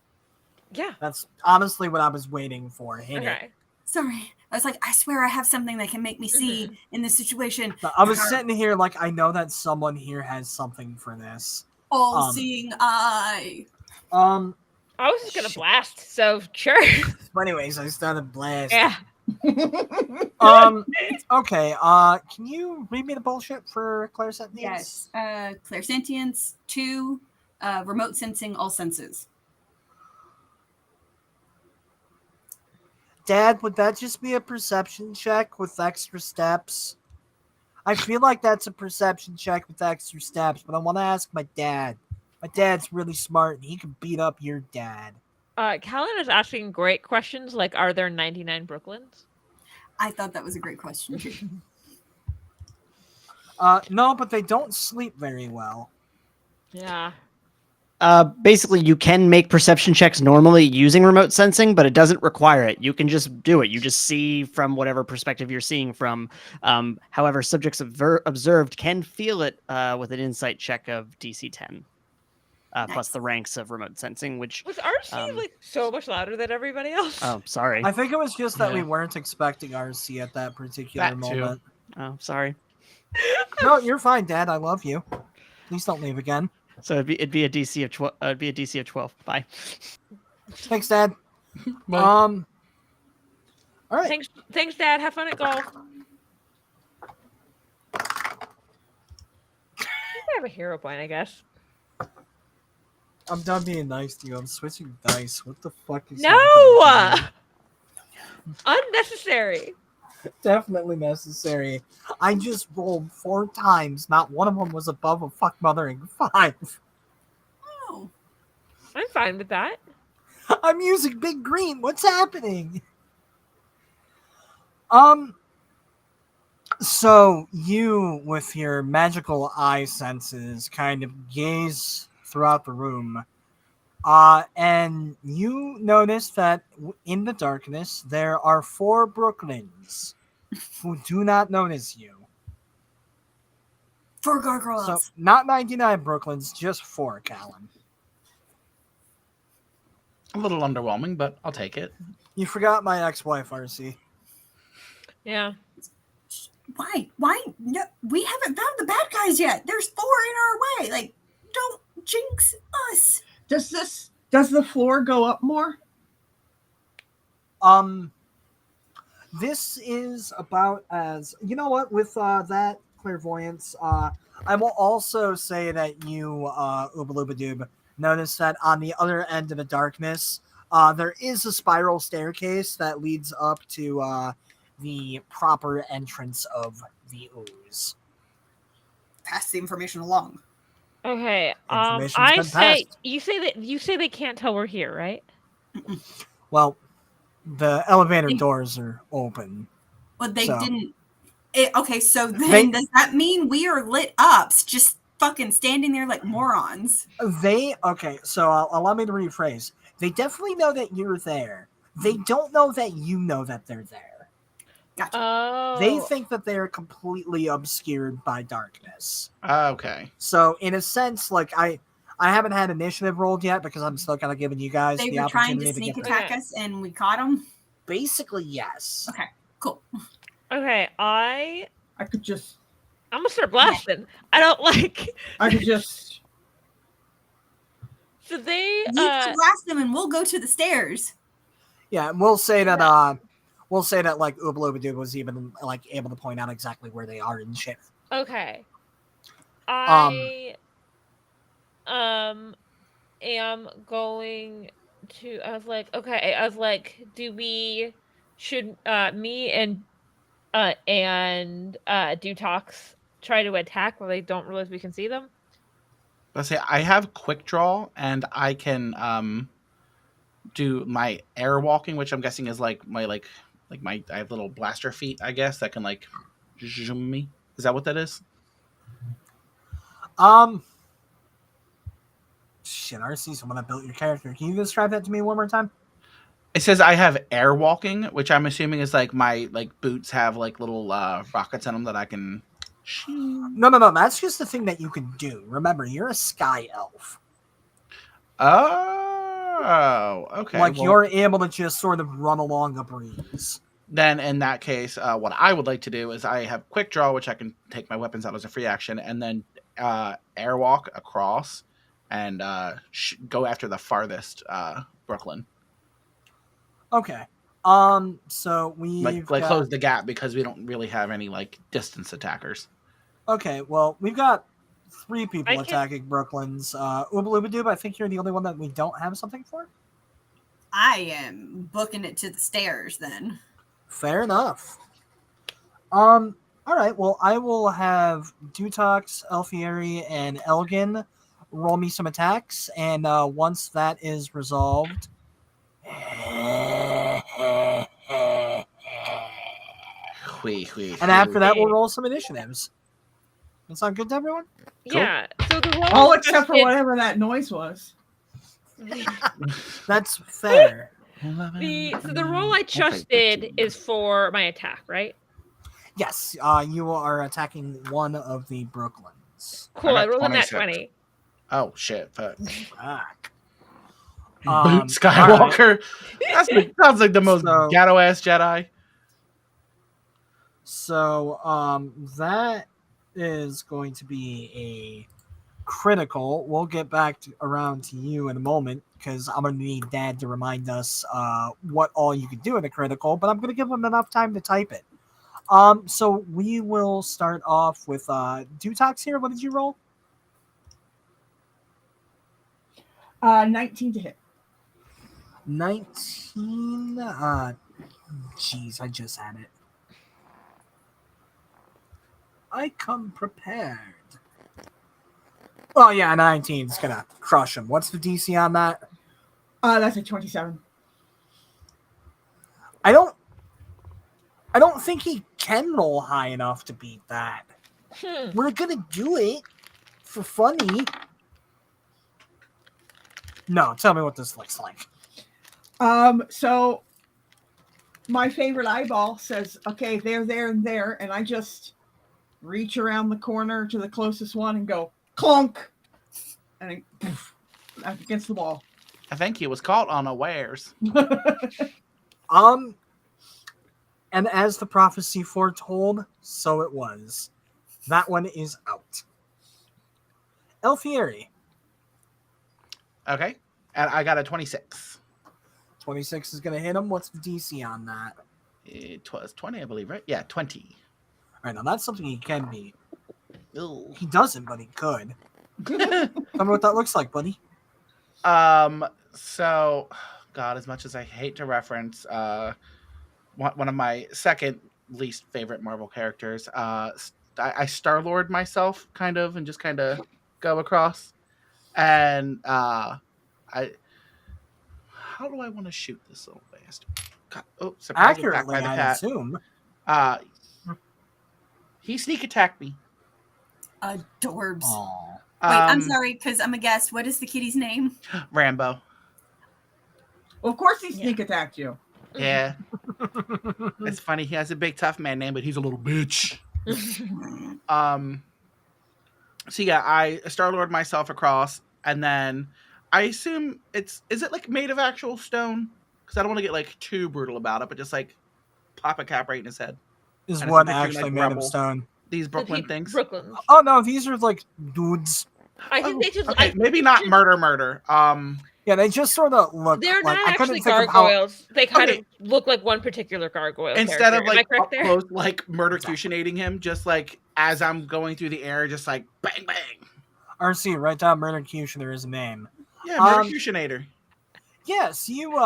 S4: Yeah.
S3: That's honestly what I was waiting for. Hit it.
S4: Okay.
S5: Sorry. I was like, I swear I have something that can make me see in this situation.
S3: So I was sitting here like I know that someone here has something for this.
S5: All-seeing eye.
S4: I was just gonna blast, so sure.
S3: But anyways, I started blasting.
S4: Yeah.
S3: Okay. Can you read me the bullshit for clairsentience?
S5: Yes. Clairsentience 2, remote sensing all senses.
S3: Dad, would that just be a perception check with extra steps? I feel like that's a perception check with extra steps, but I want to ask my dad. My dad's really smart, and he can beat up your dad.
S4: Callan is asking great questions, like, are there 99 Brooklyns?
S5: I thought that was a great question, too.
S3: No, but they don't sleep very well.
S4: Yeah.
S1: Basically, you can make perception checks normally using remote sensing, but it doesn't require it. You can just do it. You just see from whatever perspective you're seeing from. However, subjects observed can feel it with an insight check of DC 10, plus the ranks of remote sensing, which...
S4: Was RC, like, so much louder than everybody else?
S1: Oh, sorry.
S3: I think it was just that we weren't expecting RC at that particular
S2: That too.
S3: moment.
S1: Oh, sorry.
S3: No, you're fine, Dad. I love you. Please don't leave again.
S1: So it'd be a DC of 12. It'd be a DC of 12. Bye.
S3: Thanks, Dad.
S2: Bye.
S3: All right.
S4: Thanks, Dad. Have fun at golf. I have a hero point, I guess.
S3: I'm done being nice to you. I'm switching dice. What the fuck is
S4: No! Unnecessary.
S3: Definitely necessary. I just rolled 4 times. Not one of them was above a fuck mothering 5.
S5: Oh.
S4: I'm fine with that.
S3: I'm using Big Green. What's happening? So you, with your magical eye senses, kind of gaze throughout the room. And you notice that in the darkness, there are 4 Brooklyns who do not notice you.
S5: 4 gargoyles.
S3: So, not 99 Brooklyns, just 4, Callan.
S2: A little underwhelming, but I'll take it.
S3: You forgot my ex-wife, RC.
S4: Yeah.
S5: Why? No, we haven't found the bad guys yet. There's 4 in our way. Like, don't jinx us.
S6: Does the floor go up more?
S3: This is about as... You know what? With that clairvoyance, I will also say that you, Obaloobadoob, notice that on the other end of the darkness, there is a spiral staircase that leads up to the proper entrance of the ooze.
S5: Pass the information along.
S4: Okay.
S3: Information's
S4: I
S3: been
S4: say
S3: passed.
S4: you say they can't tell we're here, right?
S3: Well, the elevator doors are open.
S5: Well, they
S3: So-
S5: didn't. Okay, so then does that mean we are lit up, just fucking standing there like morons?
S3: Okay, so allow me to rephrase. They definitely know that you're there. They don't know that you know that they're there.
S5: Gotcha.
S4: Oh.
S3: They think that they're completely obscured by darkness.
S2: Okay.
S3: So, in a sense, like, I haven't had initiative rolled yet because I'm still kind of giving you guys
S5: They
S3: the
S5: were trying
S3: opportunity
S5: to sneak
S3: get...
S5: attack us, and we caught them.
S3: Basically, yes.
S5: Okay, cool.
S4: Okay,
S6: I could just
S4: I'm gonna start blasting. I don't like.
S6: I could just
S4: So they
S5: You can blast them, and we'll go to the stairs.
S3: Yeah, we'll say that like Obaloobadoob was even like able to point out exactly where they are and shit.
S4: okay. I am going to. I was like, okay. I was like, should me and Dutox try to attack while they don't realize we can see them?
S2: Let's say I have quick draw, and I can do my air walking, which I'm guessing is like my I have little blaster feet, I guess, that can like zoom me. Is that what that is?
S3: Shit, I see someone that built your character. Can you describe that to me one more time?
S2: It says I have air walking, which I'm assuming is like my boots have like little rockets in them that I can.
S3: No. That's just the thing that you can do. Remember, you're a sky elf.
S2: Oh, okay.
S3: Like you're able to just sort of run along the breeze.
S2: Then in that case, what I would like to do is I have quick draw, which I can take my weapons out as a free action, and then airwalk across and go after the farthest Brooklyn.
S3: Okay. So we
S2: close the gap because we don't really have any distance attackers.
S3: Okay, well we've got 3 people attacking Brooklyn's. Obaloobadoob, I think you're the only one that we don't have something for.
S5: I am booking it to the stairs then.
S3: Fair enough. All right. Well, I will have Dutox, Elthieri, and Elgan roll me some attacks, and once that is resolved, and after that, we'll roll some initiatives. That sound good to everyone?
S2: Cool.
S4: Yeah. So the roll
S6: All except for whatever that noise was.
S3: That's fair.
S4: The roll I just did is for my attack, right?
S3: Yes, you are attacking one of the Brooklyns.
S4: Cool. I rolled a
S2: 26.
S4: nat 20.
S2: Oh shit! Fuck.
S3: Fuck.
S2: Skywalker. That sounds like the most ghetto ass Jedi.
S3: So, that is going to be a critical. We'll get back around to you in a moment because I'm going to need Dad to remind us what all you can do in a critical, but I'm going to give him enough time to type it. So we will start off with Dutox here. What did you roll?
S6: 19 to hit.
S3: 19. Jeez, I just had it. I come prepared. Oh yeah, 19 is gonna crush him. What's the DC on that?
S6: That's a 27.
S3: I don't think he can roll high enough to beat that. We're gonna do it for funny. No, tell me what this looks like.
S6: So my favorite eyeball says, okay, there, and there, and I just reach around the corner to the closest one and go clunk, and up against the wall.
S2: I think he was caught unawares.
S3: And as the prophecy foretold, so it was. That one is out. Elthieri.
S2: Okay, and I got a 26.
S3: 26 is going to hit him. What's the DC on that?
S2: It was 20, I believe, right? Yeah, 20.
S3: All right, now that's something he can beat.
S2: Ew.
S3: He doesn't, but he could. Tell me what that looks like, buddy.
S2: So, God, as much as I hate to reference one of my second least favorite Marvel characters, I Star-Lord myself, kind of, and just kind of go across. And how do I want to shoot this little bastard? God, oh, surprise attack
S3: Accurately,
S2: by the
S3: I
S2: cat.
S3: assume.
S2: He sneak attacked me.
S5: Adorbs.
S3: Aww.
S5: Wait, I'm sorry, because I'm a guest. What is the kitty's name?
S2: Rambo.
S6: Well, of course he sneak attacked you.
S2: Yeah. It's funny. He has a big tough man name, but he's a little bitch. So yeah, I Star-Lord myself across, and then I assume is it like made of actual stone? Because I don't want to get too brutal about it, but just pop a cap right in his head.
S3: Is
S2: And
S3: what
S2: it's
S3: actually made
S2: rubble.
S3: of stone.
S2: These Brooklyn things.
S4: Brooklyn.
S3: Oh no, these are dudes.
S4: I think they just.
S2: Okay, maybe not murder.
S3: Yeah, they just sort of look.
S4: They're
S3: like,
S4: not
S3: I couldn't
S4: actually
S3: think of how.
S4: gargoyles. They kind
S2: Okay.
S4: of look like one particular gargoyle.
S2: Instead
S4: character.
S2: of like
S4: Am I correct
S2: up
S4: there?
S2: close, like murder-cutionating him, just like as I'm going through the air, just like bang bang.
S3: RC, write down Murdercutioner as a name.
S2: Yeah, murder-cutionator.
S3: Yes, you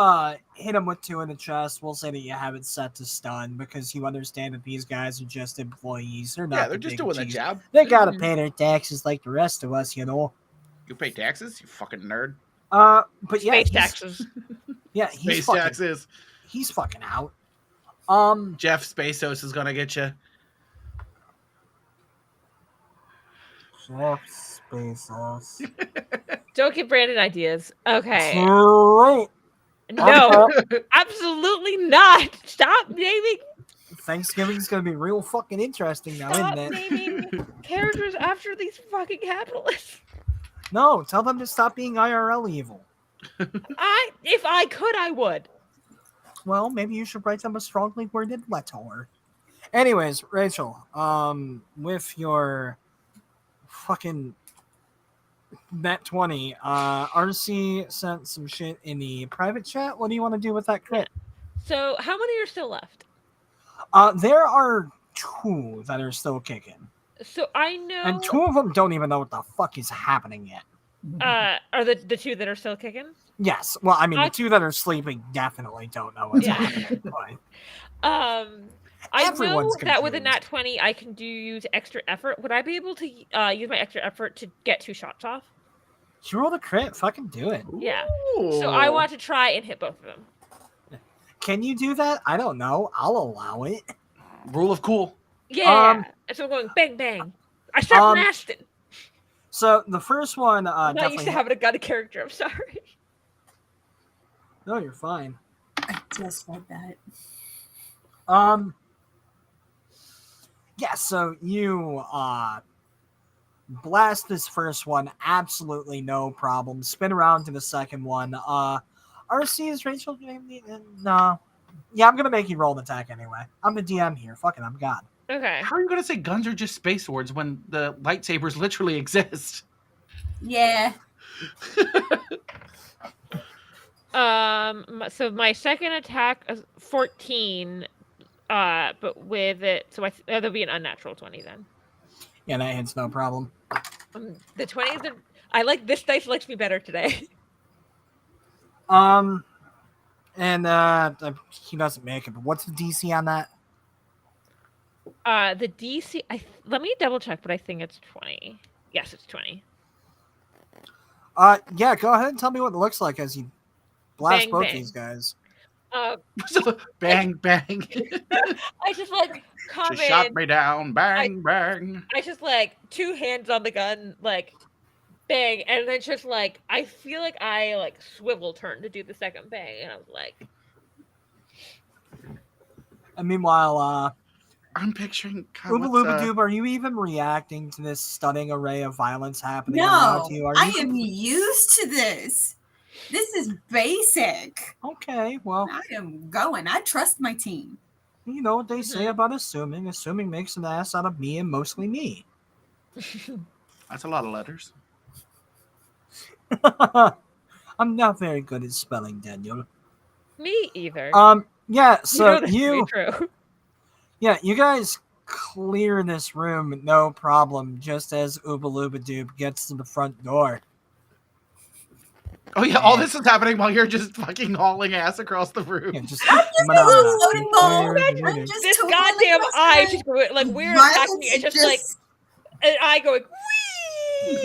S3: hit him with 2 in the chest. We'll say that you have it set to stun because you understand that these guys are just employees. They're not.
S2: Yeah, they're
S3: the
S2: just
S3: big
S2: doing the
S3: G's.
S2: job.
S3: They gotta pay their taxes like the rest of us, you know.
S2: You pay taxes, you fucking nerd.
S3: But yeah,
S4: Space taxes.
S3: Yeah,
S2: Space taxes.
S3: He's fucking out.
S2: Jeff Bezos is gonna get you.
S3: Jeff Bezos.
S4: Don't give Brandon ideas. Okay.
S3: Right.
S4: No, absolutely not. Stop naming.
S3: Thanksgiving's gonna be real fucking interesting now,
S4: Stop
S3: isn't it?
S4: naming characters after these fucking capitalists.
S3: No, tell them to stop being IRL evil.
S4: If I could, I would.
S3: Well, maybe you should write them a strongly worded letter. Anyways, Rachel, with your fucking net 20, RC sent some shit in the private chat. What do you want to do with that crit?
S4: So, how many are still left?
S3: There are 2 that are still kicking.
S4: So I know.
S3: And 2 of them don't even know what the fuck is happening yet.
S4: Are the 2 that are still kicking?
S3: Yes. Well, I mean, the 2 that are sleeping definitely don't know what's happening. But
S4: I
S3: Everyone's
S4: know that with a
S3: confused.
S4: nat 20, I can use extra effort. Would I be able to use my extra effort to get 2 shots off?
S3: you rolled a crit. Fucking do it.
S4: Yeah. So I want to try and hit both of them.
S3: Can you do that? I don't know. I'll allow it.
S2: Rule of cool.
S4: Yeah. And so I'm going bang bang. I start blasting.
S3: So the first one
S4: I'm not used
S3: definitely.
S4: to having a gun character. I'm sorry.
S3: No, you're fine.
S5: I just read that.
S3: Yeah, so you blast this first one, absolutely no problem. Spin around to the second one. RC is Rachel. No. Yeah, I'm gonna make you roll an attack anyway. I'm the DM here. Fucking, I'm God.
S4: Okay.
S2: How are you gonna say guns are just space swords when the lightsabers literally exist?
S5: Yeah.
S4: So my second attack is 14, but with it, so that'll be an unnatural 20 then.
S3: Yeah, that hits no problem.
S4: The 20 is I like this dice likes me better today.
S3: And he doesn't make it. But what's the DC on that?
S4: The DC, let me double check, but I think it's 20. Yes, it's 20.
S3: Yeah, go ahead and tell me what it looks like as you blast
S4: Bang,
S3: both
S4: bang.
S3: these guys.
S2: Bang bang.
S4: I just like come
S2: She
S4: in.
S2: shot me down. Bang bang.
S4: I just like 2 hands on the gun, like bang, and then just like I feel like I like swivel turn to do the second bang, and I was like,
S3: And meanwhile,
S2: I'm picturing kind of
S3: Obaloobadoob, are you even reacting to this stunning array of violence happening
S5: No,
S3: around you? Are you
S5: I am used to this. This is basic.
S3: Okay, well,
S5: I am going. I trust my team.
S3: you know what they say about assuming. Assuming makes an ass out of me and mostly me.
S2: That's a lot of letters.
S3: I'm not very good at spelling, Daniel.
S4: me either.
S3: Yeah, so
S4: this to be true.
S3: Yeah, you guys clear this room no problem, just as Obaloobadoob gets to the front door.
S2: Oh yeah, all this is happening while you're just fucking hauling ass across the room.
S3: Yeah, just
S5: I'm just a little loading ball. I'm just
S4: This
S5: totally
S4: goddamn
S5: lost
S4: eye
S5: my
S4: just going like we're
S5: violence
S4: attacking me. It's just like an eye going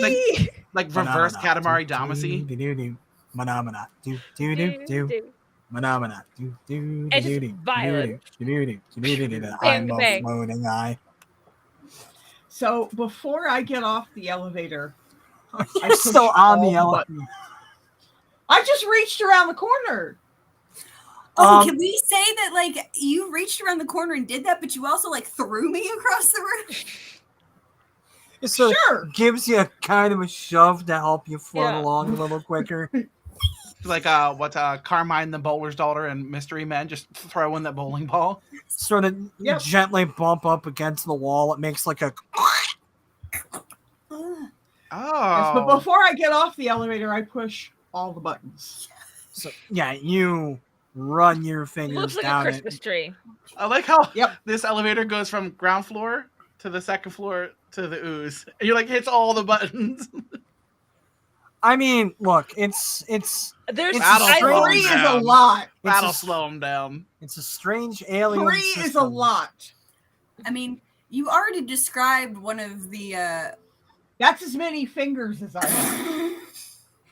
S4: wee.
S2: Like reverse Katamari Damacy.
S3: Manamana. Do do do do. Manamana. Do do
S4: It's
S3: do
S4: just
S3: do.
S4: violent.
S3: I'm
S4: Bang,
S3: a
S4: bang.
S3: floating eye.
S6: So before I get off the elevator,
S3: You're still on the
S6: all
S3: elevator.
S6: I just reached around the corner.
S5: Oh, can we say that like you reached around the corner and did that, but you also like threw me across the room?
S3: So
S6: Sure.
S3: gives you kind of a shove to help you float
S4: Yeah.
S3: along a little quicker.
S2: Like Carmine the Bowler's Daughter and Mystery Men just throwing that bowling ball.
S3: Sort of
S6: Yep.
S3: gently bump up against the wall. It makes like a
S6: Yes, but
S2: Oh.
S6: before I get off the elevator, I push all the buttons.
S3: So yeah, you run your fingers
S4: Looks like a
S3: down
S4: Christmas
S3: it.
S4: tree.
S2: I like how
S6: Yep.
S2: this elevator goes from ground floor to the second floor to the ooze. And you're like, hits all the buttons.
S3: I mean, look, it's
S4: There's
S2: That'll
S4: I
S2: slow
S4: love-
S6: 3 is a
S2: down.
S6: lot.
S2: That'll
S3: a-
S2: slow him down.
S3: it's a strange alien
S6: 3 is a
S3: system.
S6: lot.
S5: I mean, you already described one of the.
S6: That's as many fingers as I have.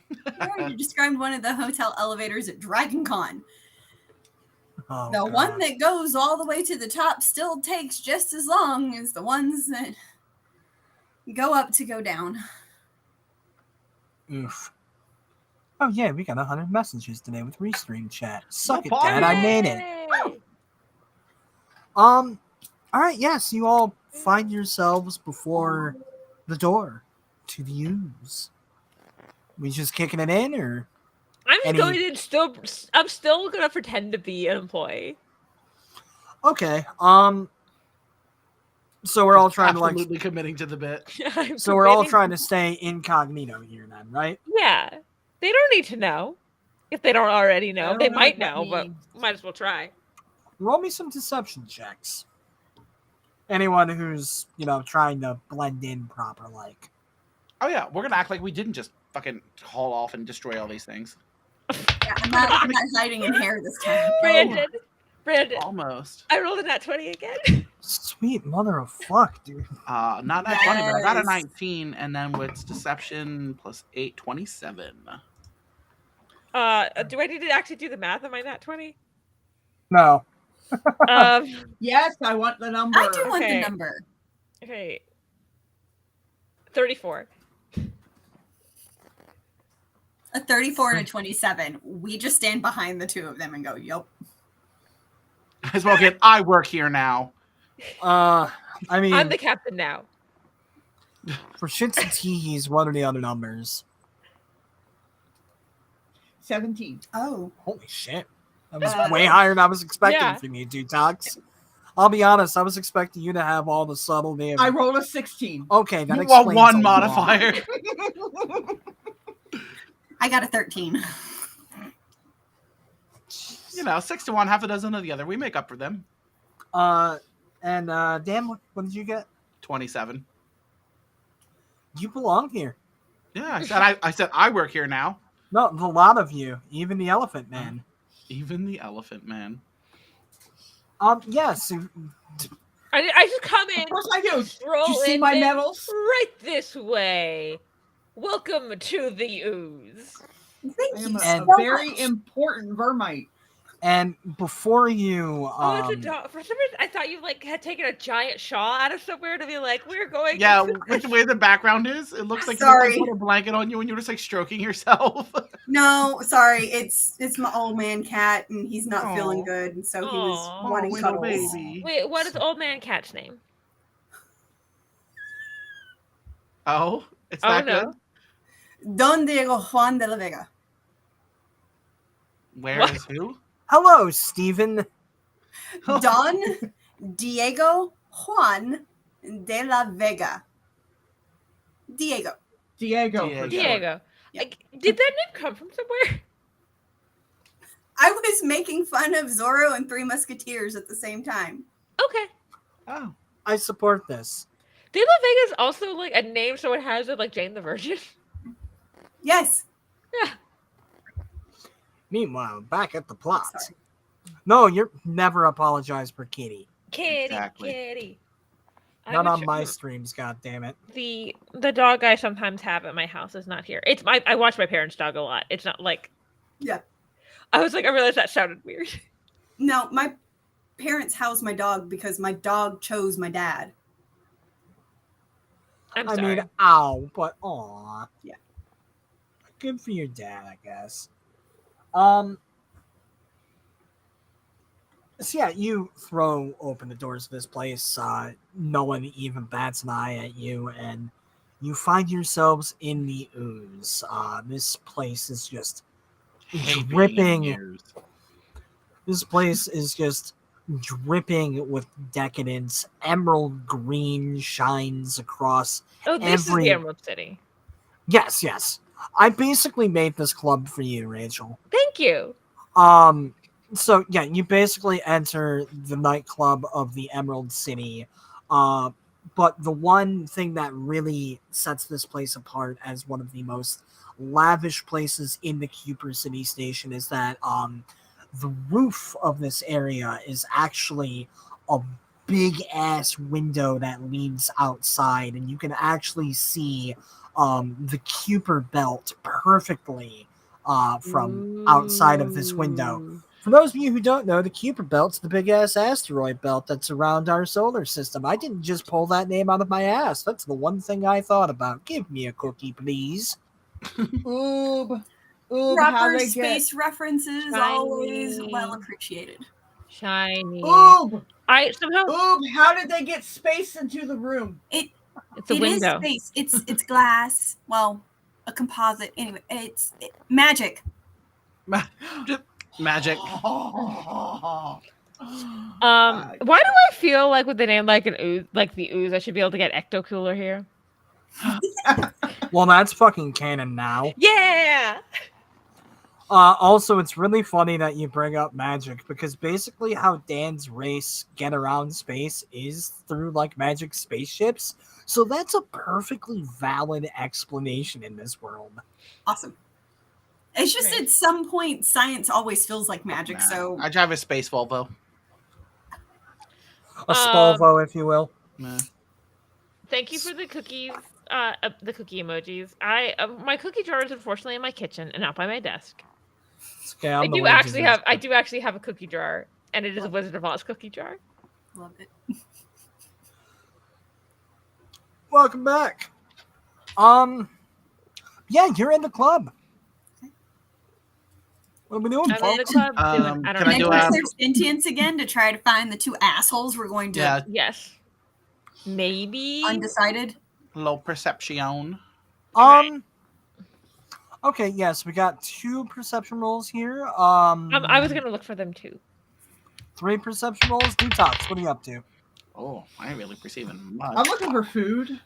S5: You already described one of the hotel elevators at Dragon Con.
S3: Oh,
S5: The
S3: God.
S5: one that goes all the way to the top still takes just as long as the ones that go up to go down.
S3: Oof. Oh yeah, we got 100 messages today with Restream chat. Suck it,
S2: Well,
S3: Dad. I made it.
S4: Yay!
S3: All right, yes, you all find yourselves before the door to the ooze. We just kicking it in, or
S4: I'm
S3: Any-
S4: going to I'm still gonna pretend to be an employee.
S3: okay? So we're all trying to
S2: Absolutely committing to the bit.
S4: I'm
S3: so we're all
S4: committing-
S3: trying to stay incognito here, then, right?
S4: Yeah, they don't need to know. If they don't already know,
S6: I don't
S4: they
S6: know
S4: might
S6: what that
S4: know, but
S6: means.
S4: might as well try.
S3: Roll me some deception checks. Anyone who's trying to blend in proper, like.
S2: Oh yeah, we're gonna act like we didn't just fucking haul off and destroy all these things.
S5: Yeah, I'm not hiding in hair this time.
S4: Brandon,
S2: Almost.
S4: I rolled a nat 20 again.
S3: Sweet mother of fuck, dude.
S2: Not that 20, but I got a
S5: Yes.
S2: 19, and then with deception plus 8, 27.
S4: Do I need to actually do the math on my nat 20?
S3: No.
S6: Yes, I want the number.
S5: I do want
S4: Okay.
S5: the number.
S4: Okay. 34.
S5: A 34 and a 27. We just stand behind the two of them and go, yup.
S2: As well get, I work here now.
S3: I mean,
S4: I'm the captain now.
S3: for shits and tees, what are the other numbers?
S6: 17.
S5: Oh.
S3: Holy shit. That was way higher than I was expecting
S4: Yeah.
S3: from you, Dutox. I'll be honest, I was expecting you to have all the subtlety of...
S6: I rolled a 16.
S3: Okay, that
S2: You
S3: explains
S2: want one
S3: a lot.
S2: modifier.
S5: I got a 13.
S2: 6 to 1, half a dozen of the other. We make up for them.
S3: And Dan, what did you get?
S2: 27.
S3: You belong here.
S2: Yeah, I said I work here now.
S3: No, a lot of you, even the Elephant Man.
S2: Even the Elephant Man.
S3: Yes.
S4: I just come in.
S6: Of course I do.
S4: Roll
S6: Did you see
S4: in
S6: my
S4: and
S6: medals?
S4: Right this way. Welcome to the ooze.
S5: Thank
S6: I
S5: you
S6: am
S5: so
S6: a very
S5: much.
S6: important vermite.
S3: And before you,
S4: Oh, it's a dog. For some reason, I thought you had taken a giant shawl out of somewhere to be like, we're going.
S2: Yeah,
S4: into
S2: with the way the background is, it looks like
S5: Sorry.
S2: you put a blanket on you and you're just like stroking yourself.
S5: No, sorry. It's my old man cat, and he's not
S2: Aw.
S5: feeling good, and so he was
S4: Aw.
S5: wanting
S2: little
S5: cuddles.
S2: baby.
S4: Wait, what is old man cat's name?
S2: Oh, it's
S4: Oh,
S2: that
S4: no.
S2: good?
S5: Don Diego Juan de la Vega.
S2: Where
S4: What?
S2: is who?
S3: hello, Stephen.
S5: Don Diego Juan de la Vega. Diego.
S6: Diego.
S2: Diego.
S6: For sure.
S4: Diego.
S5: Yeah.
S4: Did that name come from somewhere?
S5: I was making fun of Zorro and Three Musketeers at the same time.
S4: Okay.
S2: Oh.
S3: I support this.
S4: De La Vega is also like a name someone has with like Jane the Virgin.
S5: Yes.
S4: Yeah.
S3: Meanwhile, back at the plot.
S5: Sorry.
S3: No, you're never apologize for Kitty.
S4: Kitty,
S2: Exactly.
S4: kitty.
S3: Not
S4: I'm
S3: on
S4: sure-
S3: my streams, goddammit.
S4: The dog I sometimes have at my house is not here. It's I watch my parents' dog a lot. It's not like
S5: Yeah.
S4: I was like I realized that sounded weird.
S5: No, my parents house my dog because my dog chose my dad.
S4: I'm
S3: I
S4: sorry.
S3: mean, ow, but aw.
S5: Yeah.
S3: Good for your dad, I guess. So yeah, you throw open the doors of this place. No one even bats an eye at you, and you find yourselves in the ooze. This place is just dripping.
S2: Years.
S3: This place is just dripping with decadence. Emerald green shines across
S4: Oh, this is
S3: every-
S4: the Emerald City.
S3: Yes. I basically made this club for you, Rachel.
S4: Thank you.
S3: So yeah, you basically enter the nightclub of the Emerald City. But the one thing that really sets this place apart as one of the most lavish places in the Kuiper City Station is that the roof of this area is actually a big ass window that leads outside, and you can actually see the Kuiper belt perfectly from outside of this window.
S4: Ooh.
S3: For those of you who don't know, the Kuiper belt's the big ass asteroid belt that's around our solar system. I didn't just pull that name out of my ass. That's the one thing I thought about. Give me a cookie, please.
S6: Oob. How
S5: Proper
S6: they get
S5: space references always well
S4: Shiny.
S5: appreciated.
S4: Shiny.
S6: Oob.
S4: I somehow
S6: Oob. How did they get space into the room?
S4: it's a
S5: It is
S4: window.
S5: space. It's glass. Well, a composite. Anyway, it's magic.
S2: Magic.
S4: Why do I feel like with the name like an ooze, like the ooze, I should be able to get ecto cooler here?
S3: Well, that's fucking canon now.
S4: Yeah.
S3: Also, it's really funny that you bring up magic because basically how Dan's race get around space is through like magic spaceships. So that's a perfectly valid explanation in this world.
S5: Awesome. It's just
S4: Right.
S5: at some point science always feels like magic.
S2: Nah,
S5: So
S2: I drive a space Volvo.
S3: A Spolvo, if you will.
S2: Nah.
S4: Thank you for the cookies. The cookie emojis. My cookie jar is unfortunately in my kitchen and not by my desk.
S3: Okay,
S4: I do actually have a cookie jar, and it is a Wizard of Oz cookie jar.
S5: love it.
S3: Welcome back. Yeah, you're in the club. What are we doing,
S4: I'm in the
S3: folks?
S4: club doing. I don't
S2: can I
S4: know.
S2: do
S5: Enter
S2: a-
S5: their sentience again to try to find the two assholes we're going to
S2: Yeah,
S4: Yes. Maybe.
S5: undecided.
S2: low perception.
S3: Okay, yes, we got 2 perception rolls here.
S4: I was gonna look for them too.
S3: 3 perception rolls. Dutox, what are you up to?
S2: Oh, I ain't really perceiving much.
S6: I'm looking for food.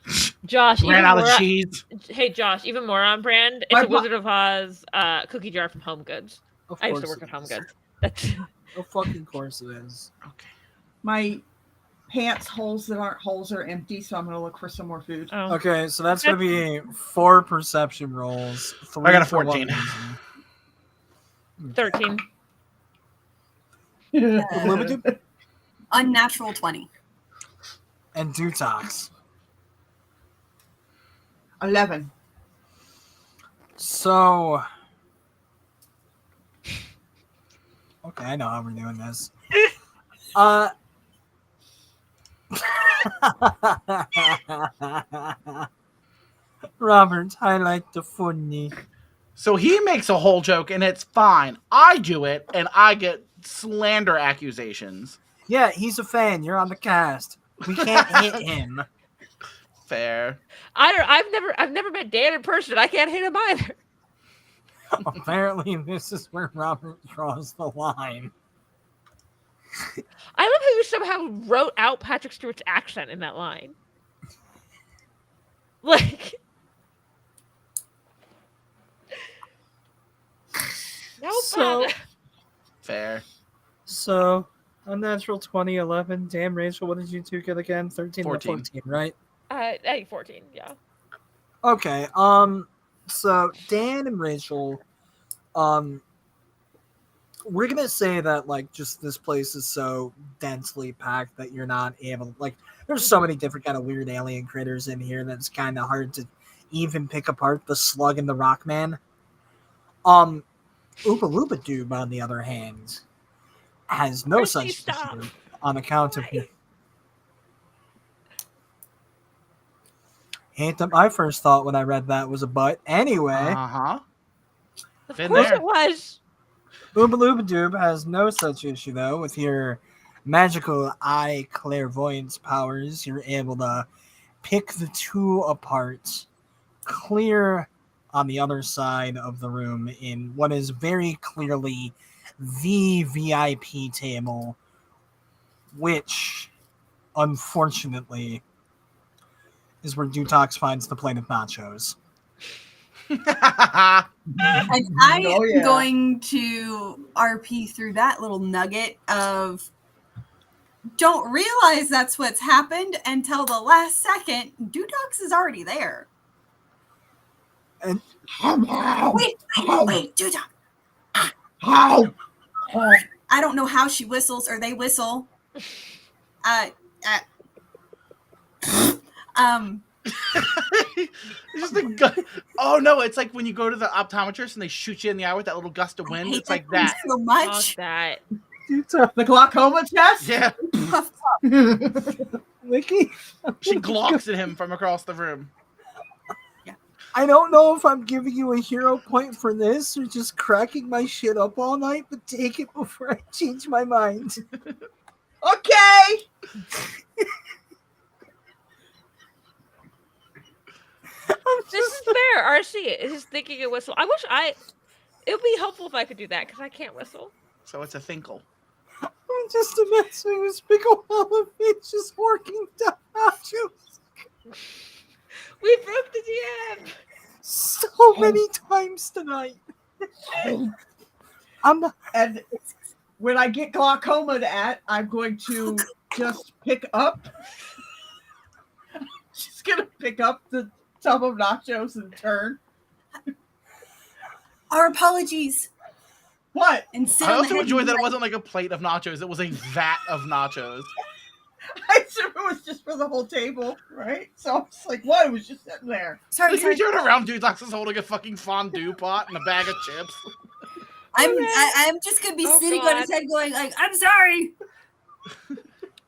S4: Josh,
S2: Ran
S4: even
S2: out of
S4: more.
S2: cheese.
S4: Hey, Josh, even more on brand. It's
S6: My
S4: a
S6: po-
S4: Wizard of Oz cookie jar from Home Goods.
S3: Of
S4: I used to
S3: course
S4: work
S3: it
S4: at Home
S3: is.
S4: Goods. That's
S3: Of fucking course it is.
S2: Okay.
S6: My pants holes that aren't holes are empty, so I'm gonna look for some more food.
S4: oh.
S3: Okay, so that's gonna be 4 perception rolls. 3
S2: I got a
S3: for what
S2: 14.
S3: reason?
S4: 13.
S3: Obaloobadoob
S5: Unnatural 20.
S3: and Dutox.
S6: 11.
S3: So, okay, I know how we're doing this. Robert, highlight the funny.
S2: So he makes a whole joke and it's fine. I do it and I get slander accusations.
S3: Yeah, he's a fan. You're on the cast. We can't hit him.
S2: Fair.
S4: I've never met Dan in person. I can't hit him either.
S3: Apparently, this is where Robert draws the line.
S4: I love how you somehow wrote out Patrick Stewart's accent in that line. Like, no
S3: So-
S4: bother.
S2: Fair.
S3: So, unnatural 20, 11. Damn, Rachel, what did you two get again? 13 or
S2: 14.
S3: 14, right?
S4: I think 14. Yeah.
S3: Okay, so Dan and Rachel, we're gonna say that, like, just this place is so densely packed that you're not able, like, there's so many different kind of weird alien critters in here that it's kind of hard to even pick apart the slug and the rockman. Obaloobadoob, on the other hand, has no
S4: Chrissy,
S3: such
S4: stop.
S3: issue on account of
S4: Why?
S3: Hate that my first thought when I read that was a butt. Anyway,
S2: Uh-huh.
S4: Of
S2: Been
S4: course
S2: there.
S4: it was.
S3: Obaloobadoob has no such issue though. With your magical eye clairvoyance powers, you're able to pick the two apart, clear on the other side of the room in what is very clearly the VIP table, which unfortunately is where Dutox finds the plate of nachos.
S5: And I
S6: Oh,
S5: am
S6: yeah.
S5: going to RP through that little nugget of don't realize that's what's happened until the last second. Dutox is already there.
S3: And
S5: Wait, Dutox.
S6: How?
S5: I don't know how she whistles or they whistle.
S2: It's just a oh no! It's like when you go to the optometrist and they shoot you in the eye with that little gust of wind. It's like that.
S5: so
S4: Fuck
S5: much.
S4: that.
S6: The glaucoma test?
S2: Yeah,
S3: Wiccy,
S2: she glocks at him from across the room.
S3: I don't know if I'm giving you a hero point for this or just cracking my shit up all night, but take it before I change my mind.
S6: Okay.
S4: This is fair. RC is just thinking a whistle. I wish it would be helpful if I could do that because I can't whistle.
S2: So it's a thinkle.
S3: I'm just imagining this big old elephant just working down nachos
S4: We broke the DM.
S3: so many times tonight. I'm not.
S6: And when I get glaucoma I'm going to just pick up. She's going to pick up the tub of nachos and turn.
S5: Our apologies.
S6: What?
S5: And sit
S2: I
S5: on the
S2: also
S5: head
S2: enjoyed
S5: and
S2: that
S5: be
S2: it
S5: like,
S2: wasn't like a plate of nachos; it was a vat of nachos.
S6: I assumed it was just for the whole table, right? So I was like, what? It was just sitting there.
S5: Sorry,
S2: Like,
S5: sorry.
S2: you turn around, Dutox is holding a fucking fondue pot and a bag of chips.
S5: I'm just gonna be
S4: Oh,
S5: sitting
S4: God.
S5: on his head, going like, "I'm sorry."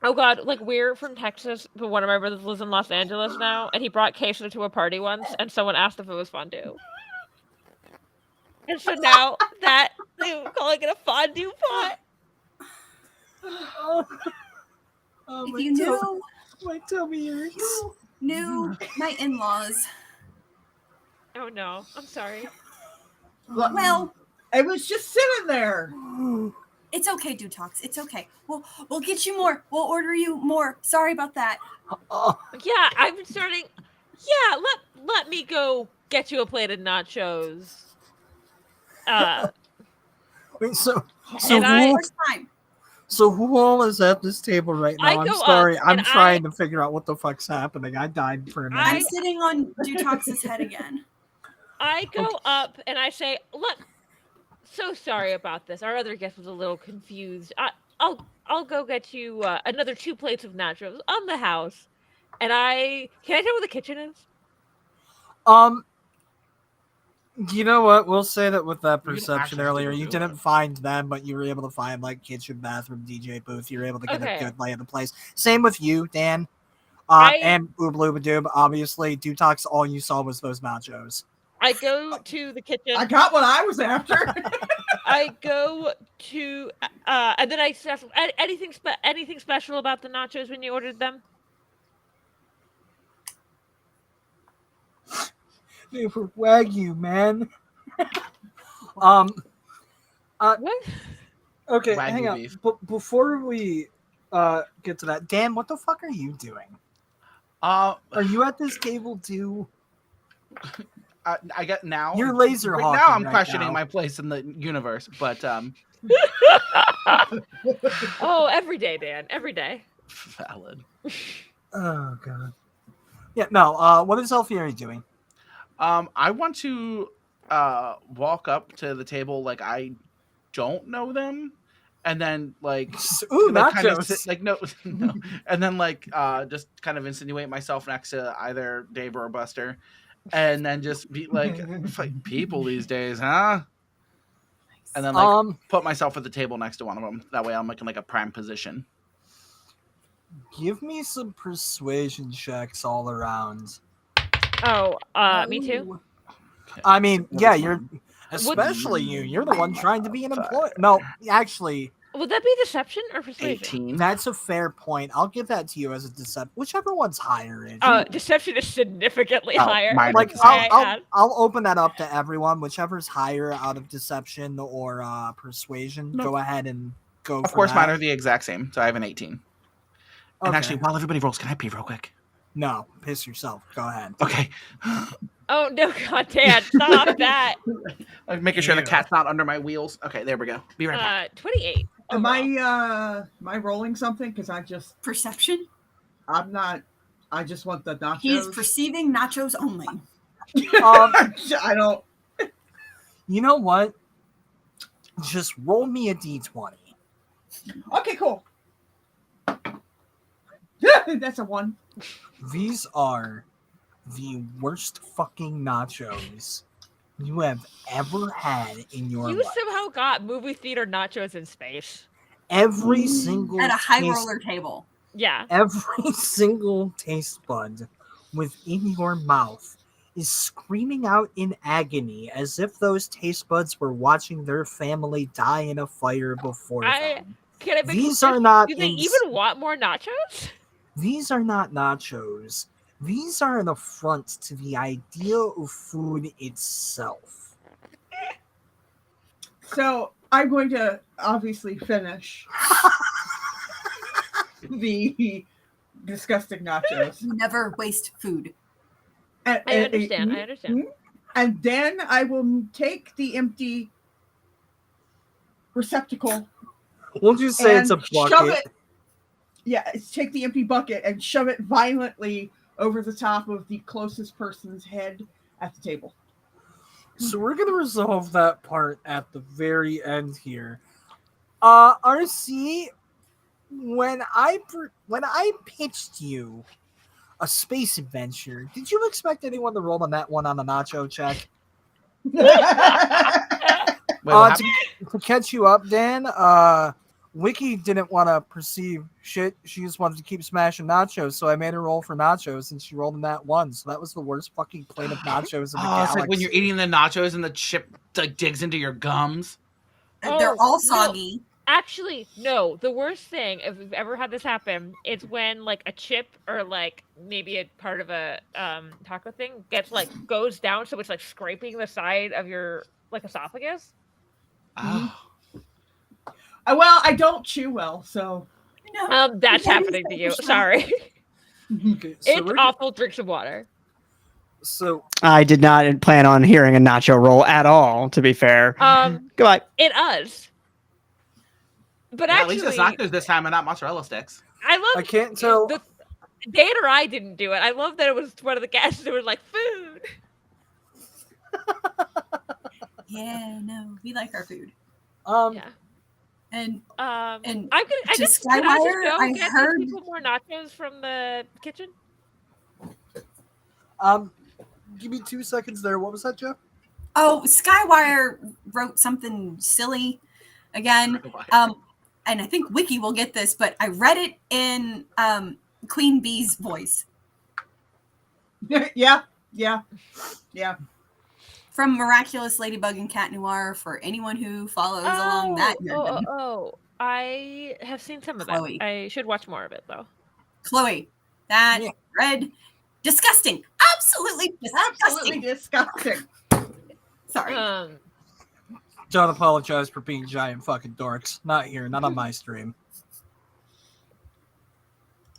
S4: Oh god, like we're from Texas, but one of my brothers lives in Los Angeles now, and he brought queso to a party once, and someone asked if it was fondue. And so now that they were calling it a fondue pot.
S3: Oh,
S5: If
S3: my
S5: you knew,
S3: my tummy hurts.
S5: you knew my in-laws.
S4: Oh no, I'm sorry.
S5: Well,
S6: It was just sitting there.
S5: it's okay, Dutox. It's okay. We'll get you more. We'll order you more. Sorry about that.
S3: Oh,
S4: Yeah, I'm starting. Yeah, let me go get you a plate of nachos.
S3: wait, so
S4: And I-
S5: First time.
S3: so who all is at this table right now?
S4: I
S3: I'm
S4: go
S3: sorry.
S4: up
S3: I'm
S4: and
S3: trying to figure out what the fuck's happening. I died for a minute.
S5: I'm sitting on Dutox's head again.
S4: I go up and I say, "Look, so sorry about this. Our other guest was a little confused. I'll go get you another 2 plates of nachos on the house." And can I tell where the kitchen is?
S3: You know what? We'll say that with that
S2: You can
S3: perception
S2: actually
S3: earlier,
S2: still
S3: you
S2: do
S3: didn't
S2: it.
S3: find them, but you were able to find like kitchen, bathroom, DJ booth. You were able to get
S4: Okay.
S3: a good lay of the place. Same with you, Dan.
S4: I-
S3: And Obaloobadoob. Obviously, Dutox. All you saw was those nachos.
S4: I go to the kitchen.
S6: I got what I was after.
S4: I go to and then I ask anything special about the nachos when you ordered them?
S3: They were Wagyu, man.
S4: What?
S3: Okay,
S2: Wagyu
S3: hang on.
S2: beef.
S3: But before we get to that, Dan, what the fuck are you doing? Are you at this table too?
S2: I get now.
S3: You're laser
S2: Right
S3: hawking
S2: now, I'm
S3: right
S2: questioning
S3: now.
S2: my place in the universe, but
S4: Oh, every day, Dan. Every day.
S2: valid.
S3: Oh god. Yeah, no. What is Elthieri doing?
S2: I want to walk up to the table like I don't know them, and then like
S3: Ooh,
S2: like, kinda
S3: nachos.
S2: sit, like no, and then like just kind of insinuate myself next to either Dave or Buster, and then just be like, people these days, huh? And then like put myself at the table next to one of them. That way, I'm like in like a prime position.
S3: Give me some persuasion checks all around.
S4: Oh, me too.
S2: Okay.
S3: I mean,
S2: What
S3: yeah,
S2: is
S3: you're
S2: mine?
S3: especially you. You're the one trying to be an employee. No, actually,
S4: Would that be deception or persuasion?
S2: 18.
S3: that's a fair point. I'll give that to you as a deception. Whichever one's higher is.
S4: Deception is significantly
S2: Oh,
S4: higher.
S2: mine
S3: Like
S2: is-
S3: I'll open that up to everyone. Whichever's higher out of deception or persuasion,
S2: No.
S3: go ahead and go.
S2: Of
S3: for
S2: course,
S3: that.
S2: mine are the exact same. So I have an 18. And
S3: Okay.
S2: actually, while everybody rolls, can I pee real quick?
S3: No, piss yourself. Go ahead.
S2: Okay.
S4: Oh no, God, Dan, stop that.
S2: I'm making sure the
S3: Ew.
S2: cat's not under my wheels. Okay, there we go. Be right back.
S4: 28.
S6: Am
S4: overall.
S6: am I rolling something? Because
S5: Perception.
S6: I'm not. I just want the nachos.
S5: He is perceiving nachos only.
S6: I don't.
S3: You know what? Just roll me a d20.
S6: Okay, cool. That's a 1.
S3: These are the worst fucking nachos you have ever had in your
S4: You
S3: life.
S4: somehow got movie theater nachos in space.
S3: Every single
S5: At a high
S3: taste-
S5: roller table.
S4: Yeah.
S3: every single taste bud within your mouth is screaming out in agony as if those taste buds were watching their family die in a fire before them.
S4: Can I make
S3: These
S4: a
S3: are not
S4: Do they
S3: ins-
S4: even want more nachos?
S3: These are not nachos. These are an affront to the idea of food itself.
S6: So I'm going to obviously finish the disgusting nachos.
S5: You never waste food.
S6: And,
S4: I understand.
S6: And then I will take the empty receptacle.
S3: We'll just say it's a
S6: and shove
S3: bucket.
S6: it. Yeah, take the empty bucket and shove it violently over the top of the closest person's head at the table.
S3: So we're gonna resolve that part at the very end here. RC, when I pitched you a space adventure, did you expect anyone to roll on that one on a nacho check?
S2: Wait, what
S3: To catch you up, Dan, Wiccy didn't want to perceive shit. She just wanted to keep smashing nachos, so I made her roll for nachos, and she rolled in that one. So that was the worst fucking plate of nachos in the
S2: It's
S3: galaxy.
S2: like when you're eating the nachos and the chip like digs into your gums.
S5: They're
S4: Oh,
S5: all
S4: no.
S5: soggy.
S4: Actually, no. The worst thing, if we've ever had this happen, is when like a chip or like maybe a part of a taco thing gets like goes down, so it's like scraping the side of your like esophagus.
S2: Oh.
S6: Well, I don't chew well, so
S5: No.
S4: That's
S5: Yeah,
S4: happening to you.
S5: for sure.
S4: Sorry.
S3: Okay, so
S4: It's awful. Drink some water.
S3: So
S1: I did not plan on hearing a nacho roll at all, to be fair. Goodbye.
S4: It us. But
S2: Yeah, at
S4: actually,
S2: least it's nachos this time and not mozzarella sticks.
S4: I love.
S3: I can't tell.
S4: Dan or I didn't do it. I love that it was one of the guests who was like food.
S5: Yeah, no, we like our food.
S4: Yeah.
S5: And
S4: I'm
S5: And
S4: gonna. I
S5: to
S4: guess can I just
S5: Skywire,
S4: go
S5: I
S4: get
S5: heard-
S4: these people more nachos from the kitchen?
S3: give me 2 seconds there. What was that, Jeff?
S5: Skywire wrote something silly again. And I think Wiccy will get this, but I read it in Queen Bee's voice
S6: yeah.
S5: from Miraculous Ladybug and Cat Noir for anyone who follows along that.
S4: I have seen some of
S5: Chloe.
S4: that. I should watch more of it though.
S5: Chloe, that
S3: Yeah.
S5: read disgusting. Absolutely disgusting.
S6: Absolutely disgusting.
S5: Sorry.
S3: Don't apologize for being giant fucking dorks. Not here, not on my stream.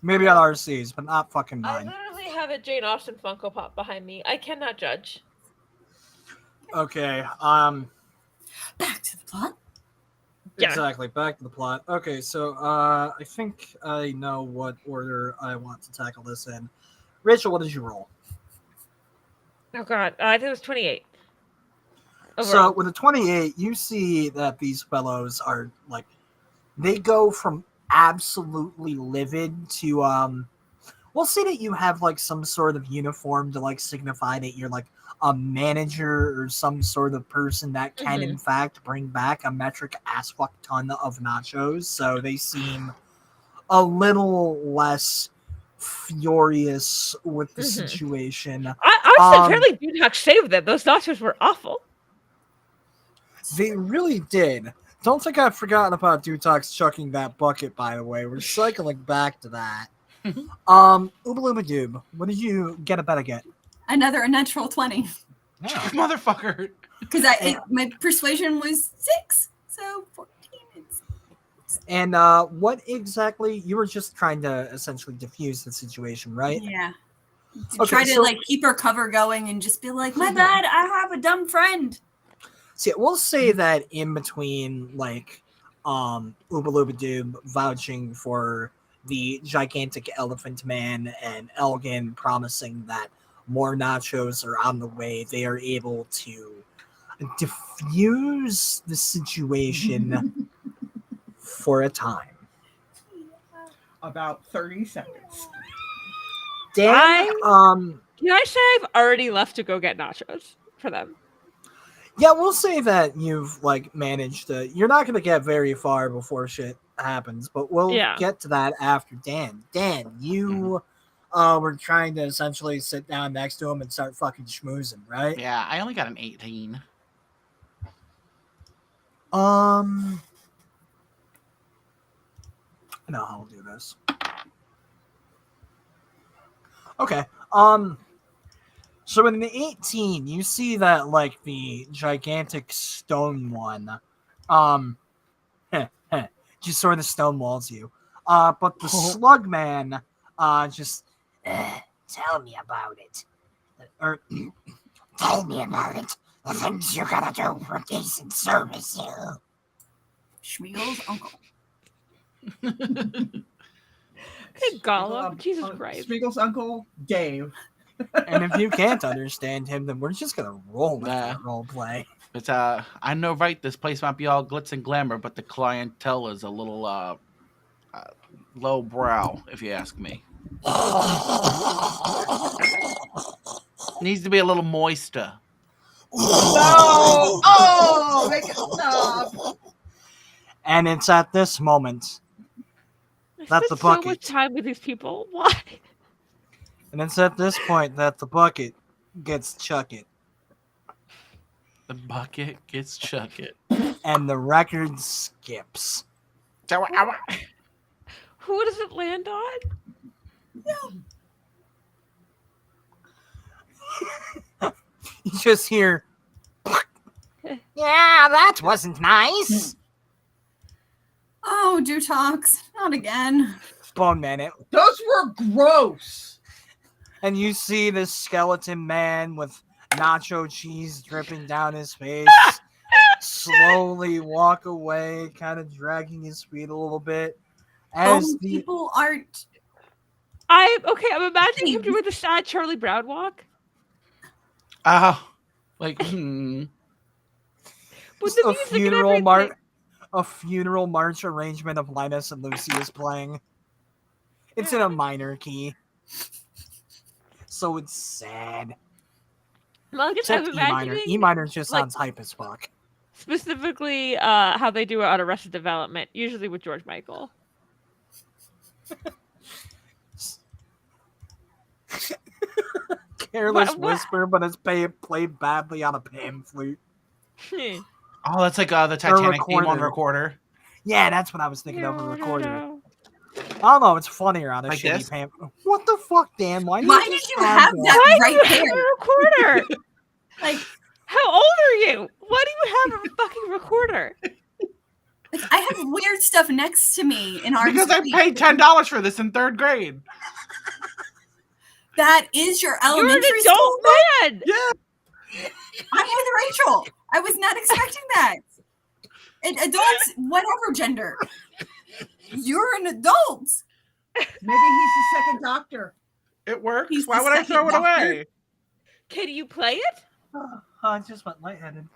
S3: Maybe on RC's, but not fucking
S4: I
S3: mine.
S4: literally have a Jane Austen Funko Pop behind me. I cannot judge.
S3: Okay,
S5: Back to the plot.
S4: Yeah.
S3: exactly. Back to the plot. Okay, so I think I know what order I want to tackle this in. Rachel, what did you roll?
S4: Oh god, I think it was 28.
S3: So
S4: Overall.
S3: with a 28, you see that these fellows are like, they go from absolutely livid to we'll say that you have like some sort of uniform to like signify that you're like a manager or some sort of person that can in fact bring back a metric ass fuck ton of nachos. So they seem a little less furious with the situation.
S4: I apparently Dutox saved them. Those nachos were awful.
S3: They really did. Don't think I've forgotten about Dutox chucking that bucket, by the way. We're cycling back to that. Obaloobadoob, what did you get a bet again?
S5: Another unnatural 20.
S2: Motherfucker.
S5: Because my persuasion was 6. So 14 is...
S3: And what exactly, you were just trying to essentially diffuse the situation, right?
S5: Yeah. Try to like keep her cover going and just be like, my bad, I have a dumb friend.
S3: See, we'll say that in between, like, Obaloobadoob vouching for the gigantic elephant man and Elgan promising that more nachos are on the way, they are able to diffuse the situation for a time.
S6: About 30 seconds.
S3: Dan,
S4: Can I say I've already left to go get nachos for them?
S3: yeah, we'll say that you've like managed to. You're not going to get very far before shit happens, but we'll get to that after Dan. Dan, you were trying to essentially sit down next to him and start fucking schmoozing, right?
S2: Yeah, I only got an 18.
S3: I know how I'll do this. Okay. So in the 18, you see that like the gigantic stone one, just sort of stonewalls you. But the slug man, just tell me about it, or tell me about it. The things you gotta do for decent service here.
S5: Schmiegel's uncle.
S4: Hey, Gollum, Jesus Christ.
S6: Schmiegel's uncle, Dave.
S3: And if you can't understand him, then we're just gonna roll with that role play.
S2: But I know, right? This place might be all glitz and glamour, but the clientele is a little low brow, if you ask me. Needs to be a little moister.
S6: No! Oh! Make it stop!
S3: And it's at this moment that the bucket.
S4: So much time with these people. Why?
S3: And it's at this point that the bucket gets chucket.
S2: The bucket gets chucket.
S3: And the record skips.
S4: Who does it land on?
S3: You just hear, yeah, that wasn't nice.
S5: Oh, Dutox, not again.
S3: Bone Man it.
S6: Those were gross.
S3: And you see this skeleton man with nacho cheese dripping down his face slowly walk away, kind of dragging his feet a little bit. As
S5: People aren't.
S4: I'm imagining him doing the sad Charlie Brown walk.
S3: With a funeral march arrangement of Linus and Lucy is playing. It's in a minor key, so it's sad.
S4: Well,
S3: Except E minor. E minor just sounds hype as fuck.
S4: Specifically, how they do it on Arrested Development, usually with George Michael.
S3: Careless whisper, but it's played badly on a pan flute.
S2: Oh, that's like the Titanic theme on recorder.
S3: Yeah, that's what I was thinking of a recorder. I don't know, it's funnier on a
S2: like
S3: shitty
S2: this?
S3: pan. What the fuck, Dan? Why
S5: did you have that right there?
S4: Recorder.
S5: Like,
S4: how old are you? Why do you have a fucking recorder?
S5: Like, I have weird stuff next to me in our
S2: because I paid $10 for this in 3rd grade.
S5: That is your elementary
S4: You're an
S5: school
S4: adult man.
S2: Yeah.
S5: I'm with Rachel. I was not expecting that. And adults, whatever gender. You're an adult.
S6: Maybe he's the second doctor.
S2: It works.
S5: He's
S2: Why
S5: the
S2: would I throw it
S5: second
S2: away?
S4: Can you play it?
S3: I just went lightheaded.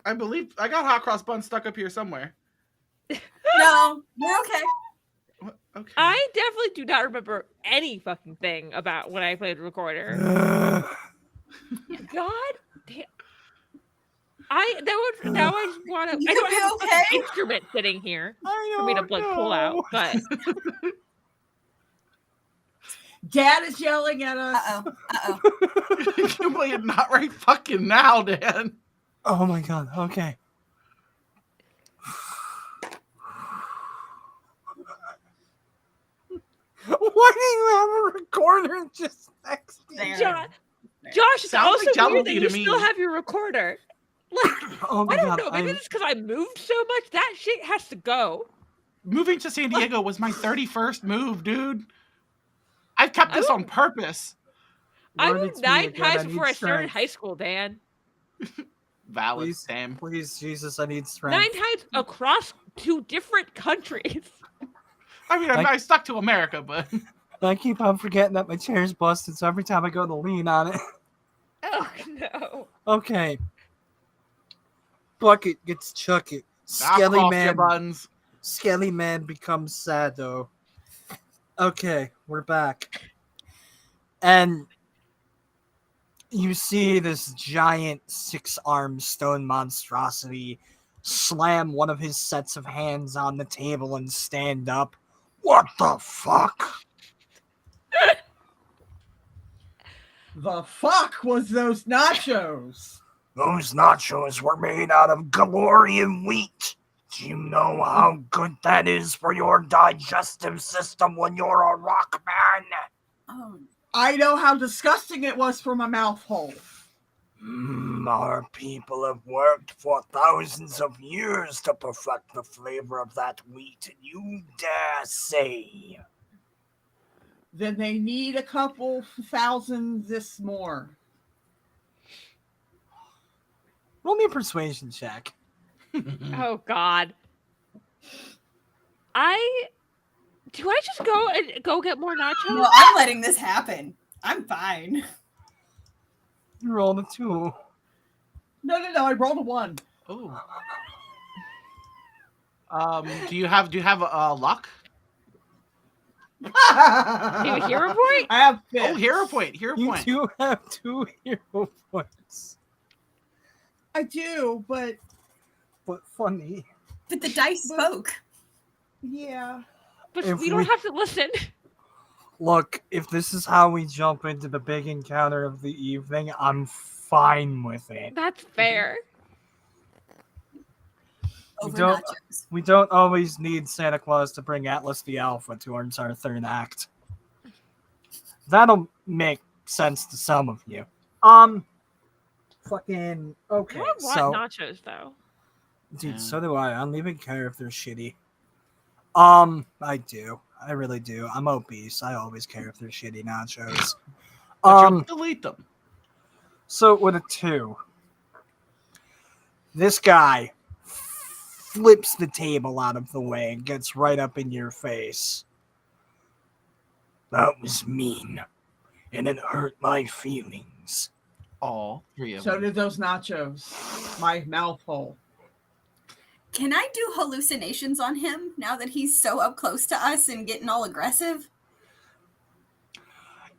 S2: I believe I got hot cross buns stuck up here somewhere.
S5: No, we're okay.
S2: Okay.
S4: I definitely do not remember any fucking thing about when I played recorder. God damn. Now I just want to. I don't have a fucking instrument sitting here for me to pull out. But
S6: Dad is yelling at us.
S5: Uh-oh.
S2: You play it not right fucking now, Dan.
S3: Oh my god, okay. Why do you have a recorder just next to you?
S4: Josh, it's
S2: Sounds
S4: also
S2: like
S4: weird that you
S2: to me.
S4: still have your recorder. Like,
S3: Oh my
S4: I don't
S3: god,
S4: know. Maybe it's because I moved so much. That shit has to go.
S2: Moving to San Diego was my 31st move, dude. I've kept this on purpose.
S4: I
S3: Learn
S4: moved
S3: it to me
S4: 9
S3: again, I
S4: times
S3: need
S4: before I started
S3: strength.
S4: high school, Dan.
S2: Valid.
S3: Please,
S2: Same.
S3: please, Jesus, I need
S4: 9
S3: strength.
S4: times across 2 different countries.
S2: I mean, I stuck to America, but
S3: I keep on forgetting that my chair's busted, so every time I go to lean on it.
S4: Oh no.
S3: Okay. Bucket gets chucket.
S2: knock
S3: Skelly
S2: off your
S3: man.
S2: buns.
S3: Skelly man becomes sad though. Okay, we're back. And you see this giant 6-armed stone monstrosity slam one of his sets of hands on the table and stand up. What the fuck?
S6: The fuck was those nachos?
S3: Those nachos were made out of Galorian wheat. Do you know how good that is for your digestive system when you're a rock man?
S5: Oh,
S6: I know how disgusting it was for my mouth hole.
S3: Our people have worked for thousands of years to perfect the flavor of that wheat, and you dare say.
S6: Then they need a couple thousand this more.
S3: Roll me a persuasion check.
S4: Oh God. Do I just go get more nachos?
S5: no, I'm letting this happen. I'm fine.
S3: You rolled a 2.
S6: No, I rolled a 1.
S2: Oh. Do you have luck?
S4: Do you hero point?
S6: I have
S2: Oh,
S6: fifth.
S2: hero point. Hero
S3: You
S2: point.
S3: do have 2 hero points.
S6: I do, but
S3: But funny.
S5: But the dice spoke.
S6: yeah.
S4: But
S3: If
S4: we don't
S3: we-
S4: have to listen.
S3: Look, if this is how we jump into the big encounter of the evening, I'm fine with it.
S4: That's fair.
S5: Over
S3: don't-
S5: nachos.
S3: We don't always need Santa Claus to bring Atlas the Alpha towards our third act. That'll make sense to some of you. Fucking okay.
S4: I want
S3: So,
S4: nachos though.
S3: dude,
S2: Yeah.
S3: so do I. I don't even care if they're shitty. I do. I really do. I'm obese. I always care if they're shitty nachos.
S2: But you delete them.
S3: So with a 2, this guy flips the table out of the way and gets right up in your face. That was mean, and it hurt my feelings.
S2: All 3 of
S6: So
S2: them.
S6: did those nachos. My mouth hole.
S5: Can I do hallucinations on him now that he's so up close to us and getting all aggressive?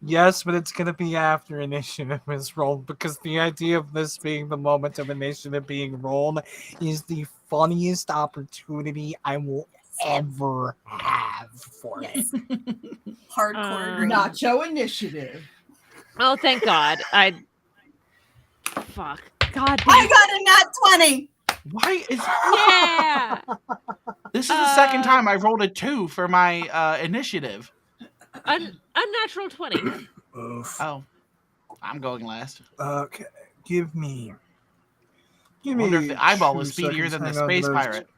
S3: Yes, but it's going to be after initiative is rolled, because the idea of this being the moment of initiative being rolled is the funniest opportunity I will ever have for it.
S5: Yes. Hardcore agree.
S6: Nacho initiative.
S4: Oh, thank God. Fuck. God.
S5: I got a nat 20.
S2: Why is
S4: Yeah.
S2: this is the second time I've rolled a 2 for my initiative?
S4: Unnatural 20.
S3: Oof.
S2: Oh, I'm going last.
S3: Okay, give me.
S2: I wonder if the eyeball
S3: 2
S2: was speedier
S3: seconds.
S2: than the
S3: Hang on to
S2: space
S3: those.
S2: pirate.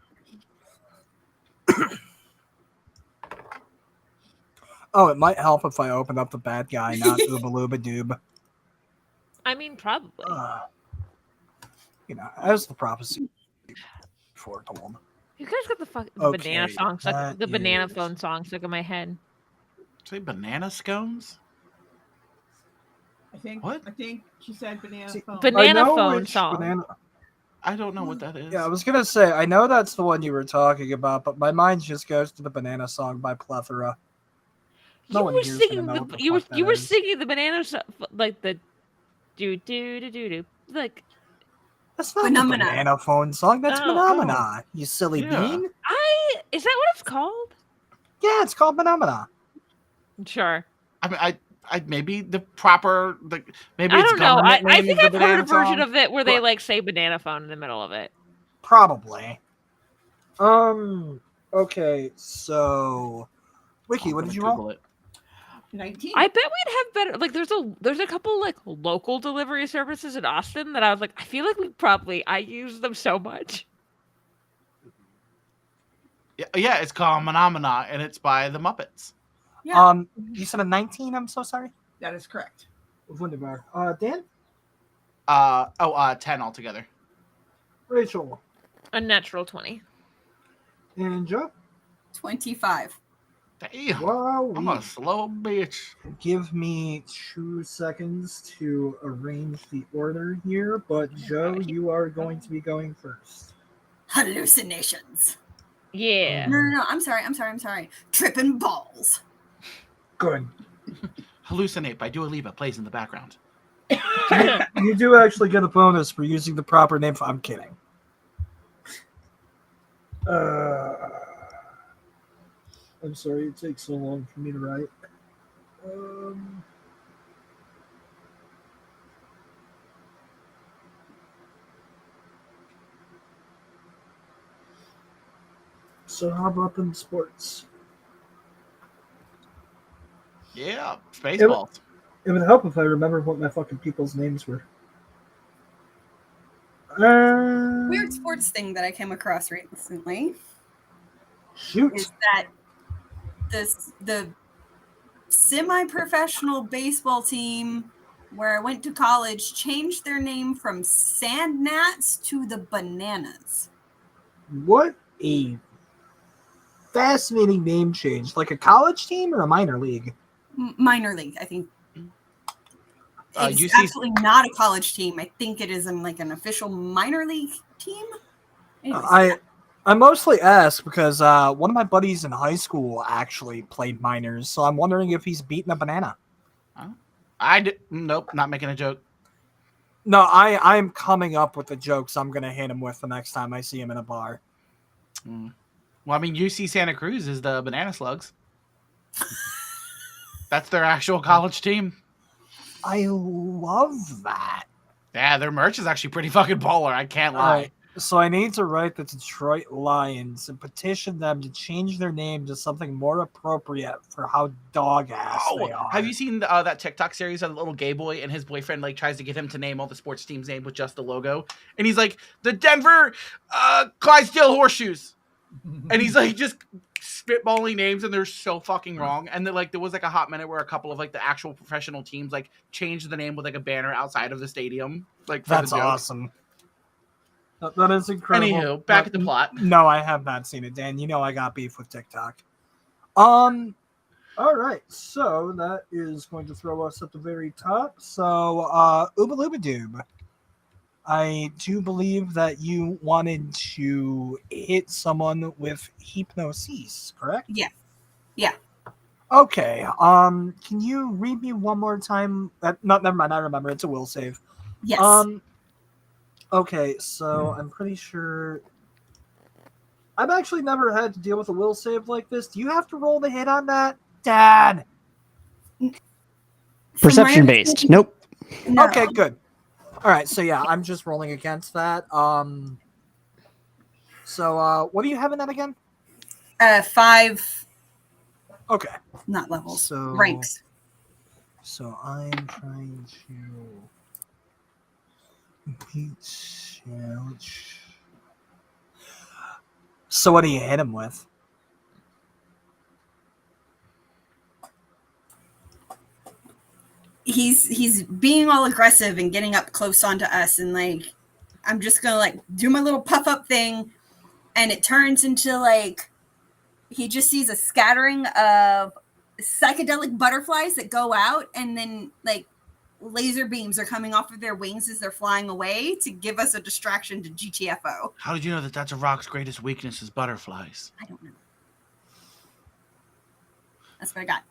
S3: Oh, it might help if I open up the bad guy, not Obaloobadoob.
S4: I mean, probably.
S3: As the prophecy foretold.
S4: You guys got the
S3: Okay,
S4: banana song stuck.
S3: that
S4: The banana
S3: is-
S4: phone song stuck in my head.
S2: Say banana scones?
S6: I think
S2: What?
S6: she said banana
S3: See,
S6: phone.
S4: Banana
S3: I know
S4: phone
S3: which
S4: song.
S3: banana-
S2: I don't know what that is.
S3: Yeah, I was gonna say I know that's the one you were talking about, but my mind just goes to the banana song by Plethora. No
S4: You
S3: one
S4: were
S3: here's
S4: singing
S3: gonna know what the
S4: you were
S3: fuck that is.
S4: singing the banana like the do like
S3: That's not
S5: Phenomena.
S3: the banana phone song. That's
S4: Oh,
S3: Phenomena. You silly
S2: Yeah.
S3: bean.
S4: is that what it's called?
S3: Yeah, it's called Phenomena.
S4: Sure.
S2: I mean, I maybe the proper maybe
S4: I
S2: it's
S4: don't know. I
S2: government name
S4: think
S2: is the
S4: I've heard
S2: banana
S4: a version
S2: song.
S4: of it where they
S3: Pro-
S4: like say banana phone in the middle of it.
S3: Probably. Okay, so Wiki,
S2: I'm
S3: what
S2: gonna
S3: did you roll?
S2: Google it.
S6: 19.
S4: I bet we'd have better like there's a couple like local delivery services in Austin that I was like, I feel like I use them so much.
S2: Yeah, it's called Phenomena, and it's by the Muppets.
S5: Yeah.
S3: You said a 19. I'm so sorry.
S6: That is correct.
S3: Wunderbar. Dan?
S2: 10 altogether.
S3: Rachel?
S4: A natural 20.
S3: And Joe?
S5: 25.
S2: Damn.
S3: Wow.
S2: I'm a slow bitch.
S3: Give me 2 seconds to arrange the order here, but Joe, you are going to be going first.
S5: Hallucinations.
S4: Yeah.
S5: No. I'm sorry. Tripping balls.
S3: Good.
S2: Hallucinate by Dua Lipa plays in the background.
S3: You do actually get a bonus for using the proper name. I'm kidding. I'm sorry it takes so long for me to write. So how about them sports?
S2: Yeah, Spaceballs.
S3: It would help if I remember what my fucking people's names were.
S5: Weird sports thing that I came across recently
S3: Shoot.
S5: is that the semi-professional baseball team where I went to college changed their name from Sand Gnats to the Bananas.
S3: What a fascinating name change. Like a college team or a minor league?
S5: Minor league, I think. It's
S2: UC
S5: absolutely not a college team. I think it is like an official minor league team. Anyways.
S3: I mostly ask because one of my buddies in high school actually played minors, so I'm wondering if he's beaten a banana.
S2: Nope, not making a joke.
S3: No, I'm coming up with the jokes I'm going to hit him with the next time I see him in a bar.
S2: Well, I mean, UC Santa Cruz is the Banana Slugs. That's their actual college team.
S3: I love that.
S2: Yeah, their merch is actually pretty fucking baller. I can't lie.
S3: Right, so I need to write the Detroit Lions and petition them to change their name to something more appropriate for how dog ass they are.
S2: Have you seen that TikTok series of the little gay boy and his boyfriend like tries to get him to name all the sports teams' name with just the logo, and he's like the Denver Clydesdale Horseshoes, and he's like just spitballing names and they're so fucking wrong. And then like there was like a hot minute where a couple of like the actual professional teams like changed the name with like a banner outside of the stadium. Like for
S3: That's
S2: the joke.
S3: Awesome. That is incredible.
S2: Anywho, back at the plot.
S3: No, I have not seen it, Dan. You know I got beef with TikTok. All right, so that is going to throw us at the very top. So, Obaloobadoob, I do believe that you wanted to hit someone with hypnosis, correct?
S5: Yeah.
S3: Okay. Can you read me one more time? Never mind. I remember. It's a will save.
S5: Yes.
S3: Okay, so I'm pretty sure I've actually never had to deal with a will save like this. Do you have to roll the hit on that, Dad?
S1: Perception based. Nope.
S5: No.
S3: Okay, good. All right, so yeah, I'm just rolling against that. So what do you have in that again?
S5: 5.
S3: Okay.
S5: Not levels.
S3: So
S5: ranks.
S3: So I'm trying to challenge. So what do you hit him with?
S5: He's being all aggressive and getting up close onto us, and like I'm just gonna like do my little puff up thing, and it turns into like he just sees a scattering of psychedelic butterflies that go out, and then like laser beams are coming off of their wings as they're flying away to give us a distraction to GTFO.
S2: How did you know that that's a rock's greatest weakness is butterflies?
S5: I don't know. That's what I got.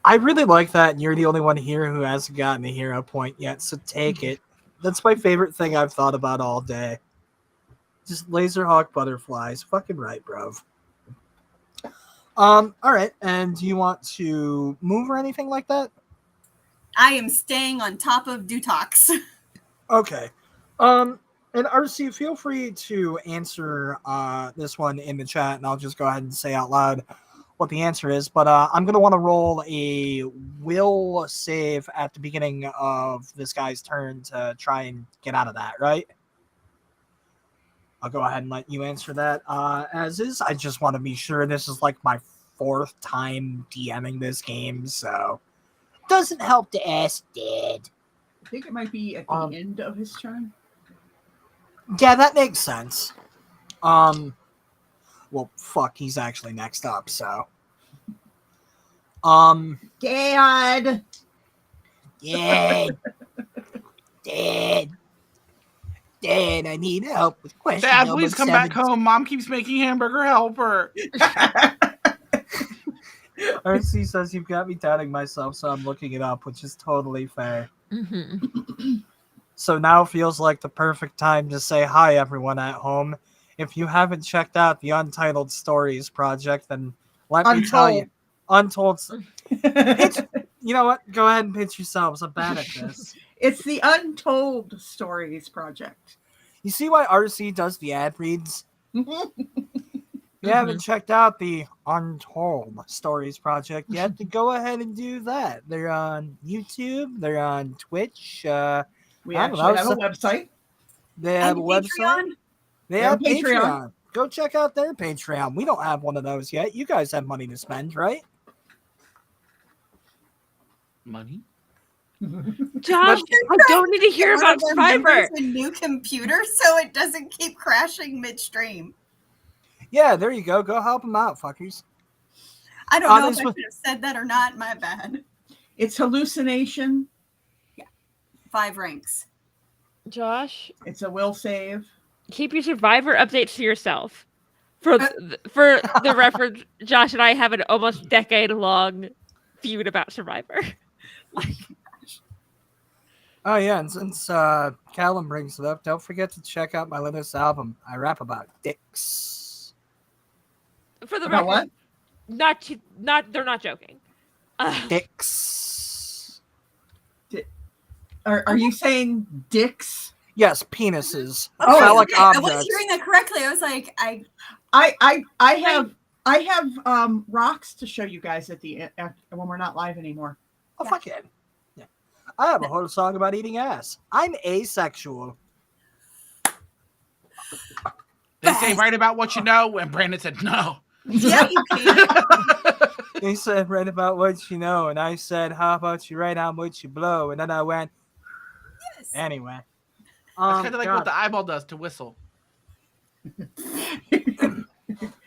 S3: I really like that, and you're the only one here who hasn't gotten a hero point yet, so take it. That's my favorite thing I've thought about all day. Just laserhawk butterflies. Fucking right, bro. All right, and do you want to move or anything like that?
S5: I am staying on top of Dutox.
S3: Okay. And RC, feel free to answer this one in the chat, and I'll just go ahead and say out loud what the answer is. But I'm going to want to roll a will save at the beginning of this guy's turn to try and get out of that, right? I'll go ahead and let you answer that as is. I just want to be sure. This is like my 4th time DMing this game, so doesn't help to ask dead.
S6: I think it might be at the end of his turn.
S3: Yeah, that makes sense. Well, fuck, he's actually next up, so.
S6: Dad!
S3: Dad! Dad! Dad, I need help with question
S2: Dad,
S3: number
S2: please come
S3: 7.
S2: back home. Mom keeps making hamburger helper.
S3: RC says you've got me doubting myself, so I'm looking it up, which is totally fair. So now feels like the perfect time to say hi, everyone at home. If you haven't checked out the Untitled Stories project, then let me tell you. Untold. You know what? Go ahead and pitch yourselves. I'm bad at this.
S6: It's the Untold Stories project.
S3: You see why RC does the ad reads? You haven't checked out the Untold Stories project yet, then go ahead and do that. They're on YouTube. They're on Twitch.
S6: We actually have a website.
S3: They have a website. They have Patreon. Go check out their Patreon. We don't have one of those yet. You guys have money to spend, right?
S2: Money?
S4: Josh, I don't need to hear about Survivor.
S5: A new computer so it doesn't keep crashing midstream.
S3: Yeah, there you go. Go help them out, fuckers.
S5: I don't know if I should have said that or not. My bad.
S6: It's hallucination.
S5: Yeah. 5 ranks.
S4: Josh,
S6: it's a will save.
S4: Keep your Survivor updates to yourself. For the reference, Josh and I have an almost decade-long feud about Survivor.
S3: Oh yeah, and since Callum brings it up, don't forget to check out my latest album. I rap about dicks.
S4: For the
S6: about
S4: record, not they're not joking.
S3: Dicks.
S6: Are you saying dicks?
S3: Yes, penises.
S5: Oh,
S3: phallic
S5: okay.
S3: objects.
S5: I was hearing that correctly. I was like,
S6: I have rocks to show you guys at the end when we're not live anymore.
S3: Oh fuck it. Yeah. I have a whole song about eating ass. I'm asexual.
S2: They say write about what you know, and Brandon said no.
S5: Yeah, you can.
S3: They said write about what you know, and I said, how about you write how much you blow? And then I went,
S5: yes.
S3: Anyway.
S2: That's kind of like what the eyeball does to whistle.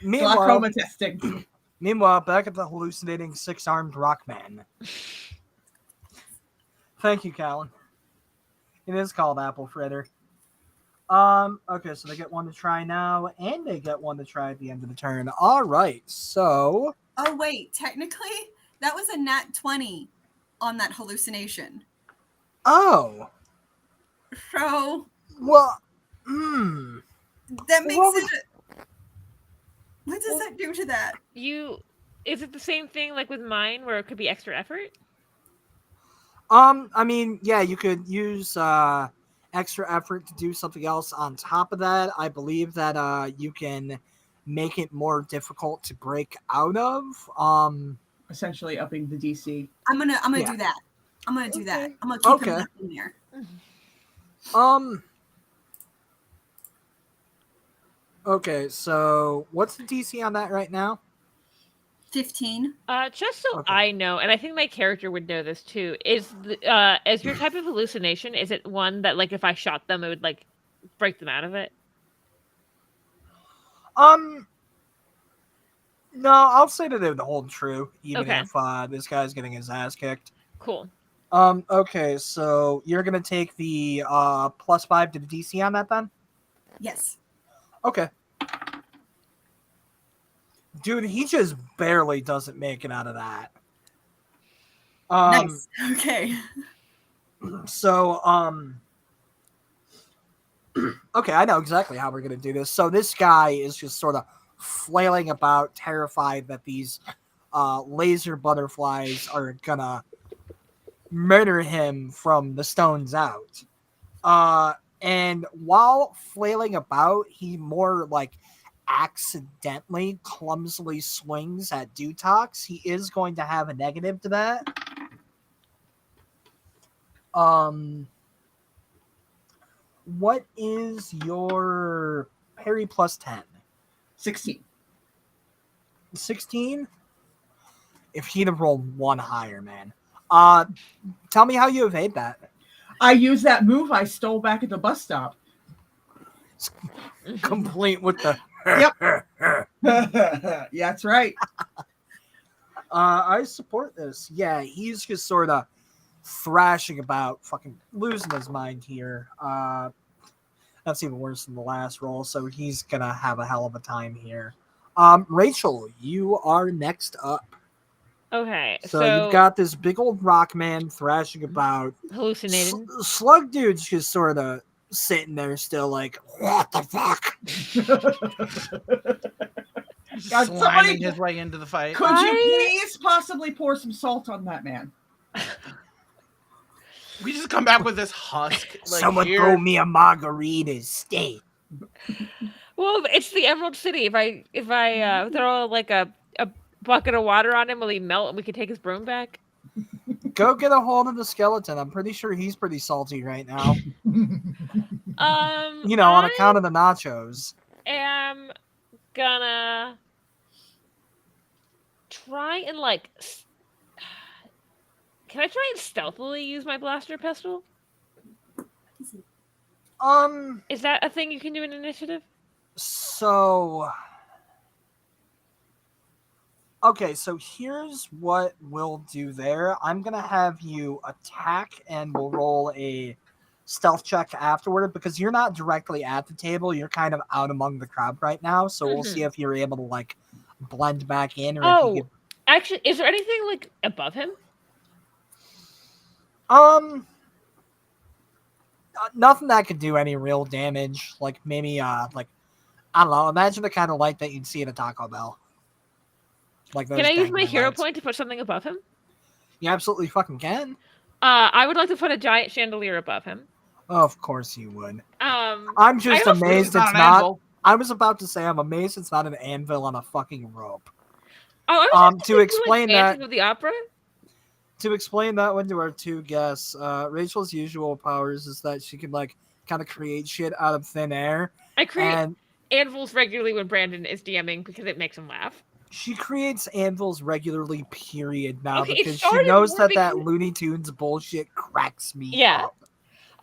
S6: Glaucoma testing.
S3: Meanwhile, back at the hallucinating 6-armed rock man. Thank you, Callan. It is called Apple Fritter. Okay, so they get one to try now, and they get one to try at the end of the turn. All right, so...
S5: Oh, wait. Technically, that was a nat 20 on that hallucination.
S3: Oh.
S5: So...
S3: Well,
S5: That makes it... What does that do to that?
S4: Is it the same thing like with mine, where it could be extra effort?
S3: I mean, yeah, you could use extra effort to do something else on top of that. I believe that you can make it more difficult to break out of.
S6: Essentially upping the DC.
S5: I'm gonna do that. I'm gonna do that. I'm gonna keep him in there.
S3: Okay, so what's the DC on that right now?
S5: 15.
S4: Just so I know, and I think my character would know this too, is your type of hallucination, is it one that, like, if I shot them, it would, like, break them out of it?
S3: No, I'll say that it would hold true, even if this guy's getting his ass kicked.
S4: Cool.
S3: Okay, so you're gonna take the +5 to the DC on that then?
S5: Yes.
S3: Okay. Dude, he just barely doesn't make it out of that.
S5: Nice. Okay.
S3: So, okay, I know exactly how we're going to do this. So this guy is just sort of flailing about, terrified that these laser butterflies are going to murder him from the stones out. And while flailing about, he more like accidentally, clumsily swings at Dutox. He is going to have a negative to that. What is your parry plus 10?
S6: 16.
S3: 16? If he'd have rolled one higher, man. Tell me how you evade that.
S6: I use that move I stole back at the bus stop.
S3: Complete with the.
S6: Yeah, that's right.
S3: I support this. Yeah, he's just sort of thrashing about, fucking losing his mind here. That's even worse than the last roll, so he's gonna have a hell of a time here. Rachel, you are next up.
S4: Okay,
S3: So you've got this big old rock man thrashing about.
S4: hallucinating.
S3: Slug dude's just sort of sitting there still like, what the fuck?
S6: God,
S2: Slamming
S6: somebody-
S2: his way into the fight.
S6: Could you please possibly pour some salt on that man?
S2: We just come back with this husk. Like,
S3: Someone
S2: here.
S3: throw me a margarita steak.
S4: Well, it's the Emerald City. If I throw like a bucket of water on him, will he melt and we can take his broom back?
S3: Go get a hold of the skeleton. I'm pretty sure he's pretty salty right now.
S4: On
S3: account of the nachos.
S4: Am gonna try and can I try and stealthily use my blaster pistol? Is that a thing you can do in initiative?
S3: So okay, so here's what we'll do there. I'm gonna have you attack and we'll roll a stealth check afterward because you're not directly at the table, you're kind of out among the crowd right now, so we'll see if you're able to like blend back in or if you could...
S4: Actually, is there anything like above him?
S3: Nothing that could do any real damage. Like maybe I don't know, imagine the kind of light that you'd see at a Taco Bell. Like those
S4: can I use my
S3: dangling
S4: hero
S3: lights.
S4: point to put something above him?
S3: You absolutely fucking can.
S4: I would like to put a giant chandelier above him.
S3: Oh, of course you would.
S4: I'm
S3: just amazed it's
S2: an
S3: not.
S2: anvil.
S3: I was about to say I'm amazed it's not an anvil on a fucking rope.
S4: Oh, I was
S3: To explain
S4: Phantom
S3: that,
S4: of the Opera.
S3: to explain that one to our two guests, Rachel's usual powers is that she can like kind of create shit out of thin air.
S4: I create
S3: And
S4: anvils regularly when Brandon is DMing because it makes him laugh.
S3: she creates anvils regularly, period, now
S4: Okay, it
S3: because she
S4: started
S3: knows
S4: more
S3: that
S4: because-
S3: Looney Tunes bullshit cracks me
S4: Yeah.
S3: up.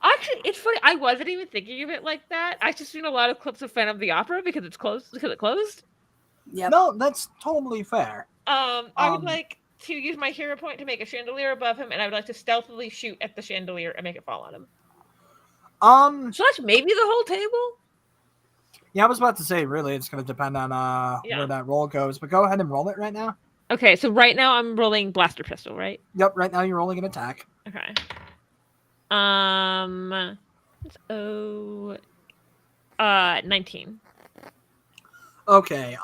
S4: Actually, it's funny. I wasn't even thinking of it like that. I just seen a lot of clips of Phantom of the Opera because it's closed. Because it closed.
S5: Yep.
S3: No, that's totally fair.
S4: I would like to use my hero point to make a chandelier above him, and I would like to stealthily shoot at the chandelier and make it fall on him. So that's maybe the whole table.
S3: Yeah, I was about to say, really, it's going to depend on where that roll goes, but go ahead and roll it right now.
S4: Okay, so right now I'm rolling blaster pistol, right?
S3: Yep, right now you're rolling an attack.
S4: Okay. 19.
S3: Okay,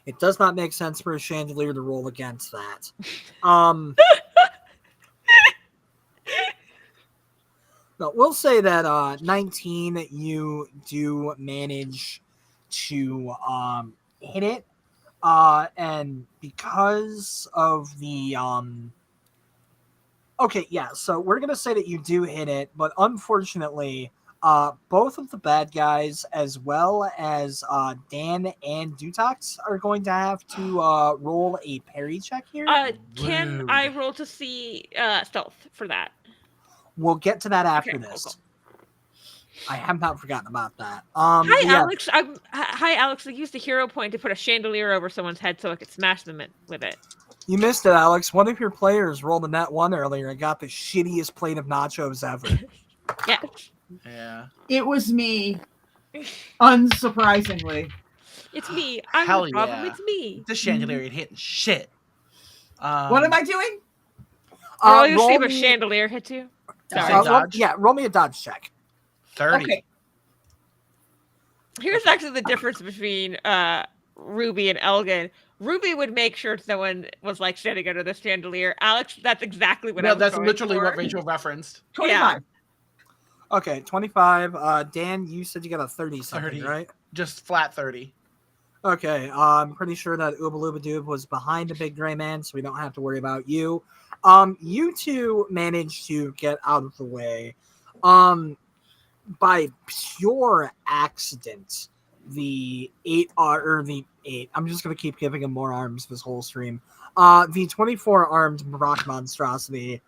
S3: it does not make sense for a chandelier to roll against that. But we'll say that 19, you do manage to hit it. And because of the okay, yeah, so we're gonna say that you do hit it, but unfortunately, both of the bad guys, as well as Dan and Dutox, are going to have to roll a parry check here.
S4: Can
S2: Rude.
S4: I roll to see stealth for that?
S3: We'll get to that after
S4: Okay,
S3: this.
S4: cool.
S3: I have not forgotten about that.
S4: Hi,
S3: yeah,
S4: Alex. Hi, Alex. I used a hero point to put a chandelier over someone's head so I could smash them with it.
S3: you missed it, Alex. One of your players rolled a net 1 earlier and got the shittiest plate of nachos ever.
S4: Yeah.
S2: Yeah.
S6: It was me, unsurprisingly.
S4: It's me. I'm
S2: Hell
S4: the problem.
S2: yeah.
S4: It's me.
S2: This chandelier ain't hitting shit.
S6: What am I doing?
S4: Roll to see if
S3: roll
S4: a
S3: me-
S4: chandelier hits you.
S2: Sorry.
S4: Sorry.
S2: Dodge?
S3: roll me a dodge check.
S2: 30.
S6: Okay.
S4: Here's actually the difference between Ruby and Elgan. Ruby would make sure no one was like standing under the chandelier. Alex, that's exactly what I
S2: No,
S4: was
S2: that's
S4: going
S2: literally
S4: for.
S2: what Rachel referenced.
S6: 25.
S3: Okay, 25. Dan, you said you got a 30 something,
S2: 30.
S3: right?
S2: Just flat 30.
S3: Okay, I'm pretty sure that Obaloobadoob was behind the big gray man, so we don't have to worry about you. You two managed to get out of the way. By pure accident, the 8 or the 8. I'm just gonna keep giving him more arms this whole stream. The 24 armed rock monstrosity